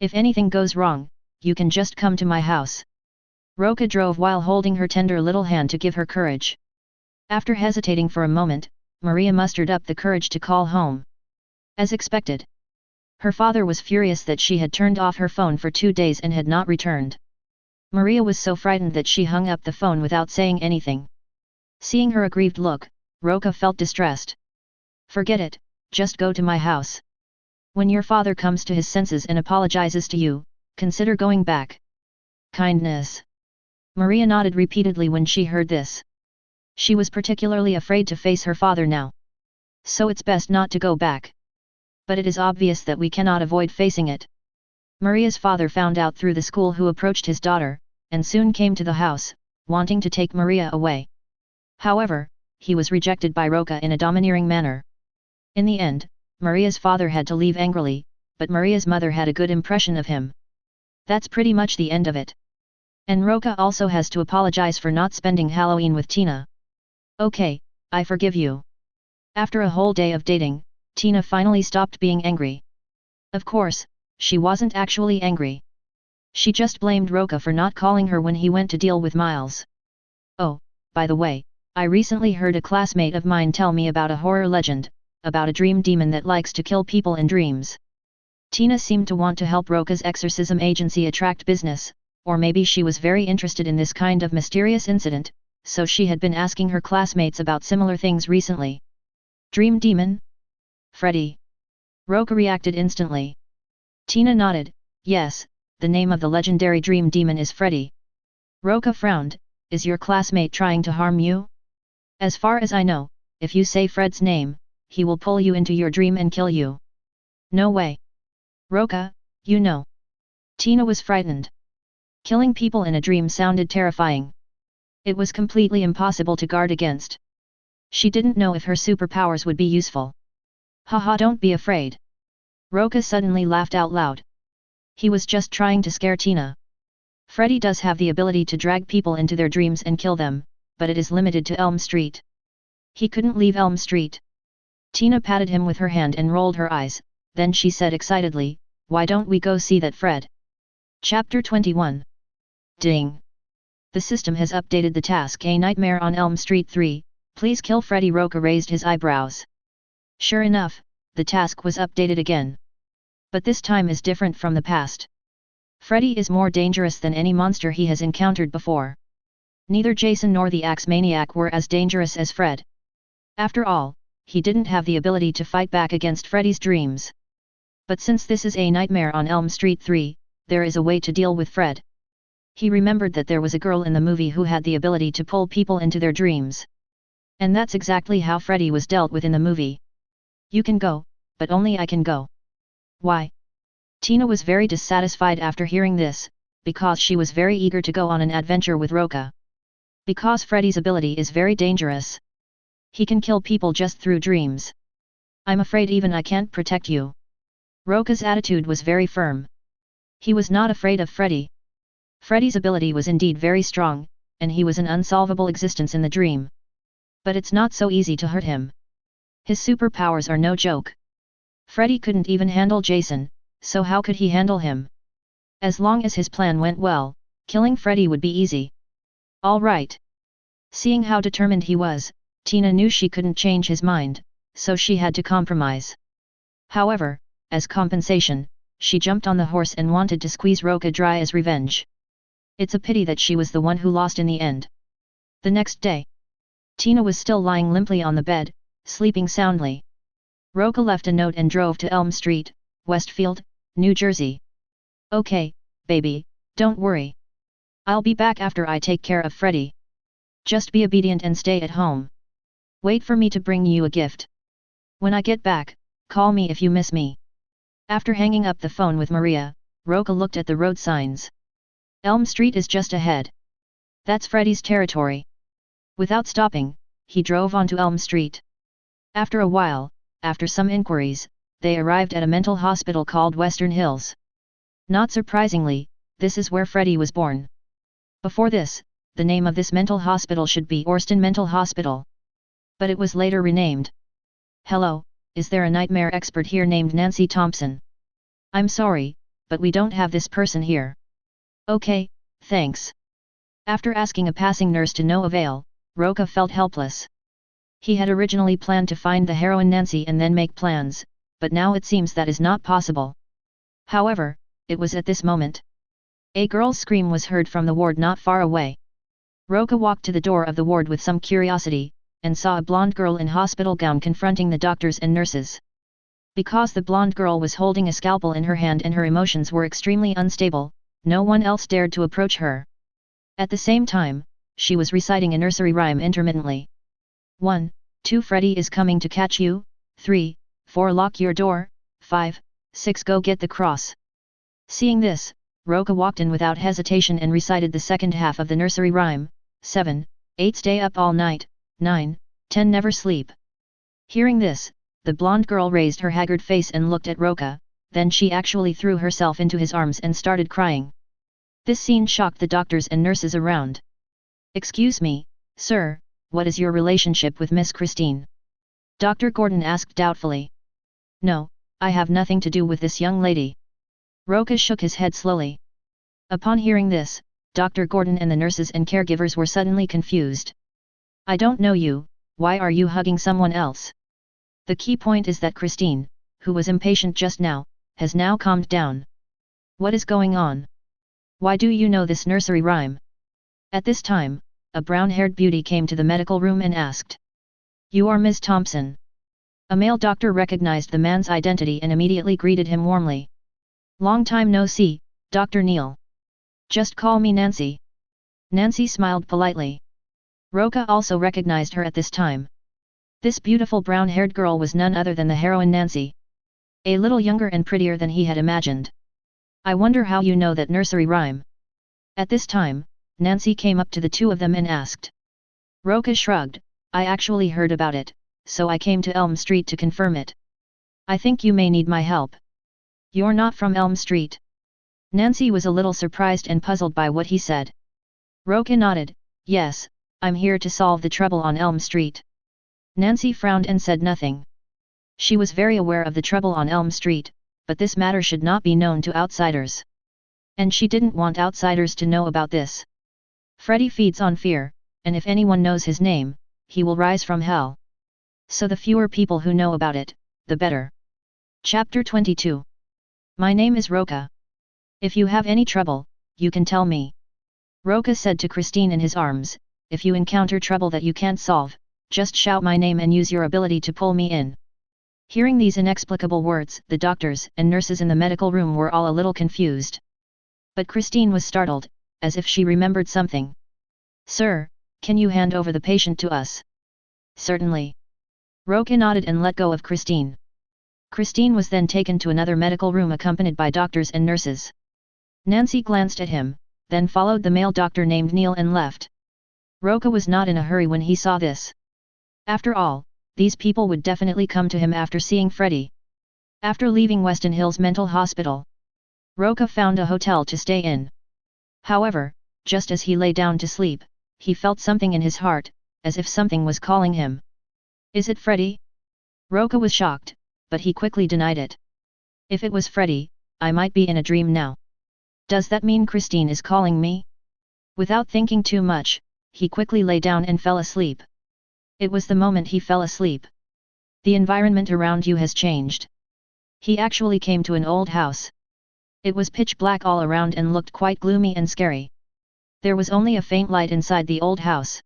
If anything goes wrong, you can just come to my house. Roca drove while holding her tender little hand to give her courage. After hesitating for a moment, Maria mustered up the courage to call home. As expected. Her father was furious that she had turned off her phone for 2 days and had not returned. Maria was so frightened that she hung up the phone without saying anything. Seeing her aggrieved look, Roca felt distressed. Forget it, just go to my house. When your father comes to his senses and apologizes to you, consider going back. Kindness. Maria nodded repeatedly when she heard this. She was particularly afraid to face her father now. So it's best not to go back. But it is obvious that we cannot avoid facing it. Maria's father found out through the school who approached his daughter, and soon came to the house, wanting to take Maria away. However, he was rejected by Roca in a domineering manner. In the end, Maria's father had to leave angrily, but Maria's mother had a good impression of him. That's pretty much the end of it. And Roca also has to apologize for not spending Halloween with Tina. Okay, I forgive you. After a whole day of dating, Tina finally stopped being angry. Of course, she wasn't actually angry. She just blamed Roca for not calling her when he went to deal with Miles. Oh, by the way, I recently heard a classmate of mine tell me about a horror legend, about a dream demon that likes to kill people in dreams. Tina seemed to want to help Roca's exorcism agency attract business, or maybe she was very interested in this kind of mysterious incident, so she had been asking her classmates about similar things recently. Dream demon? Freddy. Roca reacted instantly. Tina nodded, yes, the name of the legendary dream demon is Freddy. Roca frowned, is your classmate trying to harm you? As far as I know, if you say Fred's name, he will pull you into your dream and kill you. No way. Roca, you know. Tina was frightened. Killing people in a dream sounded terrifying. It was completely impossible to guard against. She didn't know if her superpowers would be useful. Haha, don't be afraid. Roca suddenly laughed out loud. He was just trying to scare Tina. Freddy does have the ability to drag people into their dreams and kill them, but it is limited to Elm Street. He couldn't leave Elm Street. Tina patted him with her hand and rolled her eyes, then she said excitedly, why don't we go see that Fred? Chapter 21. Ding! The system has updated the task A Nightmare on Elm Street 3, please kill Freddy. Roca raised his eyebrows. Sure enough, the task was updated again. But this time is different from the past. Freddy is more dangerous than any monster he has encountered before. Neither Jason nor the Axe Maniac were as dangerous as Fred. After all, he didn't have the ability to fight back against Freddy's dreams. But since this is A Nightmare on Elm Street 3, there is a way to deal with Fred. He remembered that there was a girl in the movie who had the ability to pull people into their dreams. And that's exactly how Freddy was dealt with in the movie. You can go, but only I can go. Why? Tina was very dissatisfied after hearing this, because she was very eager to go on an adventure with Roca. Because Freddy's ability is very dangerous. He can kill people just through dreams. I'm afraid even I can't protect you. Roca's attitude was very firm. He was not afraid of Freddy. Freddy's ability was indeed very strong, and he was an unsolvable existence in the dream. But it's not so easy to hurt him. His superpowers are no joke. Freddy couldn't even handle Jason, so how could he handle him? As long as his plan went well, killing Freddy would be easy. All right. Seeing how determined he was, Tina knew she couldn't change his mind, so she had to compromise. However, as compensation, she jumped on the horse and wanted to squeeze Roca dry as revenge. It's a pity that she was the one who lost in the end. The next day, Tina was still lying limply on the bed, sleeping soundly. Roca left a note and drove to Elm Street, Westfield, New Jersey. Okay, baby, don't worry. I'll be back after I take care of Freddy. Just be obedient and stay at home. Wait for me to bring you a gift. When I get back, call me if you miss me. After hanging up the phone with Maria, Roca looked at the road signs. Elm Street is just ahead. That's Freddy's territory. Without stopping, he drove onto Elm Street. After a while, after some inquiries, they arrived at a mental hospital called Western Hills. Not surprisingly, this is where Freddy was born. Before this, the name of this mental hospital should be Orston Mental Hospital. But it was later renamed. Hello, is there a nightmare expert here named Nancy Thompson? I'm sorry, but we don't have this person here. Okay, thanks. After asking a passing nurse to no avail, Roca felt helpless. He had originally planned to find the heroine Nancy and then make plans, but now it seems that is not possible. However, it was at this moment. A girl's scream was heard from the ward not far away. Roca walked to the door of the ward with some curiosity, and saw a blonde girl in hospital gown confronting the doctors and nurses. Because the blonde girl was holding a scalpel in her hand and her emotions were extremely unstable, no one else dared to approach her. At the same time, she was reciting a nursery rhyme intermittently. 1, 2 Freddy is coming to catch you, 3, 4 lock your door, 5, 6 go get the cross. Seeing this, Roca walked in without hesitation and recited the second half of the nursery rhyme, 7, 8 stay up all night, 9, 10 never sleep. Hearing this, the blonde girl raised her haggard face and looked at Roca, then she actually threw herself into his arms and started crying. This scene shocked the doctors and nurses around. Excuse me, sir, what is your relationship with Miss Christine? Dr. Gordon asked doubtfully. No, I have nothing to do with this young lady. Roca shook his head slowly. Upon hearing this, Dr. Gordon and the nurses and caregivers were suddenly confused. I don't know you, why are you hugging someone else? The key point is that Christine, who was impatient just now, has now calmed down. What is going on? Why do you know this nursery rhyme? At this time, a brown-haired beauty came to the medical room and asked. You are Ms. Thompson. A male doctor recognized the man's identity and immediately greeted him warmly. Long time no see, Dr. Neil. Just call me Nancy. Nancy smiled politely. Roca also recognized her at this time. This beautiful brown-haired girl was none other than the heroine Nancy. A little younger and prettier than he had imagined. I wonder how you know that nursery rhyme. At this time, Nancy came up to the two of them and asked. Roca shrugged, I actually heard about it, so I came to Elm Street to confirm it. I think you may need my help. You're not from Elm Street? Nancy was a little surprised and puzzled by what he said. Roca nodded, yes, I'm here to solve the trouble on Elm Street. Nancy frowned and said nothing. She was very aware of the trouble on Elm Street, but this matter should not be known to outsiders. And she didn't want outsiders to know about this. Freddy feeds on fear, and if anyone knows his name, he will rise from hell. So the fewer people who know about it, the better. Chapter 22. My name is Roca. If you have any trouble, you can tell me. Roca said to Christine in his arms, if you encounter trouble that you can't solve, just shout my name and use your ability to pull me in. Hearing these inexplicable words, the doctors and nurses in the medical room were all a little confused. But Christine was startled, as if she remembered something. Sir, can you hand over the patient to us? Certainly. Roca nodded and let go of Christine. Christine was then taken to another medical room accompanied by doctors and nurses. Nancy glanced at him, then followed the male doctor named Neil and left. Roca was not in a hurry when he saw this. After all, these people would definitely come to him after seeing Freddy. After leaving Weston Hills Mental Hospital, Roca found a hotel to stay in. However, just as he lay down to sleep, he felt something in his heart, as if something was calling him. Is it Freddy? Roca was shocked, but he quickly denied it. If it was Freddy, I might be in a dream now. Does that mean Christine is calling me? Without thinking too much, he quickly lay down and fell asleep. It was the moment he fell asleep. The environment around you has changed. He actually came to an old house. It was pitch black all around and looked quite gloomy and scary. There was only a faint light inside the old house.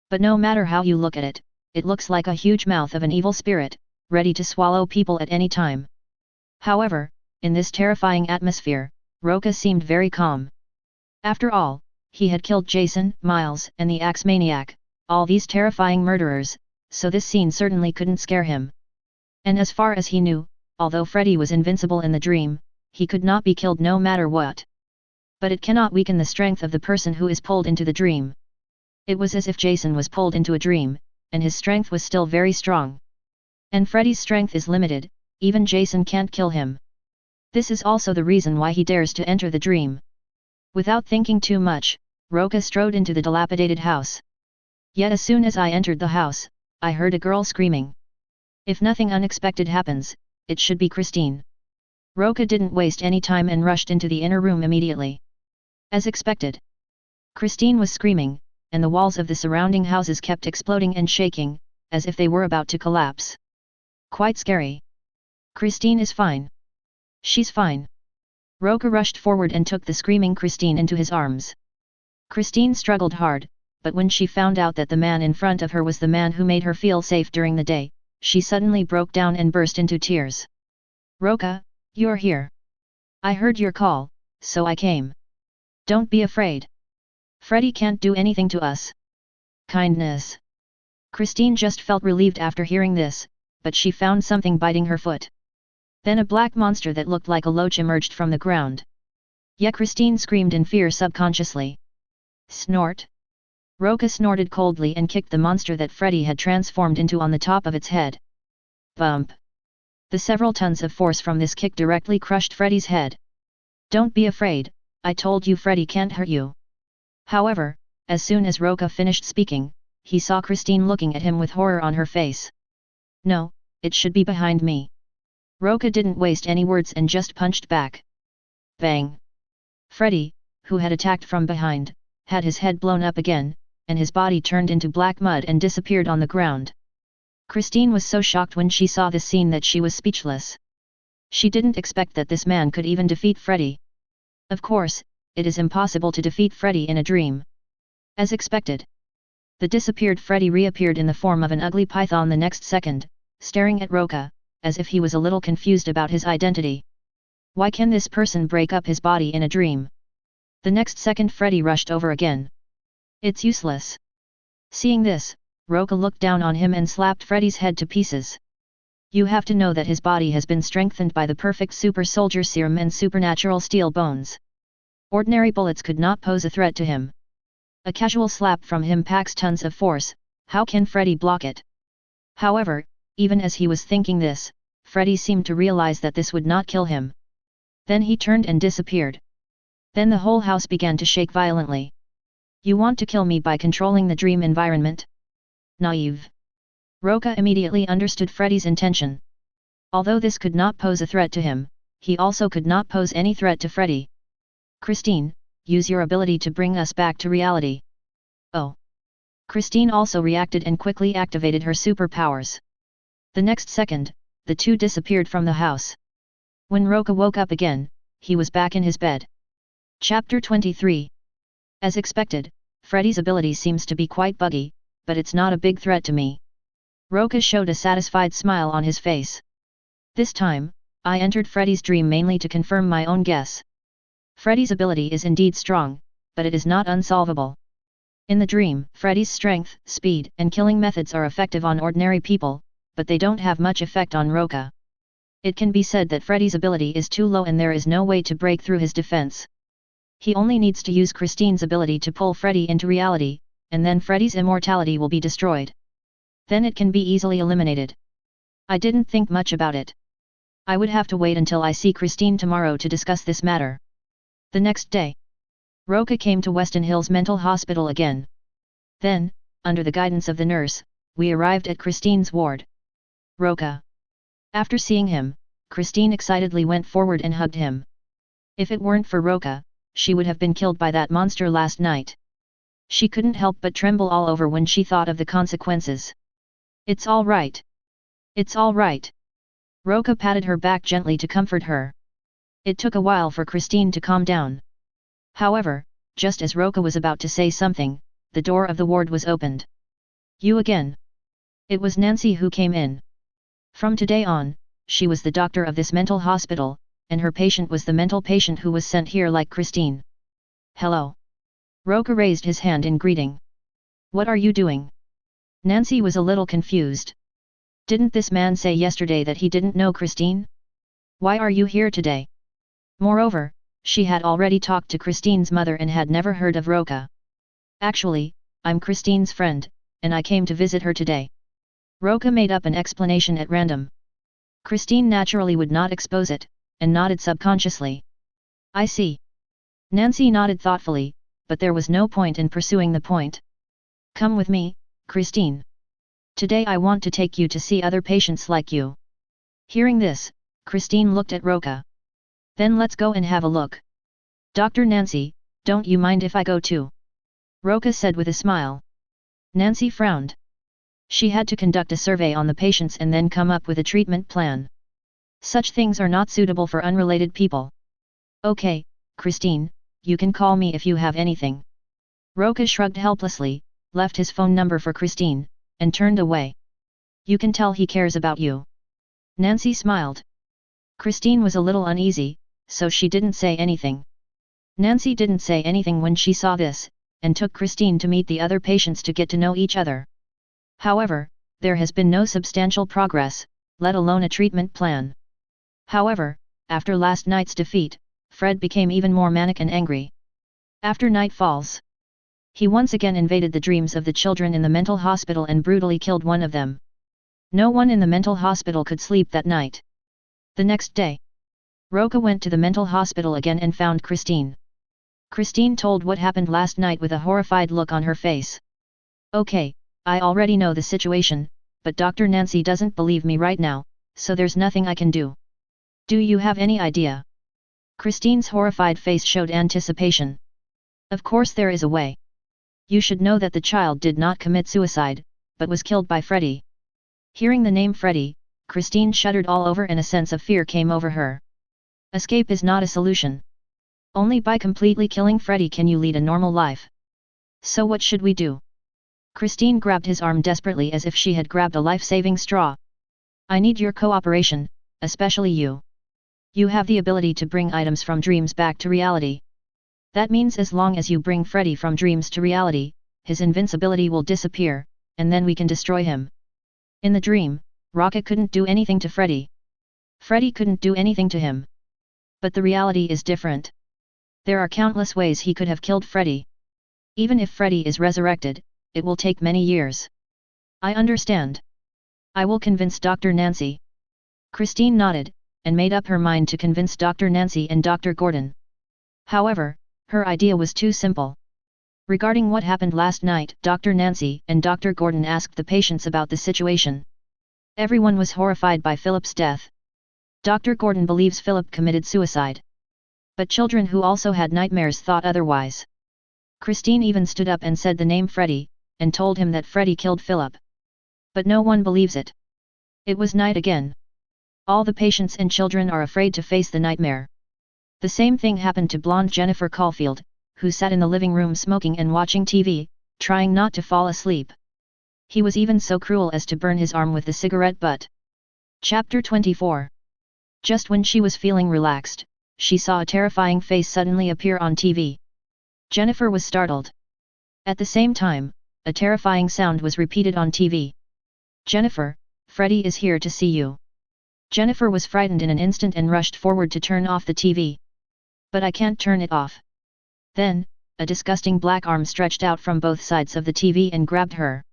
But no matter how you look at it, it looks like a huge mouth of an evil spirit, ready to swallow people at any time. However, in this terrifying atmosphere, Roca seemed very calm. After all, he had killed Jason, Miles, and the Axe Maniac, all these terrifying murderers, so this scene certainly couldn't scare him. And as far as he knew, although Freddy was invincible in the dream, he could not be killed no matter what. But it cannot weaken the strength of the person who is pulled into the dream. It was as if Jason was pulled into a dream, and his strength was still very strong. And Freddy's strength is limited, even Jason can't kill him. This is also the reason why he dares to enter the dream. Without thinking too much, Roca strode into the dilapidated house. Yet as soon as I entered the house, I heard a girl screaming. If nothing unexpected happens, it should be Christine. Roca didn't waste any time and rushed into the inner room immediately. As expected, Christine was screaming, and the walls of the surrounding houses kept exploding and shaking, as if they were about to collapse. Quite scary. Christine is fine. She's fine. Roca rushed forward and took the screaming Christine into his arms. Christine struggled hard, but when she found out that the man in front of her was the man who made her feel safe during the day, she suddenly broke down and burst into tears. Roca, you're here. I heard your call, so I came. Don't be afraid. Freddy can't do anything to us. Kindness. Christine just felt relieved after hearing this, but she found something biting her foot. Then a black monster that looked like a loach emerged from the ground. Yeah, Christine screamed in fear subconsciously. Snort. Roca snorted coldly and kicked the monster that Freddy had transformed into on the top of its head. Bump. The several tons of force from this kick directly crushed Freddy's head. Don't be afraid, I told you Freddy can't hurt you. However, as soon as Roca finished speaking, he saw Christine looking at him with horror on her face. No, it should be behind me. Roca didn't waste any words and just punched back. Bang! Freddy, who had attacked from behind, had his head blown up again, and his body turned into black mud and disappeared on the ground. Christine was so shocked when she saw this scene that she was speechless. She didn't expect that this man could even defeat Freddy. Of course, it is impossible to defeat Freddy in a dream. As expected, the disappeared Freddy reappeared in the form of an ugly python the next second, staring at Roca, as if he was a little confused about his identity. Why can this person break up his body in a dream? The next second Freddy rushed over again. It's useless. Seeing this, Roca looked down on him and slapped Freddy's head to pieces. You have to know that his body has been strengthened by the perfect super soldier serum and supernatural steel bones. Ordinary bullets could not pose a threat to him. A casual slap from him packs tons of force, how can Freddy block it? However, even as he was thinking this, Freddy seemed to realize that this would not kill him. Then he turned and disappeared. Then the whole house began to shake violently. You want to kill me by controlling the dream environment? Naive. Roca immediately understood Freddy's intention. Although this could not pose a threat to him, he also could not pose any threat to Freddy. Christine, use your ability to bring us back to reality. Oh. Christine also reacted and quickly activated her superpowers. The next second, the two disappeared from the house. When Roca woke up again, he was back in his bed. Chapter 23. As expected, Freddy's ability seems to be quite buggy, but it's not a big threat to me. Roca showed a satisfied smile on his face. This time, I entered Freddy's dream mainly to confirm my own guess. Freddy's ability is indeed strong, but it is not unsolvable. In the dream, Freddy's strength, speed, and killing methods are effective on ordinary people, but they don't have much effect on Roca. It can be said that Freddy's ability is too low and there is no way to break through his defense. He only needs to use Christine's ability to pull Freddy into reality, and then Freddy's immortality will be destroyed. Then it can be easily eliminated. I didn't think much about it. I would have to wait until I see Christine tomorrow to discuss this matter. The next day, Roca came to Weston Hills Mental Hospital again. Then, under the guidance of the nurse, we arrived at Christine's ward. Roca. After seeing him, Christine excitedly went forward and hugged him. If it weren't for Roca, she would have been killed by that monster last night. She couldn't help but tremble all over when she thought of the consequences. It's all right. It's all right. Roca patted her back gently to comfort her. It took a while for Christine to calm down. However, just as Roca was about to say something, the door of the ward was opened. You again. It was Nancy who came in. From today on, she was the doctor of this mental hospital, and her patient was the mental patient who was sent here like Christine. Hello. Roca raised his hand in greeting. What are you doing? Nancy was a little confused. Didn't this man say yesterday that he didn't know Christine? Why are you here today? Moreover, she had already talked to Christine's mother and had never heard of Roca. Actually, I'm Christine's friend, and I came to visit her today. Roca made up an explanation at random. Christine naturally would not expose it, and nodded subconsciously. I see. Nancy nodded thoughtfully, but there was no point in pursuing the point. Come with me, Christine. Today I want to take you to see other patients like you. Hearing this, Christine looked at Roca. Then let's go and have a look. Dr. Nancy, don't you mind if I go too? Roca said with a smile. Nancy frowned. She had to conduct a survey on the patients and then come up with a treatment plan. Such things are not suitable for unrelated people. Okay, Christine, you can call me if you have anything. Roca shrugged helplessly, left his phone number for Christine, and turned away. You can tell he cares about you. Nancy smiled. Christine was a little uneasy, so she didn't say anything. Nancy didn't say anything when she saw this, and took Christine to meet the other patients to get to know each other. However, there has been no substantial progress, let alone a treatment plan. However, after last night's defeat, Fred became even more manic and angry. After night falls, he once again invaded the dreams of the children in the mental hospital and brutally killed one of them. No one in the mental hospital could sleep that night. The next day, Roca went to the mental hospital again and found Christine. Christine told what happened last night with a horrified look on her face. Okay, I already know the situation, but Dr. Nancy doesn't believe me right now, so there's nothing I can do. Do you have any idea? Christine's horrified face showed anticipation. Of course there is a way. You should know that the child did not commit suicide, but was killed by Freddy. Hearing the name Freddy, Christine shuddered all over and a sense of fear came over her. Escape is not a solution. Only by completely killing Freddy can you lead a normal life. So what should we do? Christine grabbed his arm desperately as if she had grabbed a life-saving straw. I need your cooperation, especially you. You have the ability to bring items from dreams back to reality. That means as long as you bring Freddy from dreams to reality, his invincibility will disappear, and then we can destroy him. In the dream, Roca couldn't do anything to Freddy. Freddy couldn't do anything to him. But the reality is different. There are countless ways he could have killed Freddy. Even if Freddy is resurrected, it will take many years. I understand. I will convince Dr. Nancy. Christine nodded, and made up her mind to convince Dr. Nancy and Dr. Gordon. However, her idea was too simple. Regarding what happened last night, Dr. Nancy and Dr. Gordon asked the patients about the situation. Everyone was horrified by Philip's death. Dr. Gordon believes Philip committed suicide. But children who also had nightmares thought otherwise. Christine even stood up and said the name Freddy, and told him that Freddy killed Philip. But no one believes it. It was night again. All the patients and children are afraid to face the nightmare. The same thing happened to blonde Jennifer Caulfield, who sat in the living room smoking and watching TV, trying not to fall asleep. He was even so cruel as to burn his arm with the cigarette butt. Chapter 24. Just when she was feeling relaxed, she saw a terrifying face suddenly appear on TV. Jennifer was startled. At the same time, a terrifying sound was repeated on TV. Jennifer, Freddy is here to see you. Jennifer was frightened in an instant and rushed forward to turn off the TV. But I can't turn it off. Then, a disgusting black arm stretched out from both sides of the TV and grabbed her.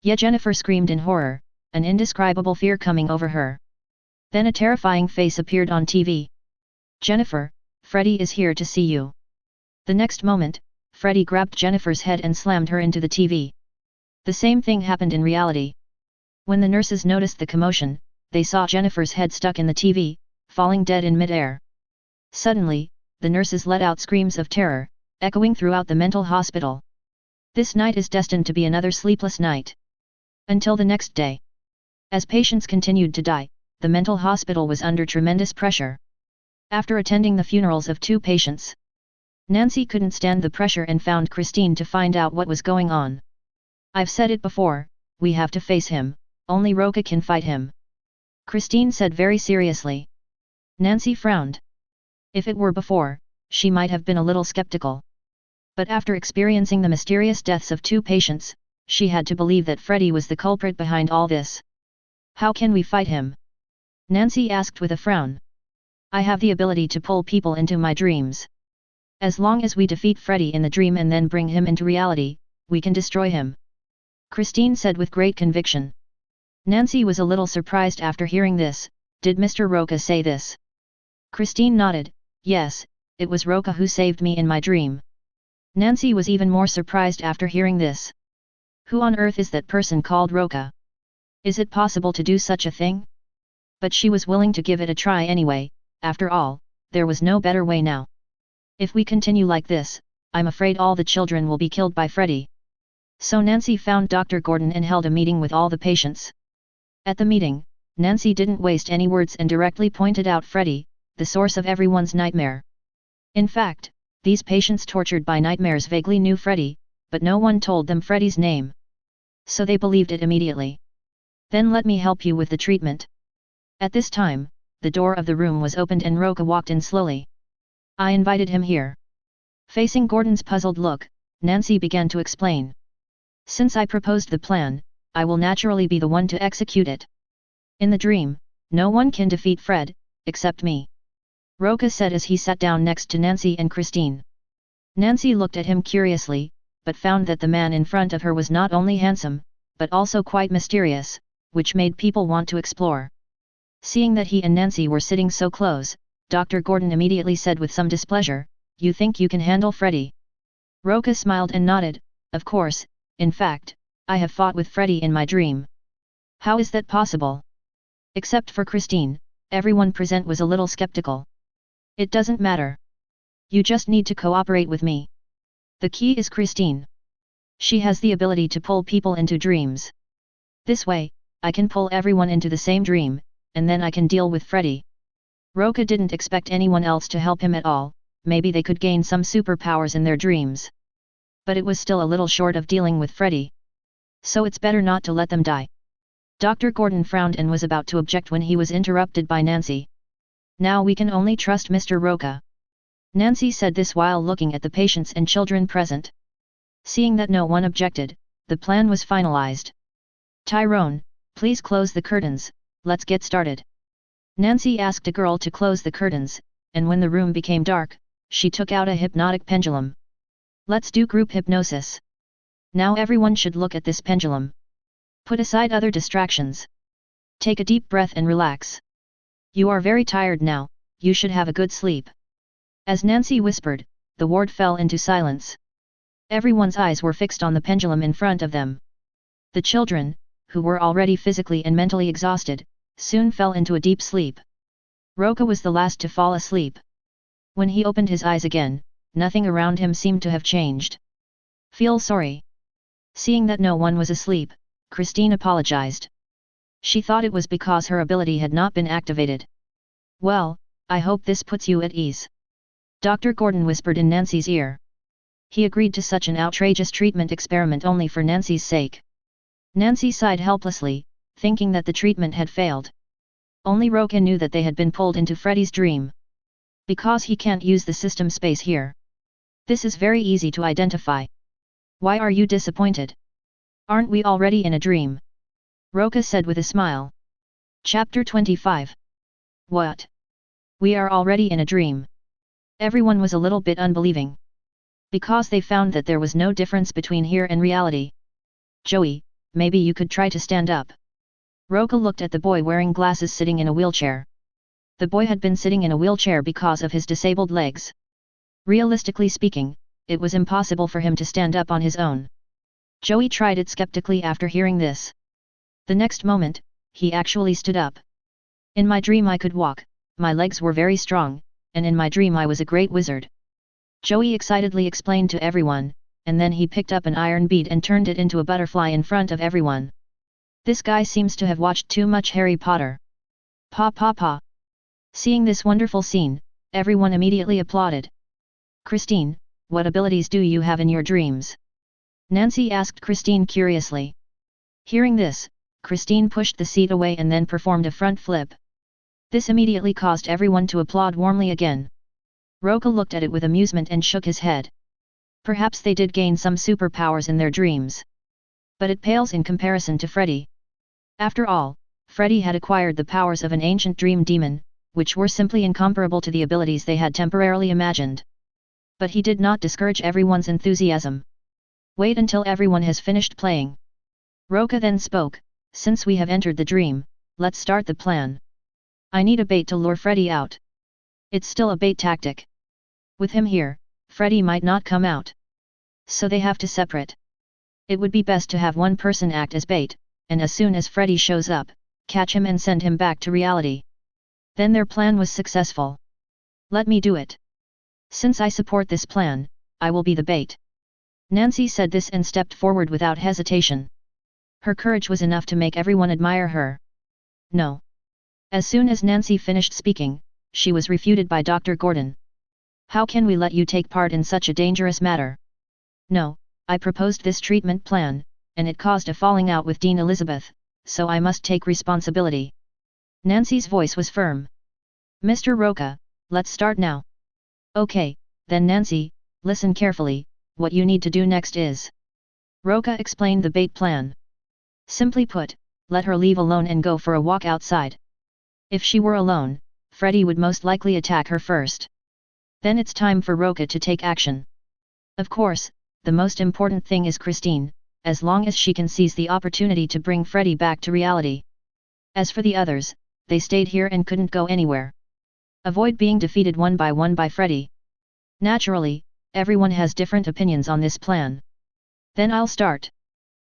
Yeah, Jennifer screamed in horror, an indescribable fear coming over her. Then a terrifying face appeared on TV. Jennifer, Freddy is here to see you. The next moment, Freddy grabbed Jennifer's head and slammed her into the TV. The same thing happened in reality. When the nurses noticed the commotion, they saw Jennifer's head stuck in the TV, falling dead in midair. Suddenly, the nurses let out screams of terror, echoing throughout the mental hospital. This night is destined to be another sleepless night. Until the next day. As patients continued to die, the mental hospital was under tremendous pressure. After attending the funerals of 2 patients, Nancy couldn't stand the pressure and found Christine to find out what was going on. I've said it before, we have to face him, only Roca can fight him. Christine said very seriously. Nancy frowned. If it were before, she might have been a little skeptical. But after experiencing the mysterious deaths of 2 patients, she had to believe that Freddy was the culprit behind all this. How can we fight him? Nancy asked with a frown. I have the ability to pull people into my dreams. As long as we defeat Freddy in the dream and then bring him into reality, we can destroy him. Christine said with great conviction. Nancy was a little surprised after hearing this. Did Mr. Roca say this? Christine nodded. Yes, it was Roca who saved me in my dream. Nancy was even more surprised after hearing this. Who on earth is that person called Roca? Is it possible to do such a thing? But she was willing to give it a try anyway. After all, there was no better way now. If we continue like this, I'm afraid all the children will be killed by Freddy. So Nancy found Dr. Gordon and held a meeting with all the patients. At the meeting, Nancy didn't waste any words and directly pointed out Freddy, the source of everyone's nightmare. In fact, these patients tortured by nightmares vaguely knew Freddy, but no one told them Freddy's name. So they believed it immediately. Then let me help you with the treatment. At this time, the door of the room was opened and Roca walked in slowly. I invited him here. Facing Gordon's puzzled look, Nancy began to explain. Since I proposed the plan, I will naturally be the one to execute it. In the dream, no one can defeat Fred, except me. Roca said as he sat down next to Nancy and Christine. Nancy looked at him curiously, but found that the man in front of her was not only handsome, but also quite mysterious, which made people want to explore. Seeing that he and Nancy were sitting so close, Dr. Gordon immediately said with some displeasure, "You think you can handle Freddy?" Roca smiled and nodded, "Of course, in fact, I have fought with Freddy in my dream." "How is that possible?" Except for Christine, everyone present was a little skeptical. "It doesn't matter. You just need to cooperate with me. The key is Christine. She has the ability to pull people into dreams. This way, I can pull everyone into the same dream, and then I can deal with Freddy." Roca didn't expect anyone else to help him at all. Maybe they could gain some superpowers in their dreams. But it was still a little short of dealing with Freddy. So it's better not to let them die. Dr. Gordon frowned and was about to object when he was interrupted by Nancy. "Now we can only trust Mr. Roca." Nancy said this while looking at the patients and children present. Seeing that no one objected, the plan was finalized. "Tyrone, please close the curtains, let's get started." Nancy asked a girl to close the curtains, and when the room became dark, she took out a hypnotic pendulum. "Let's do group hypnosis. Now everyone should look at this pendulum. Put aside other distractions. Take a deep breath and relax. You are very tired now, you should have a good sleep." As Nancy whispered, the ward fell into silence. Everyone's eyes were fixed on the pendulum in front of them. The children, who were already physically and mentally exhausted, soon fell into a deep sleep. Roca was the last to fall asleep. When he opened his eyes again, nothing around him seemed to have changed. "Feel sorry." Seeing that no one was asleep, Christine apologized. She thought it was because her ability had not been activated. "Well, I hope this puts you at ease." Dr. Gordon whispered in Nancy's ear. He agreed to such an outrageous treatment experiment only for Nancy's sake. Nancy sighed helplessly, thinking that the treatment had failed. Only Roca knew that they had been pulled into Freddy's dream. Because he can't use the system space here. This is very easy to identify. Why are you disappointed? Aren't we already in a dream? Roca said with a smile. Chapter 25. What? We are already in a dream. Everyone was a little bit unbelieving. Because they found that there was no difference between here and reality. Joey, maybe you could try to stand up. Roca looked at the boy wearing glasses sitting in a wheelchair. The boy had been sitting in a wheelchair because of his disabled legs. Realistically speaking, it was impossible for him to stand up on his own. Joey tried it skeptically after hearing this. The next moment, he actually stood up. In my dream I could walk, my legs were very strong, and in my dream I was a great wizard. Joey excitedly explained to everyone, and then he picked up an iron bead and turned it into a butterfly in front of everyone. This guy seems to have watched too much Harry Potter. Pa pa pa. Seeing this wonderful scene, everyone immediately applauded. Christine, what abilities do you have in your dreams? Nancy asked Christine curiously. Hearing this, Christine pushed the seat away and then performed a front flip. This immediately caused everyone to applaud warmly again. Roca looked at it with amusement and shook his head. Perhaps they did gain some superpowers in their dreams. But it pales in comparison to Freddy. After all, Freddy had acquired the powers of an ancient dream demon, which were simply incomparable to the abilities they had temporarily imagined. But he did not discourage everyone's enthusiasm. Wait until everyone has finished playing. Roca then spoke, since we have entered the dream, let's start the plan. I need a bait to lure Freddy out. It's still a bait tactic. With him here, Freddy might not come out. So they have to separate. It would be best to have one person act as bait, and as soon as Freddy shows up, catch him and send him back to reality. Then their plan was successful. Let me do it. Since I support this plan, I will be the bait. Nancy said this and stepped forward without hesitation. Her courage was enough to make everyone admire her. No. As soon as Nancy finished speaking, she was refuted by Dr. Gordon. How can we let you take part in such a dangerous matter? No, I proposed this treatment plan, and it caused a falling out with Dean Elizabeth, so I must take responsibility. Nancy's voice was firm. Mr. Roca, let's start now. Okay, then Nancy, listen carefully, what you need to do next is. Roca explained the bait plan. Simply put, let her leave alone and go for a walk outside. If she were alone, Freddy would most likely attack her first. Then it's time for Roca to take action. Of course, the most important thing is Christine, as long as she can seize the opportunity to bring Freddy back to reality. As for the others, they stayed here and couldn't go anywhere. Avoid being defeated one by Freddy. Naturally, everyone has different opinions on this plan. Then I'll start.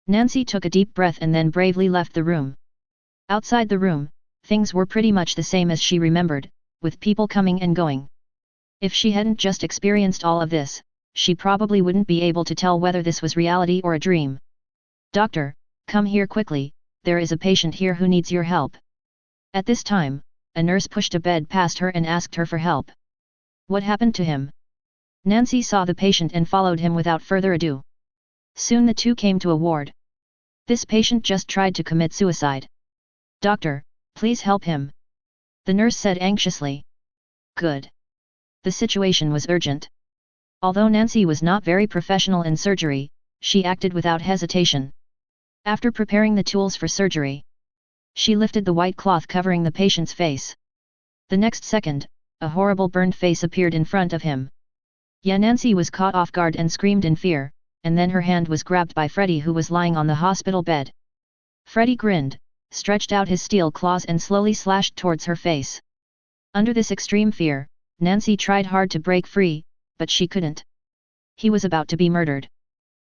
Nancy took a deep breath and then bravely left the room. Outside the room, things were pretty much the same as she remembered, with people coming and going. If she hadn't just experienced all of this, she probably wouldn't be able to tell whether this was reality or a dream. Doctor, come here quickly, there is a patient here who needs your help. At this time, a nurse pushed a bed past her and asked her for help. What happened to him? Nancy saw the patient and followed him without further ado. Soon the two came to a ward. This patient just tried to commit suicide. Doctor, please help him. The nurse said anxiously. Good. The situation was urgent. Although Nancy was not very professional in surgery, she acted without hesitation. After preparing the tools for surgery, she lifted the white cloth covering the patient's face. The next second, a horrible burned face appeared in front of him. Nancy was caught off guard and screamed in fear, and then her hand was grabbed by Freddy, who was lying on the hospital bed. Freddy grinned, stretched out his steel claws and slowly slashed towards her face. Under this extreme fear, Nancy tried hard to break free, but she couldn't. He was about to be murdered.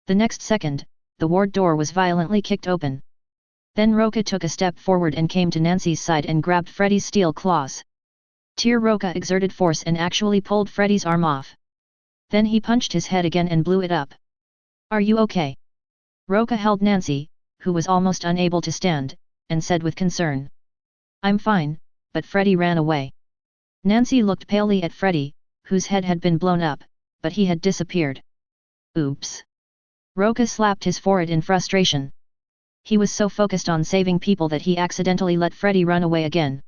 The next second, the ward door was violently kicked open. Then Roca took a step forward and came to Nancy's side and grabbed Freddy's steel claws. Roca exerted force and actually pulled Freddy's arm off. Then he punched his head again and blew it up. Are you okay? Roca held Nancy, who was almost unable to stand, and said with concern. I'm fine, but Freddy ran away. Nancy looked palely at Freddy, whose head had been blown up, but he had disappeared. Oops. Roca slapped his forehead in frustration. He was so focused on saving people that he accidentally let Freddy run away again.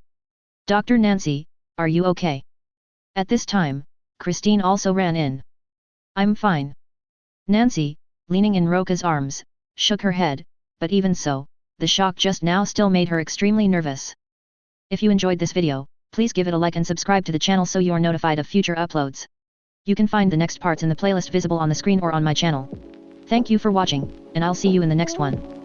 Dr. Nancy, are you okay? At this time, Christine also ran in. I'm fine. Nancy, leaning in Roca's arms, shook her head, but even so, the shock just now still made her extremely nervous. If you enjoyed this video, please give it a like and subscribe to the channel so you are notified of future uploads. You can find the next parts in the playlist visible on the screen or on my channel. Thank you for watching, and I'll see you in the next one.